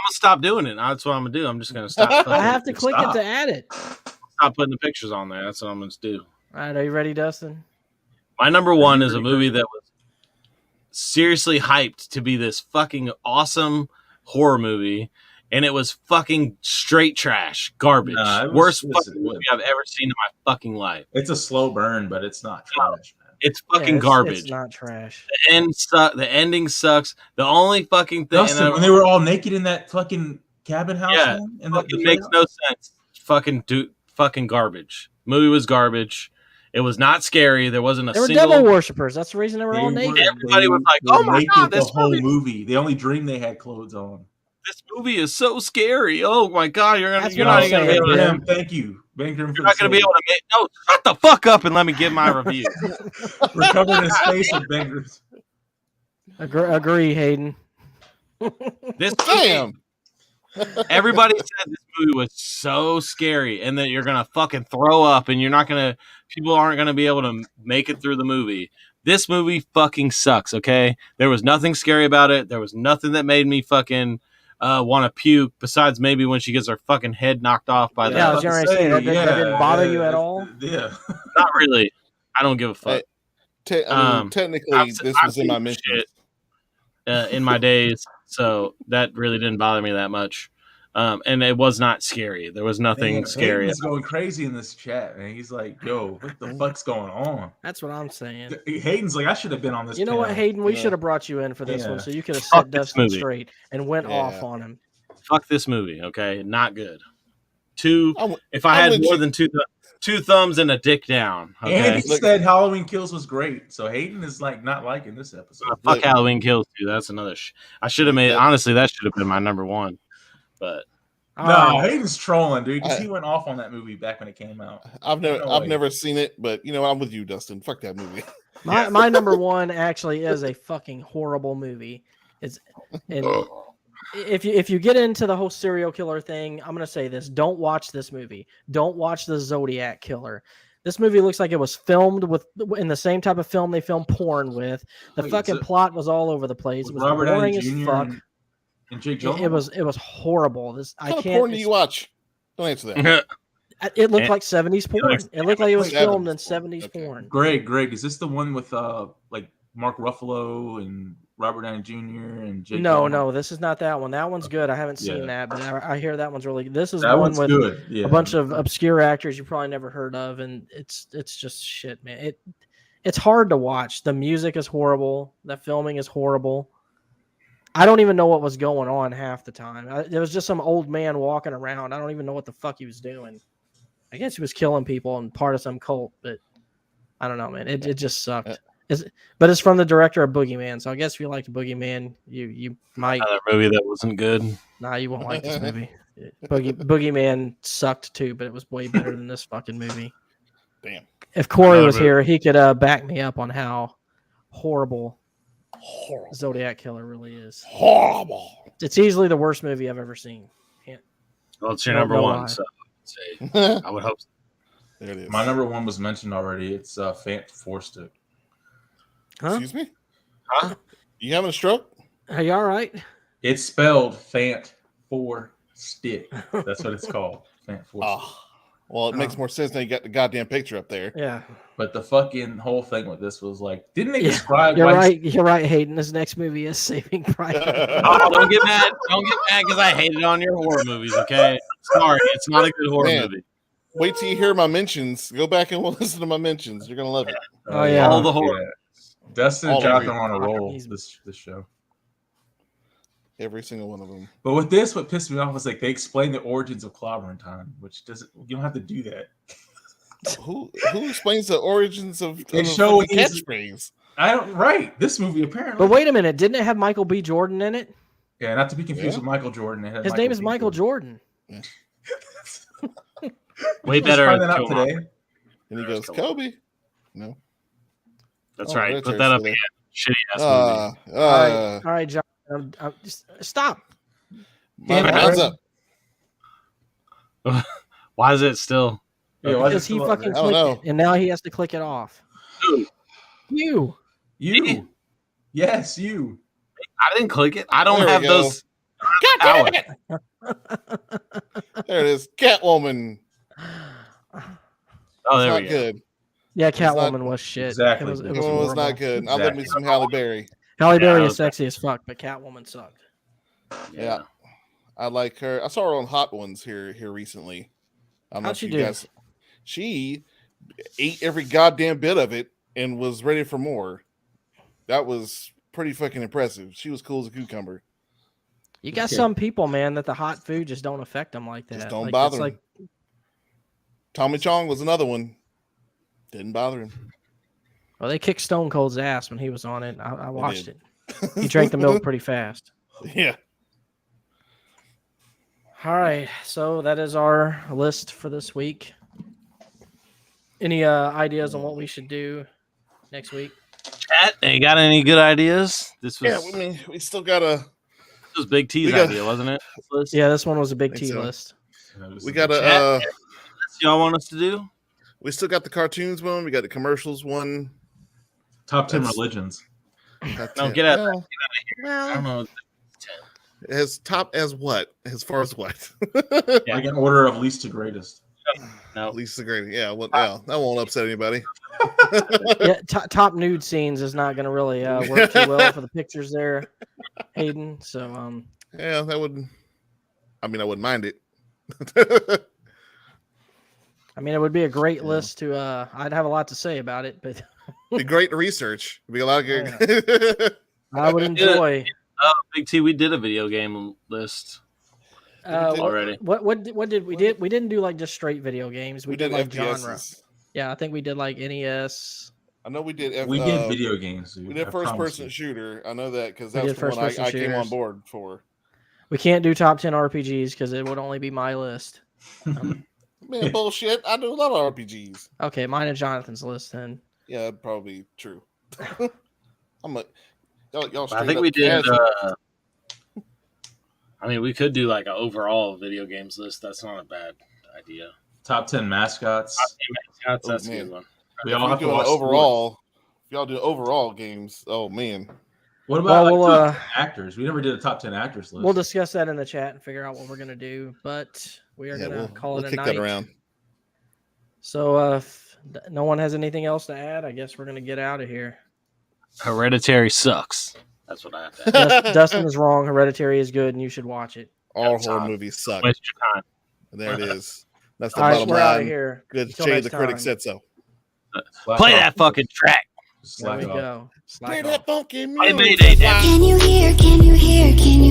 to stop doing it. That's what I'm going to do. I'm just going to stop. I have to click it to add it. Stop putting the pictures on there. That's what I'm going to do. All right. Are you ready, Dustin? My number one is a movie that was seriously hyped to be this fucking awesome horror movie, and it was fucking straight trash, garbage. Worst fucking movie I've ever seen in my fucking life. It's a slow burn, but it's not trash, man. It's fucking garbage. It's not trash. The ending sucks. The only fucking thing. Dustin, when they were all naked in that fucking cabin house, and it makes no sense. Fucking garbage. Movie was garbage. It was not scary. There wasn't a single. They were devil worshippers. That's the reason they were all naked. Everybody was like, "Oh my god, this whole movie." The only dream they had clothes on. This movie is so scary. Oh my god, you're not even going to be able to. Thank you, Ben Grimm. You're not going to be able to make. No, shut the fuck up and let me give my review. We're covering his face with Ben Grimm. Agree, Hayden. This damn. Everybody said this movie was so scary and that you're going to fucking throw up and people aren't going to be able to make it through the movie. This movie fucking sucks, okay? There was nothing scary about it. There was nothing that made me fucking want to puke besides maybe when she gets her fucking head knocked off by I was going to say, that didn't bother you at all? Yeah. Not really. I don't give a fuck. Technically, this was in my mentions. In my days, so that really didn't bother me that much. And it was not scary. There was nothing scary. He's going crazy in this chat, man. He's like, yo, what the fuck's going on? That's what I'm saying. Hayden's like, I should have been on this. You know what, Hayden? We should have brought you in for this one so you could have set Dustin straight and went off on him. Fuck this movie, okay? Not good. If I had more than two thumbs and a dick down. Okay? And he said Halloween Kills was great. So Hayden is like not liking this episode. Fuck Halloween Kills too. That's another I should have made honestly that should have been my number one. But no, Hayden's trolling, dude, because he went off on that movie back when it came out. I've never seen it, but I'm with you, Dustin. Fuck that movie. My number one actually is a fucking horrible movie. If you get into the whole serial killer thing, I'm gonna say this: don't watch this movie. Don't watch the Zodiac Killer. This movie looks like it was filmed in the same type of film they film porn with. The fucking plot was all over the place. It was Robert boring Downey as Jr. fuck. And Jake Gyllenhaal. It was horrible. What kind of porn do you watch? Don't answer that. It looked like 70s porn. It looked like it was filmed in 70s porn. Greg, is this the one with like Mark Ruffalo and Robert Downey Jr. and Jake Gyllenhaal? No, this is not that one. That one's good. I haven't seen that, but I hear that one's really good. This is that one with a bunch of obscure actors you probably never heard of, and it's just shit, man. It's hard to watch. The music is horrible. The filming is horrible. I don't even know what was going on half the time. There was just some old man walking around. I don't even know what the fuck he was doing. I guess he was killing people and part of some cult, but I don't know, man. It just sucked. But it's from the director of Boogeyman, so I guess if you liked Boogeyman, you might. Another movie that wasn't good. Nah, you won't like this movie. Boogeyman sucked too, but it was way better than this fucking movie. Damn. If Corey was here, he could back me up on how horrible Zodiac Killer really is. Horrible. It's easily the worst movie I've ever seen. Well, it's your number one, so I would hope so. There it is. My number one was mentioned already. It's Fant Forstick. Huh? Excuse me? Huh? You having a stroke? Are you all right? It's spelled Fant for Stick. That's what it's called. Oh, well, it makes more sense than you got the goddamn picture up there. Yeah. But the fucking whole thing with this was like, didn't they Yeah, describe? You're like, right. You're right, Hayden. This next movie is Saving Private Ryan. Oh, don't get mad. Don't get mad because I hated on your horror movies. Okay, sorry, it's not a good horror Man. movie. Wait till you hear my mentions. Go back and listen to my mentions. You're gonna love it. Oh, yeah. All the horror. Yeah. Dustin All and of Jonathan it. are on a roll He's- this show. Every single one of them. But with this, what pissed me off was like they explained the origins of clobbering time, which doesn't. You don't have to do that. Who explains the origins of They the show fucking his- catchphrase? I don't. Right, this movie apparently. But wait a minute. Didn't it have Michael B. Jordan in it? Yeah, not to be confused Yeah. with Michael Jordan. It had His name is Michael Jordan. Way Just better. find than that out Killmonger. today. And he goes, Kobe. No. That's Oh, right. Hereditary Put that up still again. Shitty ass movie. All right, John. Just stop. My Damn it, hands Aaron. up. Why is it still? Yeah, why is it Because he still up fucking there? I don't clicked know. it, and now he has to click it off. Who? You. You. Yes, you. I didn't click it. I don't There we have go. those. God damn it! There it is. Catwoman. Oh, there It's not we go. good. Yeah, It's not- Catwoman was shit. Exactly. It was Catwoman was not horrible. good. I love me some Halle Berry. Halle Yeah, Berry that is was sexy as fuck, but Catwoman sucked. Yeah. I like her. I saw her on Hot Ones here recently. I don't know How'd if she you do? guys. She ate every goddamn bit of it and was ready for more. That was pretty fucking impressive. She was cool as a cucumber. You got Yeah. some people, man, that the hot food just don't affect them like that. Just don't Like, bother it's him. like, Tommy Chong was another one. Didn't bother him. well, they kicked Stone Cold's ass when he was on it. I watched did. it. He drank the milk pretty fast. Yeah. All right, so that is our list for this week. Any ideas on what we should do next week? Chat, you got any good ideas? This was, Yeah, I mean, we still gotta. this was Big T's we got- idea, wasn't it? This list? Yeah, this one was a big Think T so. list. We gotta. Chat. That's y'all want us to do? We still got the cartoons one. We got the commercials one. Top 10 That's- religions. No, get out. Well, I don't know. as top as what? As far as what? Yeah. Like in order of least to greatest. No. At least the great. Yeah, well, yeah, that won't upset anybody. Yeah, top nude scenes is not going to really work too well for the pictures there, Hayden. So, Yeah, that would. I mean, I wouldn't mind it. I mean, it would be a great list to. I'd have a lot to say about it, but Be great to research. Be a lot of good. I would enjoy. Big T, we did a video game list already. What did we did? We didn't do like just straight video games. We, did like FPSs. genre. Yeah, I think we did like NES. I know we did. We did video games, dude. We did I first promise person you. shooter. I know that because We that's did the one first-person I came on shooters. board for. We can't do top 10 RPGs because it would only be my list. Man, bullshit! I do a lot of RPGs. Okay, mine and Jonathan's list then. Yeah, that'd probably be true. I'm a y'all. I straight think up we did. casual. I mean, we could do like an overall video games list. That's not a bad idea. Top 10 mascots. That's a man. good one. We If all we have to do an watch overall. If y'all do overall games, oh man, What about Well, like, we'll, top 10 actors? We never did a top 10 actors list. We'll discuss that in the chat and figure out what we're gonna do. But we are yeah, gonna call we'll it a kick night. that around. So if no one has anything else to add, I guess we're gonna get out of here. Hereditary sucks. That's what I have to add. Dustin is wrong. Hereditary is good, and you should watch it. All That's horror hot. movies suck. Waste your time. There it is. That's the All right, bottom we're out of line. here. Good Until shade. next The critic time. said so. Slack Play off. that fucking track. There Slack we off. go. Slack Play off. that funky Play music. Mayday, damn it. Can you hear? Can you hear? Can you